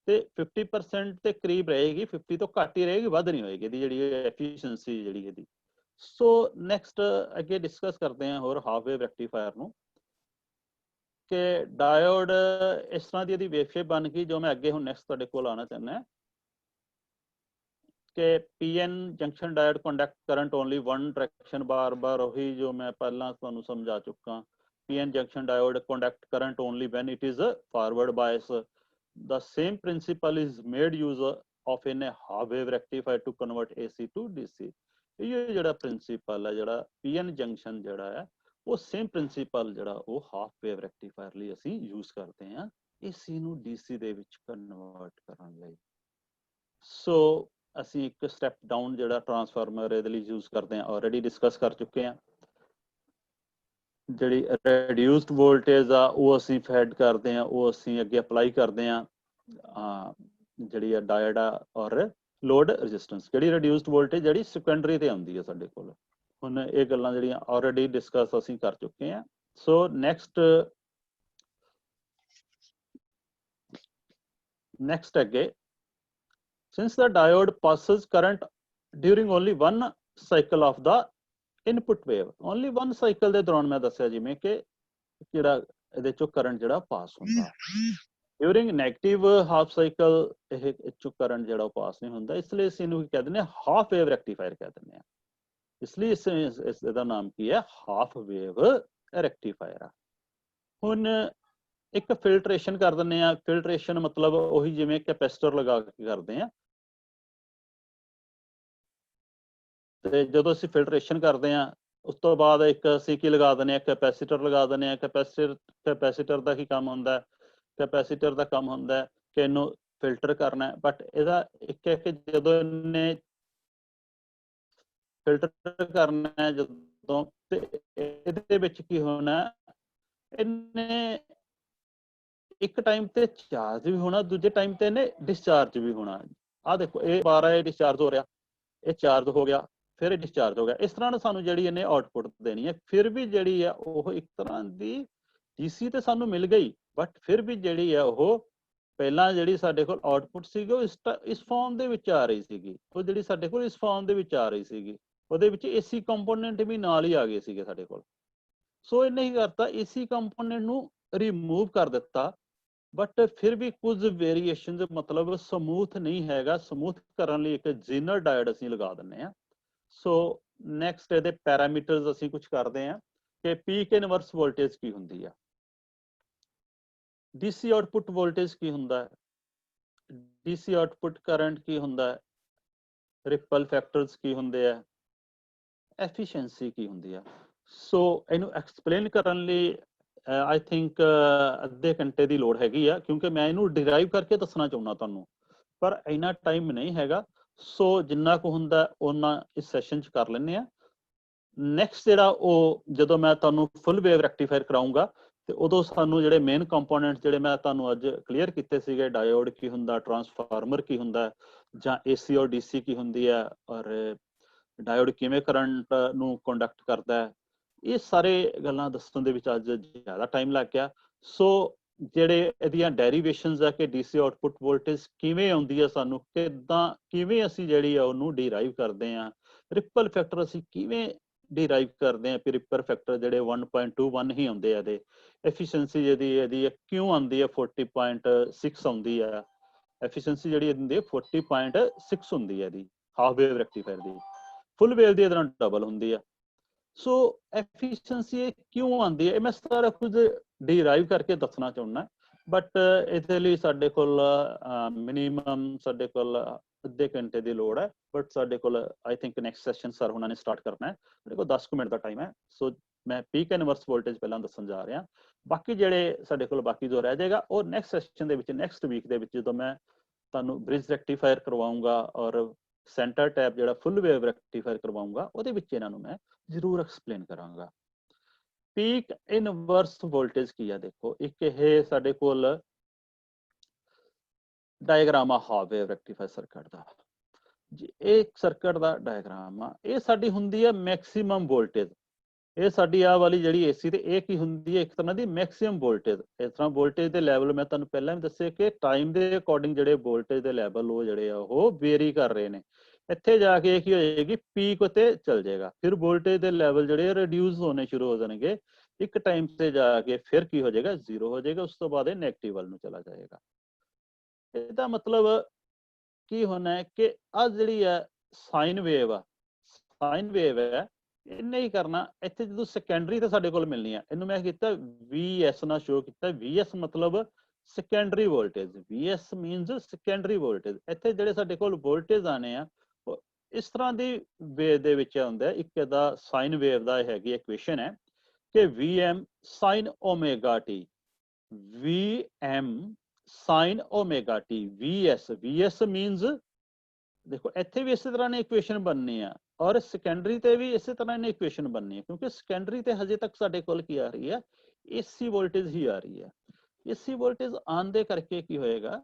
ਤੇ 50% ਦੇ ਕਰੀਬ ਰਹੇਗੀ, 50 ਤੋਂ ਘੱਟ ਹੀ ਰਹੇਗੀ, ਵੱਧ ਨਹੀਂ ਹੋਏਗੀ ਇਹਦੀ ਜਿਹੜੀ ਐਫੀਸ਼ੀਐਂਸੀ ਜਿਹੜੀ ਇਹਦੀ। ਸੋ ਨੈਕਸਟ ਅੱਗੇ ਡਿਸਕਸ ਕਰਦੇ ਹਾਂ ਹੋਰ ਹਾਫ ਵੇਵ ਰੈਕਟੀਫਾਇਰ ਨੂੰ, ਕਿ ਡਾਇਓਡ ਇਸ ਤਰ੍ਹਾਂ ਦੀ ਇਹਦੀ ਵੇਵ ਸ਼ੇਪ ਬਣ ਗਈ, ਜੋ ਮੈਂ ਅੱਗੇ ਹੁਣ ਨੈਕਸਟ ਤੁਹਾਡੇ ਕੋਲ ਆਉਣਾ ਚਾਹੁੰਦਾ ਕਿ PN junction diode conduct current only one direction, ਬਾਰ ਉਹੀ ਜੋ ਮੈਂ ਪਹਿਲਾਂ ਤੁਹਾਨੂੰ ਸਮਝਾ ਚੁੱਕਾ। PN junction diode conduct current only when it is a forward bias. The same principle is made use of in a half wave rectifier to convert AC to DC. ਇਹ ਜਿਹੜਾ ਪ੍ਰਿੰਸੀਪਲ ਹੈ, ਜਿਹੜਾ PN ਜੰਕਸ਼ਨ ਜਿਹੜਾ ਹੈ, ਉਹ same principal ਜਿਹੜਾ ਉਹ half wave ਰੈਕਟੀਫਾਇਰ ਲਈ ਅਸੀਂ ਯੂਜ਼ ਕਰਦੇ ਹਾਂ AC ਨੂੰ DC ਦੇ ਵਿੱਚ ਕਨਵਰਟ ਕਰਨ ਲਈ। ਸੋ ਅਸੀਂ ਇੱਕ ਸਟੈਪ ਡਾਊਨ ਜਿਹੜਾ ਟਰਾਂਸਫਾਰਮਰ ਇਹਦੇ ਲਈ ਯੂਜ਼ ਕਰਦੇ ਹਾਂ, ਆਲਰੇਡੀ ਡਿਸਕਸ ਕਰ ਚੁੱਕੇ ਹਾਂ। ਜਿਹੜੀ reduced voltage ਆ ਉਹ ਅਸੀਂ ਫੈਡ ਕਰਦੇ ਆ, ਉਹ ਅਸੀਂ ਅੱਗੇ ਅਪਲਾਈ ਕਰਦੇ ਆ ਜਿਹੜੀ ਆ ਡਾਇਡ ਆ ਔਰ ਲੋਡ ਰੈਜ਼ਿਸਟੈਂਸ। ਜਿਹੜੀ reduced voltage ਜਿਹੜੀ ਸੈਕੰਡਰੀ ਤੇ ਆਉਂਦੀ ਆ ਸਾਡੇ ਕੋਲ। ਹੁਣ ਇਹ ਗੱਲਾਂ ਜਿਹੜੀਆਂ ਆਲਰੇਡੀ ਡਿਸਕਸ ਅਸੀਂ ਕਰ ਚੁੱਕੇ ਆ। ਸੋ next ਅੱਗੇ, since the diode passes current during only one cycle of the input wave, only one cycle ਦੇ ਦੌਰਾਨ ਮੈਂ ਦੱਸਿਆ ਜਿਵੇਂ ਕਿ ਜਿਹੜਾ ਇਹਦੇ ਚੋਂ ਕਰੰਟ ਜਿਹੜਾ ਪਾਸ ਹੁੰਦਾ। ਡਿਊਰਿੰਗ ਨੈਗੇਟਿਵ ਹਾਫ ਸਾਈਕਲ ਇਹ ਚੋਂ ਕਰੰਟ ਜਿਹੜਾ ਪਾਸ ਨਹੀਂ ਹੁੰਦਾ, ਇਸ ਲਈ ਅਸੀਂ ਇਹਨੂੰ ਕਹਿ ਦਿੰਦੇ ਆ ਹਾਫ ਵੇਵ ਰੈਕਟੀਫਾਇਰ ਕਹਿ ਦਿੰਦੇ ਆ। ਇਸ ਲਈ ਇਸ ਦਾ ਨਾਮ ਕੀ ਹੈ? ਹਾਫ ਵੇਵ ਰੈਕਟੀਫਾਇਰ ਆ। ਹੁਣ ਇੱਕ ਫਿਲਟਰੇਸ਼ਨ ਕਰ ਦਿੰਦੇ ਆ। ਫਿਲਟਰੇਸ਼ਨ ਮਤਲਬ ਉਹੀ ਜਿਵੇਂ ਕੈਪੈਸਿਟਰ ਲਗਾ ਕੇ ਕਰਦੇ ਆ। ਤੇ ਜਦੋਂ ਅਸੀਂ ਫਿਲਟਰੇਸ਼ਨ ਕਰਦੇ ਆ ਉਸ ਤੋਂ ਬਾਅਦ ਇੱਕ ਅਸੀਂ ਕੀ ਲਗਾ ਦਿੰਦੇ ਆ? ਕੈਪੈਸਿਟਰ ਲਗਾ ਦਿੰਦੇ ਆ। ਕੈਪੈਸਿਟਰ ਦਾ ਕੀ ਕੰਮ ਹੁੰਦਾ? ਕੈਪੈਸਿਟਰ ਦਾ ਕੰਮ ਹੁੰਦਾ ਕਿ ਇਹਨੂੰ ਫਿਲਟਰ ਕਰਨਾ। ਬਟ ਇਹਦਾ ਇੱਕ ਹੈ ਕਿ ਜਦੋਂ ਇਹਨੇ ਫਿਲਟਰ ਕਰਨਾ ਹੈ ਜਦੋਂ, ਤੇ ਇਹਦੇ ਵਿੱਚ ਕੀ ਹੋਣਾ? ਇਹਨੇ ਇੱਕ ਟਾਈਮ ਤੇ ਚਾਰਜ ਵੀ ਹੋਣਾ, ਦੂਜੇ ਟਾਈਮ ਤੇ ਇਹਨੇ ਡਿਸਚਾਰਜ ਵੀ ਹੋਣਾ। ਆਹ ਦੇਖੋ, ਇਹ 12 ਇਹ ਡਿਸਚਾਰਜ ਹੋ ਰਿਹਾ, ਇਹ ਚਾਰਜ ਹੋ ਗਿਆ, ਫਿਰ ਇਹ ਡਿਸਚਾਰਜ ਹੋ ਗਿਆ। ਇਸ ਤਰ੍ਹਾਂ ਨਾਲ ਸਾਨੂੰ ਜਿਹੜੀ ਇਹਨੇ ਆਉਟਪੁੱਟ ਦੇਣੀ ਹੈ। ਫਿਰ ਵੀ ਜਿਹੜੀ ਆ ਉਹ ਇੱਕ ਤਰ੍ਹਾਂ ਦੀ ਡੀਸੀ ਤੇ ਸਾਨੂੰ ਮਿਲ ਗਈ, ਬਟ ਫਿਰ ਵੀ ਜਿਹੜੀ ਆ ਉਹ ਪਹਿਲਾਂ ਜਿਹੜੀ ਸਾਡੇ ਕੋਲ ਆਉਟਪੁੱਟ ਸੀਗੀ ਉਹ ਇਸ ਫਾਰਮ ਦੇ ਵਿੱਚ ਆ ਰਹੀ ਸੀਗੀ। ਉਹ ਜਿਹੜੀ ਸਾਡੇ ਕੋਲ ਇਸ ਫਾਰਮ ਦੇ ਵਿੱਚ ਆ ਰਹੀ ਸੀਗੀ, ਉਹਦੇ ਵਿੱਚ ਏਸੀ ਕੰਪੋਨੈਂਟ ਵੀ ਨਾਲ ਹੀ ਆ ਗਏ ਸੀਗੇ ਸਾਡੇ ਕੋਲ। ਸੋ ਇਹਨੇ ਹੀ ਕਰਤਾ, ਏਸੀ ਕੰਪੋਨੈਂਟ ਨੂੰ ਰਿਮੂਵ ਕਰ ਦਿੱਤਾ, ਬਟ ਫਿਰ ਵੀ ਕੁਝ ਵੇਰੀਏਸ਼ਨ, ਮਤਲਬ ਸਮੂਥ ਨਹੀਂ ਹੈਗਾ। ਸਮੂਥ ਕਰਨ ਲਈ ਇੱਕ ਜ਼ੀਨਰ ਡਾਇਡ ਅਸੀਂ ਲਗਾ ਦਿੰਦੇ ਆ। ਸੋ ਨੈਕਸਟ ਇਹਦੇ ਪੈਰਾਮੀਟਰਸ ਅਸੀਂ ਕੁਝ ਕਰਦੇ ਆ ਕਿ ਪੀਕ ਇਨਵਰਸ ਵੋਲਟੇਜ ਕੀ ਹੁੰਦੀ ਆ, ਡੀਸੀ ਆਉਟਪੁੱਟ ਵੋਲਟੇਜ ਕੀ ਹੁੰਦਾ ਹੈ, ਡੀਸੀ ਆਉਟਪੁੱਟ ਕਰੰਟ ਕੀ ਹੁੰਦਾ ਹੈ, ਰਿਪਲ ਫੈਕਟਰਸ ਕੀ ਹੁੰਦੇ ਆ, ਐਫੀਸ਼ੀਐਂਸੀ ਕੀ ਹੁੰਦੀ ਆ। ਸੋ ਇਹਨੂੰ ਐਕਸਪਲੇਨ ਕਰਨ ਲਈ ਆਈ ਥਿੰਕ ਅੱਧੇ ਘੰਟੇ ਦੀ ਲੋੜ ਹੈਗੀ ਆ, ਕਿਉਂਕਿ ਮੈਂ ਇਹਨੂੰ ਡਿਰਾਈਵ ਕਰਕੇ ਦੱਸਣਾ ਚਾਹੁੰਦਾ ਤੁਹਾਨੂੰ, ਪਰ ਇੰਨਾ ਟਾਈਮ ਨਹੀਂ ਹੈਗਾ। ਸੋ ਜਿੰਨਾ ਕੁ ਹੁੰਦਾ ਉਹਨਾਂ ਇਸ ਸੈਸ਼ਨ 'ਚ ਕਰ ਲੈਂਦੇ ਆ। ਨੈਕਸਟ ਜਿਹੜਾ ਉਹ ਜਦੋਂ ਮੈਂ ਤੁਹਾਨੂੰ ਫੁੱਲ ਵੇਵ ਰੈਕਟੀਫਾਇਰ ਕਰਾਉਂਗਾ ਤੇ ਉਦੋਂ ਸਾਨੂੰ ਜਿਹੜੇ ਮੇਨ ਕੰਪੋਨੈਂਟ ਜਿਹੜੇ ਮੈਂ ਤੁਹਾਨੂੰ ਅੱਜ ਕਲੀਅਰ ਕੀਤੇ ਸੀਗੇ, ਡਾਇਓਡ ਕੀ ਹੁੰਦਾ, ਟਰਾਂਸਫਾਰਮਰ ਕੀ ਹੁੰਦਾ, ਜਾਂ ਏਸੀ ਔਰ ਡੀਸੀ ਕੀ ਹੁੰਦੀ ਹੈ, ਔਰ ਡਾਇਓਡ ਕਿਵੇਂ ਕਰੰਟ ਨੂੰ ਕੰਡਕਟ ਕਰਦਾ ਹੈ, ਇਹ ਸਾਰੇ ਗੱਲਾਂ ਦੱਸਣ ਦੇ ਵਿੱਚ ਅੱਜ ਜ਼ਿਆਦਾ ਟਾਈਮ ਲੱਗ ਗਿਆ। ਸੋ ਜਿਹੜੇ ਇਹਦੀਆਂ ਡੈਰੀਵੇਸ਼ਨਸ ਆ ਕਿ ਡੀਸੀ ਆਉਟਪੁੱਟ ਵੋਲਟੇਜ ਕਿਵੇਂ ਆਉਂਦੀ ਹੈ, ਸਾਨੂੰ ਕਿਵੇਂ ਅਸੀਂ ਜਿਹੜੀ ਆ ਉਹਨੂੰ ਡਿਰਾਈਵ ਕਰਦੇ ਆ, ਰਿਪਲ ਫੈਕਟਰ ਅਸੀਂ ਕਿਵੇਂ ਡਿਰਾਈਵ ਕਰਦੇ ਆ, ਫਿਰ ਰਿਪਲ ਫੈਕਟਰ ਜਿਹੜੇ 1.21 ਹੀ ਆਉਂਦੇ ਆ, ਇਹਦੇ ਐਫੀਸ਼ੀਐਂਸੀ ਇਹਦੀ ਕਿਉਂ ਆਉਂਦੀ ਹੈ 40.6 ਆਉਂਦੀ ਹੈ, ਐਫੀਸ਼ੀਐਂਸੀ ਜਿਹੜੀ ਹੁੰਦੀ ਹੈ 40.6 ਹੁੰਦੀ ਹੈ ਇਹਦੀ ਹਾਫ ਵੇਵ ਰੈਕਟੀਫਾਇਰ ਦੀ। ਫੁੱਲ ਵੇਵ ਦੀ ਇਹਦੇ ਨਾਲ ਡਬਲ ਹੁੰਦੀ ਆ। ਸੋ ਐਫੀਸ਼ੀਐਂਸੀ ਕਿਉਂ ਆਉਂਦੀ ਹੈ ਇਹ ਮੈਂ ਸਾਰਾ ਕੁਝ ਡਿਰਾਈਵ ਕਰਕੇ ਦੱਸਣਾ ਚਾਹੁੰਦਾ, ਬਟ ਇਹਦੇ ਲਈ ਸਾਡੇ ਕੋਲ ਮਿਨੀਮਮ ਸਾਡੇ ਕੋਲ ਅੱਧੇ ਘੰਟੇ ਦੀ ਲੋੜ ਹੈ। ਬਟ ਸਾਡੇ ਕੋਲ I think next session sir ਉਹਨਾਂ ਨੇ ਸਟਾਰਟ ਕਰਨਾ ਹੈ, ਸਾਡੇ ਕੋਲ 10 ਮਿੰਟ ਦਾ ਟਾਈਮ ਹੈ। ਸੋ ਮੈਂ ਪੀਕ ਇਨਵਰਸ ਵੋਲਟੇਜ ਪਹਿਲਾਂ ਦੱਸਣ ਜਾ ਰਿਹਾ, ਬਾਕੀ ਜਿਹੜੇ ਸਾਡੇ ਕੋਲ ਬਾਕੀ ਜੋ ਰਹਿ ਜਾਏਗਾ ਉਹ ਨੈਕਸਟ ਸੈਸ਼ਨ ਦੇ ਵਿੱਚ, ਨੈਕਸਟ ਵੀਕ ਦੇ ਵਿੱਚ ਜਦੋਂ ਮੈਂ ਤੁਹਾਨੂੰ ਬ੍ਰਿਜ ਰੈਕਟੀਫਾਇਰ ਕਰਵਾਉਂਗਾ ਔਰ ਸੈਂਟਰ ਟੈਪ ਜਿਹੜਾ ਫੁੱਲ ਵੇਵ ਰੈਕਟੀਫਾਇਰ ਕਰਵਾਉਂਗਾ, ਉਹਦੇ ਵਿੱਚ ਇਹਨਾਂ ਨੂੰ ਮੈਂ ਜ਼ਰੂਰ ਐਕਸਪਲੇਨ ਕਰਾਂਗਾ। ਪੀਕ ਇਨਵਰਸ ਵੋਲਟੇਜ ਕੀ ਆ? ਦੇਖੋ, ਇੱਕ ਇਹ ਸਾਡੇ ਕੋਲ ਡਾਇਗਰਾਮ ਆ ਹਾਫ ਵੇਵ ਰੈਕਟੀਫਾਇਰ ਸਰਕਟ ਦਾ। ਇਹ ਸਰਕਟ ਦਾ ਡਾਇਗਰਾਮ ਆ, ਇਹ ਸਾਡੀ ਹੁੰਦੀ ਹੈ ਮੈਕਸਿਮਮ ਵੋਲਟੇਜ। ਇਹ ਸਾਡੀ ਆਹ ਵਾਲੀ ਜਿਹੜੀ ਏਸੀ ਤੇ ਇਹ ਕੀ ਹੁੰਦੀ ਹੈ? ਇੱਕ ਤਰ੍ਹਾਂ ਦੀ ਮੈਕਸਿਮਮ ਵੋਲਟੇਜ। ਇਸ ਤਰ੍ਹਾਂ ਵੋਲਟੇਜ ਦੇ ਲੈਵਲ ਮੈਂ ਤੁਹਾਨੂੰ ਪਹਿਲਾਂ ਵੀ ਦੱਸਿਆ ਕਿ ਟਾਈਮ ਦੇ ਅਕੋਰਡਿੰਗ ਜਿਹੜੇ ਵੋਲਟੇਜ ਦੇ ਲੈਵਲ ਉਹ ਜਿਹੜੇ ਆ ਉਹ ਵੇਰੀ ਕਰ ਰਹੇ ਨੇ। ਇੱਥੇ ਜਾ ਕੇ ਕੀ ਹੋ ਜਾਏਗੀ? ਪੀਕ ਉਤੇ ਚਲ ਜਾਏਗਾ, ਫਿਰ ਵੋਲਟੇਜ ਦੇ ਲੈਵਲ ਜਿਹੜੇ ਰਿਡਿਊਸ ਹੋਣੇ ਸ਼ੁਰੂ ਹੋ ਜਾਣਗੇ। ਇੱਕ ਟਾਈਮ ਤੇ ਜਾ ਕੇ ਫਿਰ ਕੀ ਹੋ ਜਾਏਗਾ? ਜ਼ੀਰੋ ਹੋ ਜਾਏਗਾ। ਉਸ ਤੋਂ ਬਾਅਦ ਇਹ ਨੈਗੇਟਿਵ ਵੱਲ ਨੂੰ ਚਲਾ ਜਾਏਗਾ। ਇਹਦਾ ਮਤਲਬ ਕੀ ਹੋਣਾ ਹੈ ਕਿ ਆ ਜਿਹੜੀ ਹੈ ਸਾਈਨ ਵੇਵ ਆ, ਸਾਈਨ ਵੇਵ ਹੈ, ਇਹਨੇ ਹੀ ਕਰਨਾ। ਇੱਥੇ ਜਦੋਂ ਸੈਕੰਡਰੀ ਤੇ ਸਾਡੇ ਕੋਲ ਮਿਲਣੀ ਆ, ਇਹਨੂੰ ਮੈਂ ਕੀਤਾ VS ਨਾਲ ਸ਼ੋ ਕੀਤਾ। VS ਮਤਲਬ secondary voltage, VS means secondary voltage. ਇੱਥੇ ਜਿਹੜੇ ਸਾਡੇ ਕੋਲ ਵੋਲਟੇਜ ਆਣੇ ਆ ਉਹ ਇਸ ਤਰ੍ਹਾਂ ਦੀ ਵੇਵ ਦੇ ਵਿੱਚ ਆਉਂਦਾ। ਇੱਕ ਇਹਦਾ ਸਾਈਨ ਵੇਵ ਦਾ ਹੈਗੀ ਇਕੁਏਸ਼ਨ ਹੈ ਕਿ VM sin omega t, VM sin omega t, VS means ਦੇਖੋ ਇੱਥੇ ਵੀ ਇਸੇ ਤਰ੍ਹਾਂ ਦੀ ਇਕੁਏਸ਼ਨ ਬਣਨੀ ਆ। ਔਰ ਸੈਕੰਡਰੀ ਤੇ ਵੀ ਇਸੇ ਤਰ੍ਹਾਂ ਇਹਨੇ ਇਕੁਏਸ਼ਨ ਬਣਨੀ ਹੈ, ਕਿਉਂਕਿ ਸੈਕੰਡਰੀ ਤੇ ਹਜੇ ਤੱਕ ਸਾਡੇ ਕੋਲ ਕੀ ਆ ਰਹੀ ਹੈ, ਏਸੀ ਵੋਲਟੇਜ ਹੀ ਆ ਰਹੀ ਹੈ। ਏਸੀ ਵੋਲਟੇਜ ਆਉਣ ਦੇ ਕਰਕੇ ਕੀ ਹੋਏਗਾ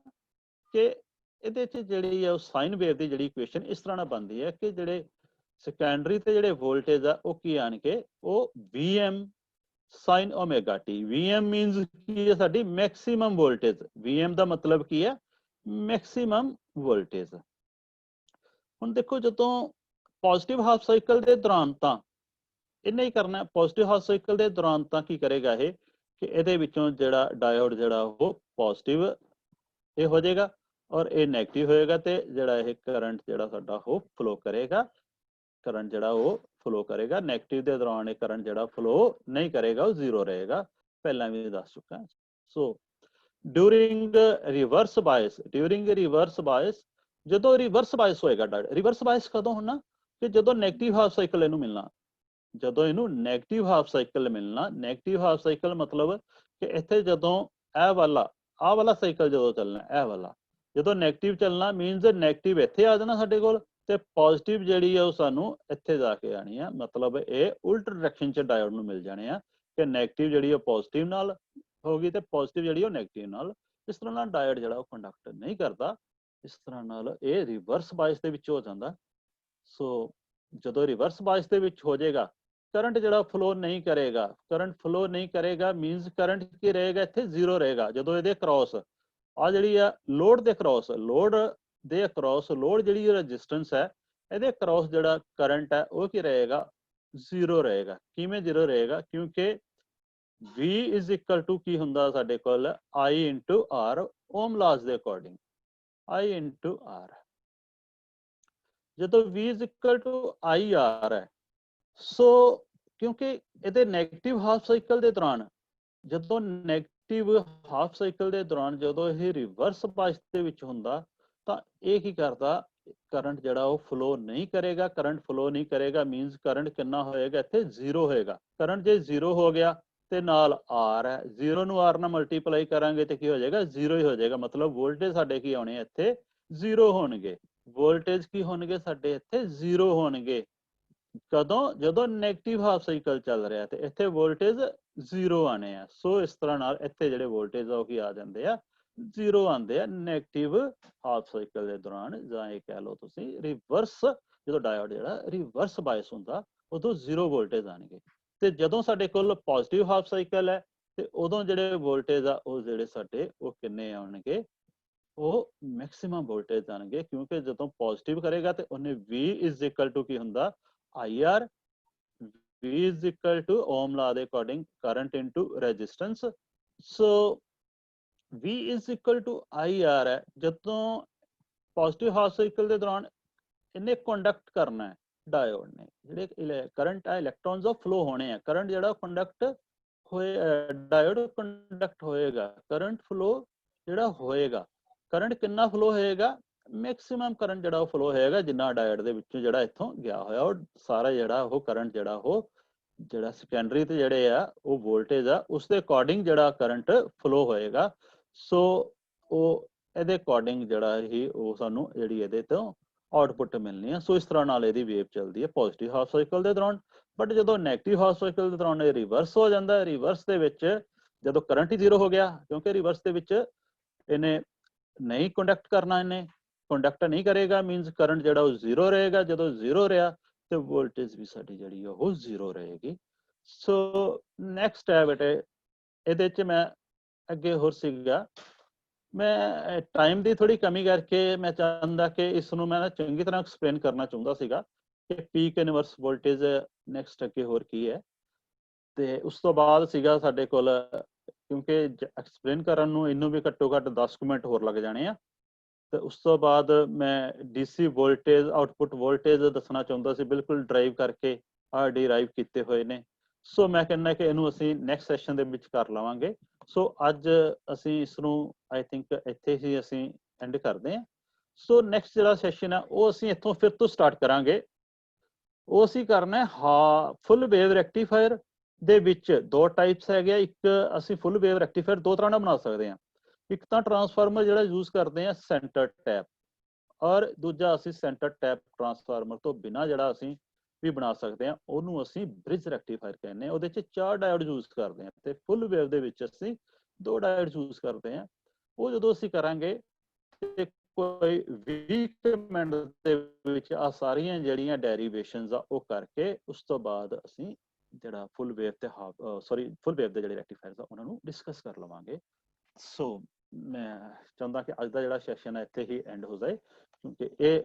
ਕਿ ਇਹਦੇ ਚ ਜਿਹੜੀ ਹੈ ਉਹ ਸਾਈਨ ਵੇਵ ਦੀ ਜਿਹੜੀ ਇਕੁਏਸ਼ਨ ਇਸ ਤਰ੍ਹਾਂ ਨਾਲ ਬਣਦੀ ਹੈ ਕਿ ਜਿਹੜੇ ਸੈਕੰਡਰੀ ਤੇ ਜਿਹੜੇ ਵੋਲਟੇਜ ਆ ਉਹ ਕੀ ਆਣਗੇ, ਉਹ Vm sin omega t। Vm means ਕੀ ਹੈ, ਸਾਡੀ ਮੈਕਸਿਮਮ ਵੋਲਟੇਜ। Vm ਦਾ ਮਤਲਬ ਕੀ ਹੈ, ਮੈਕਸਿਮਮ ਵੋਲਟੇਜ। ਹੁਣ ਦੇਖੋ ਜਦੋਂ ਪੋਜ਼ਿਟਿਵ ਹਾਫ ਸਾਈਕਲ ਦੇ ਦੌਰਾਨ ਤਾਂ ਇਹਨੇ ਹੀ ਕਰਨਾ, ਪੋਜ਼ਿਟਿਵ ਹਾਫ ਸਾਈਕਲ ਦੇ ਦੌਰਾਨ ਤਾਂ ਕੀ ਕਰੇਗਾ ਇਹ ਕਿ ਇਹਦੇ ਵਿੱਚੋਂ ਜਿਹੜਾ ਡਾਇਓਡ ਜਿਹੜਾ ਉਹ ਪੋਜ਼ਿਟਿਵ ਇਹ ਹੋ ਜਾਏਗਾ ਔਰ ਇਹ ਨੈਗੇਟਿਵ ਹੋਏਗਾ, ਤੇ ਜਿਹੜਾ ਇਹ ਕਰੰਟ ਜਿਹੜਾ ਸਾਡਾ ਉਹ ਫਲੋ ਕਰੇਗਾ, ਕਰੰਟ ਜਿਹੜਾ ਉਹ ਫਲੋ ਕਰੇਗਾ। ਨੈਗੇਟਿਵ ਦੇ ਦੌਰਾਨ ਇਹ ਕਰੰਟ ਜਿਹੜਾ ਫਲੋ ਨਹੀਂ ਕਰੇਗਾ, ਉਹ ਜ਼ੀਰੋ ਰਹੇਗਾ, ਪਹਿਲਾਂ ਵੀ ਦੱਸ ਚੁੱਕਾ। ਸੋ ਡਿਊਰਿੰਗ ਰਿਵਰਸ ਬਾਇਸ, ਡਿਊਰਿੰਗ ਰਿਵਰਸ ਬਾਇਸ, ਜਦੋਂ ਰਿਵਰਸ ਬਾਇਸ ਹੋਏਗਾ, ਰਿਵਰਸ ਬਾਇਸ ਕਦੋਂ ਹੋਣਾ, ਕਿ ਜਦੋਂ ਨੈਗੇਟਿਵ ਹਾਫ ਸਾਈਕਲ ਇਹਨੂੰ ਮਿਲਣਾ, ਜਦੋਂ ਇਹਨੂੰ ਨੈਗੇਟਿਵ ਹਾਫ ਸਾਈਕਲ ਮਿਲਣਾ। ਨੈਗੇਟਿਵ ਹਾਫ ਸਾਈਕਲ ਮਤਲਬ ਕਿ ਇੱਥੇ ਜਦੋਂ ਇਹ ਵਾਲਾ ਆਹ ਵਾਲਾ ਸਾਈਕਲ ਜਦੋਂ ਚੱਲਣਾ, ਇਹ ਵਾਲਾ ਜਦੋਂ ਨੈਗੇਟਿਵ ਚੱਲਣਾ, ਮੀਨਸ ਨੈਗੇਟਿਵ ਇੱਥੇ ਆ ਜਾਣਾ ਸਾਡੇ ਕੋਲ, ਤੇ ਪੋਜ਼ਿਟਿਵ ਜਿਹੜੀ ਆ ਉਹ ਸਾਨੂੰ ਇੱਥੇ ਜਾ ਕੇ ਆਣੀ ਆ। ਮਤਲਬ ਇਹ ਉਲਟ ਡਾਇਰੈਕਸ਼ਨ ਚ ਡਾਇਓਡ ਨੂੰ ਮਿਲ ਜਾਣੇ ਆ ਕਿ ਨੈਗੇਟਿਵ ਜਿਹੜੀ ਉਹ ਪੋਜ਼ਿਟਿਵ ਨਾਲ ਹੋਗੀ ਤੇ ਪੋਜ਼ਿਟਿਵ ਜਿਹੜੀ ਉਹ ਨੈਗੇਟਿਵ ਨਾਲ। ਇਸ ਤਰ੍ਹਾਂ ਨਾਲ ਡਾਇਓਡ ਜਿਹੜਾ ਉਹ ਕੰਡਕਟ ਨਹੀਂ ਕਰਦਾ, ਇਸ ਤਰ੍ਹਾਂ ਨਾਲ ਇਹ ਰਿਵਰਸ ਬਾਇਸ ਦੇ ਵਿੱਚ ਹੋ ਜਾਂਦਾ। ਸੋ ਜਦੋਂ ਰਿਵਰਸ ਬਾਇਸ ਦੇ ਵਿੱਚ ਹੋ ਜਾਏਗਾ, ਕਰੰਟ ਜਿਹੜਾ ਫਲੋ ਨਹੀਂ ਕਰੇਗਾ, ਕਰੰਟ ਫਲੋ ਨਹੀਂ ਕਰੇਗਾ ਮੀਨਸ ਕਰੰਟ ਕੀ ਰਹੇਗਾ, ਇੱਥੇ ਜ਼ੀਰੋ ਰਹੇਗਾ। ਜਦੋਂ ਇਹਦੇ ਕ੍ਰੋਸ ਆ ਜਿਹੜੀ ਆ ਲੋਡ ਦੇ ਕ੍ਰੋਸ, ਲੋਡ ਦੇ ਅਕ੍ਰੋਸ, ਲੋਡ ਜਿਹੜੀ ਰੈਜ਼ਿਸਟੈਂਸ ਹੈ ਇਹਦੇ ਅਕ੍ਰੋਸ ਜਿਹੜਾ ਕਰੰਟ ਹੈ ਉਹ ਕੀ ਰਹੇਗਾ, ਜ਼ੀਰੋ ਰਹੇਗਾ। ਕਿਵੇਂ ਜ਼ੀਰੋ ਰਹੇਗਾ, ਕਿਉਂਕਿ V ਇਜ਼ ਇਕੁਅਲ ਟੂ ਕੀ ਹੁੰਦਾ ਸਾਡੇ ਕੋਲ, I into R, Ohm laws ਦੇ ਅਕੋਰਡਿੰਗ I ਇੰਟੂ R। ਜਦੋਂ V is equal to IR ਹੈ, ਸੋ ਕਿਉਂਕਿ ਇਹਦੇ ਨੈਗੇਟਿਵ ਹਾਫ ਸਾਈਕਲ ਦੇ ਦੌਰਾਨ, ਜਦੋਂ ਨੈਗੇਟਿਵ ਹਾਫ ਸਾਈਕਲ ਦੇ ਦੌਰਾਨ ਜਦੋਂ ਇਹ ਰਿਵਰਸ ਬਾਇਸ ਦੇ ਵਿੱਚ ਹੁੰਦਾ ਤਾਂ ਇਹ ਕੀ ਕਰਦਾ, ਕਰੰਟ ਜਿਹੜਾ ਉਹ ਫਲੋ ਨਹੀਂ ਕਰੇਗਾ। ਕਰੰਟ ਫਲੋ ਨਹੀਂ ਕਰੇਗਾ ਮੀਨਸ ਕਰੰਟ ਕਿੰਨਾ ਹੋਏਗਾ, ਇੱਥੇ ਜ਼ੀਰੋ ਹੋਏਗਾ। ਕਰੰਟ ਜੇ ਜ਼ੀਰੋ ਹੋ ਗਿਆ ਤੇ ਨਾਲ R ਹੈ, ਜ਼ੀਰੋ ਨੂੰ R ਨਾਲ ਮਲਟੀਪਲਾਈ ਕਰਾਂਗੇ ਤੇ ਕੀ ਹੋ ਜਾਏਗਾ, ਜ਼ੀਰੋ ਹੀ ਹੋ ਜਾਏਗਾ। ਮਤਲਬ ਵੋਲਟੇਜ ਸਾਡੇ ਕੀ ਆਉਣੇ ਇੱਥੇ, ਜ਼ੀਰੋ ਹੋਣਗੇ। ਵੋਲਟੇਜ ਕੀ ਹੋਣਗੇ ਸਾਡੇ ਇੱਥੇ, ਜ਼ੀਰੋ ਹੋਣਗੇ। ਕਦੋਂ, ਜਦੋਂ ਨੈਗੇਟਿਵ ਹਾਫ ਸਾਈਕਲ ਚੱਲ ਰਿਹਾ ਤੇ ਇੱਥੇ ਵੋਲਟੇਜ ਜ਼ੀਰੋ ਆਣੇ ਆ। ਸੋ ਇਸ ਤਰ੍ਹਾਂ ਨਾਲ ਇੱਥੇ ਜਿਹੜੇ ਵੋਲਟੇਜ ਆ ਉਹ ਕੀ ਆ ਜਾਂਦੇ ਆ, ਜ਼ੀਰੋ ਆਉਂਦੇ ਆ ਨੈਗੇਟਿਵ ਹਾਫ ਸਾਈਕਲ ਦੇ ਦੌਰਾਨ, ਜਾਂ ਇਹ ਕਹਿ ਲਓ ਤੁਸੀਂ ਰਿਵਰਸ, ਜਦੋਂ ਡਾਇਓਡ ਜਿਹੜਾ ਰਿਵਰਸ ਬਾਇਸ ਹੁੰਦਾ ਉਦੋਂ ਜ਼ੀਰੋ ਵੋਲਟੇਜ ਆਣਗੇ। ਤੇ ਜਦੋਂ ਸਾਡੇ ਕੋਲ ਪੋਜ਼ਿਟਿਵ ਹਾਫ ਸਾਈਕਲ ਹੈ ਤੇ ਉਦੋਂ ਜਿਹੜੇ ਵੋਲਟੇਜ ਆ ਉਹ ਜਿਹੜੇ ਸਾਡੇ ਉਹ ਕਿੰਨੇ ਆਉਣਗੇ, ਉਹ ਮੈਕਸਿਮਮ ਵੋਲਟੇਜ ਆਣਗੇ। ਕਿਉਂਕਿ ਜਦੋਂ ਪੋਜ਼ਿਟਿਵ ਕਰੇਗਾ ਤੇ ਉਹਨੇ V ਇਜ਼ ਇਕੁਅਲ ਟੂ ਕੀ ਹੁੰਦਾ, IR, V is equal to ohm law ਦੇ according current into resistance. So V is equal to IR ਹੈ। ਜਦੋਂ ਪੋਜ਼ਿਟਿਵ ਹਾਫ ਸਾਈਕਲ ਦੇ ਦੌਰਾਨ ਇਹਨੇ ਕੰਡਕਟ ਕਰਨਾ ਹੈ, ਡਾਇਓਡ ਨੇ ਜਿਹੜੇ ਕਰੰਟ ਆ ਇਲੈਕਟ੍ਰੋਨਸ ਆਫ ਫਲੋ ਹੋਣੇ ਆ, ਕਰੰਟ ਜਿਹੜਾ ਕੰਡਕਟ ਹੋਏ, ਡਾਇਓਡ ਕੰਡਕਟ ਹੋਏਗਾ, ਕਰੰਟ ਫਲੋ ਜਿਹੜਾ ਹੋਏਗਾ। ਕਰੰਟ ਕਿੰਨਾ ਫਲੋ ਹੋਏਗਾ, ਮੈਕਸਿਮਮ ਕਰੰਟ ਜਿਹੜਾ ਉਹ ਫਲੋ ਹੋਏਗਾ ਜਿੰਨਾ ਡਾਇਓਡ ਦੇ ਵਿੱਚੋਂ ਜਿਹੜਾ ਇੱਥੋਂ ਗਿਆ ਹੋਇਆ, ਉਹ ਸਾਰਾ ਜਿਹੜਾ ਉਹ ਕਰੰਟ ਜਿਹੜਾ ਉਹ ਜਿਹੜਾ ਸੈਕੰਡਰੀ ਤੇ ਜਿਹੜੇ ਆ ਉਹ ਵੋਲਟੇਜ ਆ ਉਸ ਦੇ ਅਕੋਰਡਿੰਗ ਜਿਹੜਾ ਕਰੰਟ ਫਲੋ ਹੋਏਗਾ। ਸੋ ਉਹ ਇਹਦੇ ਅਕੋਰਡਿੰਗ ਜਿਹੜਾ ਹੀ ਉਹ ਸਾਨੂੰ ਜਿਹੜੀ ਇਹਦੇ ਤੋਂ ਆਉਟਪੁੱਟ ਮਿਲਣੀ ਆ। ਸੋ ਇਸ ਤਰ੍ਹਾਂ ਨਾਲ ਇਹਦੀ ਵੇਵ ਚੱਲਦੀ ਹੈ ਪੋਜ਼ਿਟਿਵ ਹਾਫ ਸਾਈਕਲ ਦੇ ਦੌਰਾਨ। ਬਟ ਜਦੋਂ ਨੈਗੇਟਿਵ ਹਾਫ ਸਾਈਕਲ ਦੇ ਦੌਰਾਨ ਇਹ ਰਿਵਰਸ ਹੋ ਜਾਂਦਾ ਹੈ। ਰਿਵਰਸ ਦੇ ਵਿੱਚ ਜਦੋਂ ਕਰੰਟ ਹੀ ਜ਼ੀਰੋ ਹੋ ਗਿਆ, ਕਿਉਂਕਿ ਰਿਵਰਸ ਦੇ ਵਿੱਚ ਇਹਨੇ ਨਹੀਂ ਕੰਡਕਟ ਕਰਨਾ, ਇਹਨੇ ਕੰਡਕਟ ਨਹੀਂ ਕਰੇਗਾ ਮੀਨਸ ਕਰੰਟ ਜਿਹੜਾ ਉਹ ਜ਼ੀਰੋ ਰਹੇਗਾ। ਜਦੋਂ ਜ਼ੀਰੋ ਰਿਹਾ ਤੇ ਵੋਲਟੇਜ ਵੀ ਸਾਡੀ ਜਿਹੜੀ ਉਹ ਜ਼ੀਰੋ ਰਹੇਗੀ। ਸੋ ਨੈਕਸਟ ਹੈ ਬੇਟੇ, ਇਹਦੇ ਚ ਮੈਂ ਅੱਗੇ ਹੋਰ ਸੀਗਾ, ਮੈਂ ਟਾਈਮ ਦੀ ਥੋੜੀ ਕਮੀ ਕਰਕੇ ਮੈਂ ਚਾਹੁੰਦਾ ਕਿ ਇਸ ਨੂੰ ਮੈਂ ਚੰਗੀ ਤਰ੍ਹਾਂ ਐਕਸਪਲੇਨ ਕਰਨਾ ਚਾਹੁੰਦਾ ਸੀਗਾ ਕਿ ਪੀਕ ਇਨਵਰਸ ਵੋਲਟੇਜ ਨੈਕਸਟ ਅੱਗੇ ਹੋਰ ਕੀ ਹੈ। ਤੇ ਉਸ ਤੋਂ ਬਾਅਦ ਸੀਗਾ ਸਾਡੇ ਕੋਲ, ਕਿਉਂਕਿ ਐਕਸਪਲੇਨ ਕਰਨ ਨੂੰ ਇਹਨੂੰ ਵੀ ਘੱਟੋ ਘੱਟ 10 ਮਿੰਟ ਹੋਰ ਲੱਗ ਜਾਣੇ ਆ, ਤੇ ਉਸ ਤੋਂ ਬਾਅਦ ਮੈਂ ਡੀਸੀ ਵੋਲਟੇਜ ਆਉਟਪੁੱਟ ਵੋਲਟੇਜ ਦੱਸਣਾ ਚਾਹੁੰਦਾ ਸੀ, ਬਿਲਕੁਲ ਡਰਾਈਵ ਕਰਕੇ ਆ ਡਿਰਾਈਵ ਕੀਤੇ ਹੋਏ ਨੇ। ਸੋ ਮੈਂ ਕਹਿੰਦਾ ਕਿ ਇਹਨੂੰ ਅਸੀਂ ਨੈਕਸਟ ਸੈਸ਼ਨ ਦੇ ਵਿੱਚ ਕਰ ਲਵਾਂਗੇ। ਸੋ ਅੱਜ ਅਸੀਂ ਇਸ ਨੂੰ ਆਈ ਥਿੰਕ ਇੱਥੇ ਹੀ ਅਸੀਂ ਐਂਡ ਕਰਦੇ ਹਾਂ। ਸੋ ਨੈਕਸਟ ਜਿਹੜਾ ਸੈਸ਼ਨ ਹੈ ਉਹ ਅਸੀਂ ਇੱਥੋਂ ਫਿਰ ਤੋਂ ਸਟਾਰਟ ਕਰਾਂਗੇ। ਉਹ ਅਸੀਂ ਕਰਨਾ ਫੁੱਲ ਵੇਵ ਰੈਕਟੀਫਾਇਰ ਦੇ ਵਿੱਚ ਦੋ ਟਾਈਪਸ ਹੈਗੇ। ਇੱਕ ਅਸੀਂ ਫੁੱਲ ਵੇਵ ਰੈਕਟੀਫਾਇਰ ਦੋ ਤਰ੍ਹਾਂ ਦਾ ਬਣਾ ਸਕਦੇ ਹਾਂ। ਇੱਕ ਤਾਂ ਟਰਾਂਸਫਾਰਮਰ ਜਿਹੜਾ ਯੂਜ਼ ਕਰਦੇ ਆ ਸੈਂਟਰ ਟੈਪ, ਔਰ ਦੂਜਾ ਅਸੀਂ ਸੈਂਟਰ ਟੈਪ ਟਰਾਂਸਫਾਰਮਰ ਤੋਂ ਬਿਨਾਂ ਜਿਹੜਾ ਅਸੀਂ ਵੀ ਬਣਾ ਸਕਦੇ ਹਾਂ, ਉਹਨੂੰ ਅਸੀਂ ਬ੍ਰਿਜ ਰੈਕਟੀਫਾਇਰ ਕਹਿੰਦੇ ਹਾਂ। ਉਹਦੇ 'ਚ 4 ਡਾਇਓਡ ਯੂਜ਼ ਕਰਦੇ ਹਾਂ ਤੇ ਫੁੱਲ ਵੇਵ ਦੇ ਵਿੱਚ ਅਸੀਂ 2 ਡਾਇਓਡ ਯੂਜ਼ ਕਰਦੇ ਹਾਂ। ਉਹ ਜਦੋਂ ਅਸੀਂ ਕਰਾਂਗੇ ਤੇ ਕੋਈ 20 ਮਿੰਟ ਦੇ ਵਿੱਚ ਆ ਸਾਰੀਆਂ ਜਿਹੜੀਆਂ ਡੈਰੀਵੇਸ਼ਨਸ ਆ ਉਹ ਕਰਕੇ ਉਸ ਤੋਂ ਬਾਅਦ ਅਸੀਂ ਜਿਹੜਾ ਫੁੱਲ ਵੇਵ ਤੇ ਫੁੱਲ ਵੇਵ ਦੇ ਜਿਹੜੇ ਰੈਕਟੀਫਾਇਰਸ ਆ ਉਹਨਾਂ ਨੂੰ ਡਿਸਕਸ ਕਰ ਲਵਾਂਗੇ। ਸੋ ਮੈਂ ਚਾਹੁੰਦਾ ਕਿ ਅੱਜ ਦਾ ਜਿਹੜਾ ਸੈਸ਼ਨ ਹੈ ਇੱਥੇ ਹੀ ਐਂਡ ਹੋ ਜਾਏ, ਕਿਉਂਕਿ ਇਹ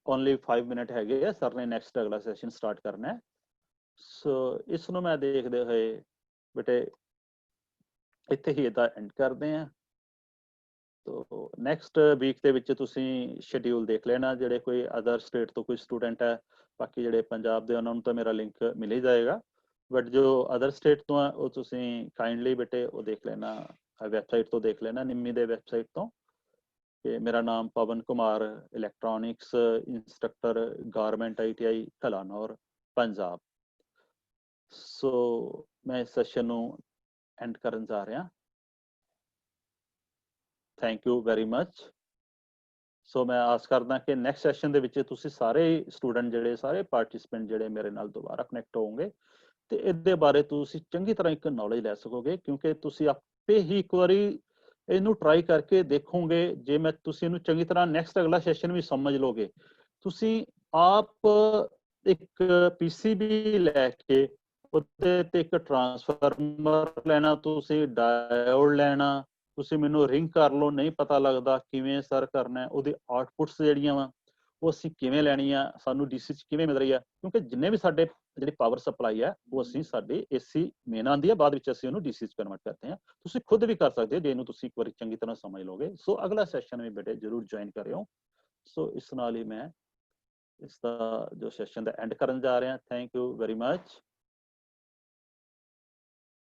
ਓਨਲੀ 5 ਮਿੰਟ ਹੈਗੇ ਆ, ਸਰ ਨੇ ਨੈਕਸਟ ਅਗਲਾ ਸੈਸ਼ਨ ਸਟਾਰਟ ਕਰਨਾ ਹੈ। ਸੋ ਇਸ ਨੂੰ ਮੈਂ ਦੇਖਦੇ ਹੋਏ ਬੇਟੇ ਇੱਥੇ ਹੀ ਇਹਦਾ ਐਂਡ ਕਰਦੇ ਹਾਂ। ਤੋ ਨੈਕਸਟ ਵੀਕ ਦੇ ਵਿੱਚ ਤੁਸੀਂ ਸ਼ਡਿਊਲ ਦੇਖ ਲੈਣਾ, ਜਿਹੜੇ ਕੋਈ ਅਦਰ ਸਟੇਟ ਤੋਂ ਕੋਈ ਸਟੂਡੈਂਟ ਹੈ, ਬਾਕੀ ਜਿਹੜੇ ਪੰਜਾਬ ਦੇ ਉਹਨਾਂ ਨੂੰ ਤਾਂ ਮੇਰਾ ਲਿੰਕ ਮਿਲ ਹੀ ਜਾਏਗਾ, ਬਟ ਜੋ ਅਦਰ ਸਟੇਟ ਤੋਂ ਆ ਉਹ ਤੁਸੀਂ ਕਾਈਂਡਲੀ ਬੇਟੇ ਉਹ ਦੇਖ ਲੈਣਾ, ਵੈਬਸਾਈਟ ਤੋਂ ਦੇਖ ਲੈਣਾ, ਨਿੰਮੀ ਦੇ ਵੈਬਸਾਈਟ ਤੋਂ। ਕਿ ਮੇਰਾ ਨਾਮ Pawan Kumar, electronics instructor, government ITI Kalanaur, Punjab. So ਮੈਂ ਇਸ ਸੈਸ਼ਨ ਨੂੰ ਐਂਡ ਕਰਨ ਜਾ ਰਿਹਾ। Thank you very much. So ਮੈਂ ਆਸ ਕਰਦਾ ਕਿ ਨੈਕਸਟ ਸੈਸ਼ਨ ਦੇ ਵਿੱਚ ਤੁਸੀਂ ਸਾਰੇ ਸਟੂਡੈਂਟ ਜਿਹੜੇ ਸਾਰੇ ਪਾਰਟਿਸਿਪੈਂਟ ਜਿਹੜੇ ਮੇਰੇ ਨਾਲ ਦੁਬਾਰਾ ਕਨੈਕਟ ਹੋਵੋਗੇ ਤੇ ਇਹਦੇ ਬਾਰੇ ਤੁਸੀਂ ਚੰਗੀ ਤਰ੍ਹਾਂ ਇੱਕ ਨੌਲੇਜ ਲੈ ਸਕੋਗੇ, ਕਿਉਂਕਿ ਤੁਸੀਂ ਆਪੇ ਹੀ ਇੱਕ ਵਾਰੀ ਇਹਨੂੰ ਟਰਾਈ ਕਰਕੇ ਦੇਖੋਗੇ। ਜੇ ਮੈਂ ਤੁਸੀਂ ਇਹਨੂੰ ਚੰਗੀ ਤਰ੍ਹਾਂ ਨੈਕਸਟ ਅਗਲਾ ਸੈਸ਼ਨ ਵੀ ਸਮਝ ਲੋਗੇ, ਤੁਸੀਂ ਆਪ ਇੱਕ PCB ਲੈ ਕੇ ਉਹਦੇ ਤੇ ਇੱਕ ਟਰਾਂਸਫਾਰਮਰ ਲੈਣਾ, ਤੁਸੀਂ ਡਾਇਓਡ ਲੈਣਾ, ਤੁਸੀਂ ਮੈਨੂੰ ਰਿੰਗ ਕਰ ਲਓ, ਨਹੀਂ ਪਤਾ ਲੱਗਦਾ ਕਿਵੇਂ ਸਰ ਕਰਨਾ, ਉਹਦੇ ਆਊਟਪੁੱਟਸ ਜਿਹੜੀਆਂ ਵਾ ਉਹ ਅਸੀਂ ਕਿਵੇਂ ਲੈਣੀ ਆ, ਸਾਨੂੰ DC 'ਚ ਕਿਵੇਂ ਮਿਲ ਰਹੀ ਆ, ਕਿਉਂਕਿ ਜਿੰਨੇ ਵੀ ਸਾਡੇ ਜਿਹੜੀ ਪਾਵਰ ਸਪਲਾਈ ਹੈ ਉਹ ਅਸੀਂ ਸਾਡੇ AC ਮੇਨ ਆਉਂਦੀ ਹੈ, ਬਾਅਦ ਵਿੱਚ ਅਸੀਂ ਉਹਨੂੰ DC 'ਚ ਕਨਵਰਟ ਕਰਦੇ ਹਾਂ। ਤੁਸੀਂ ਖੁਦ ਵੀ ਕਰ ਸਕਦੇ ਹੋ ਜੇ ਇਹਨੂੰ ਤੁਸੀਂ ਇੱਕ ਵਾਰੀ ਚੰਗੀ ਤਰ੍ਹਾਂ ਸਮਝ ਲਓਗੇ। ਸੋ ਅਗਲਾ ਸੈਸ਼ਨ ਵੀ ਬੇਟੇ ਜ਼ਰੂਰ ਜੁਆਇਨ ਕਰਿਓ। ਸੋ ਇਸ ਨਾਲ ਹੀ ਮੈਂ ਇਸ ਦਾ ਜੋ ਸੈਸ਼ਨ ਦਾ ਐਂਡ ਕਰਨ ਜਾ ਰਿਹਾ। Thank you very much.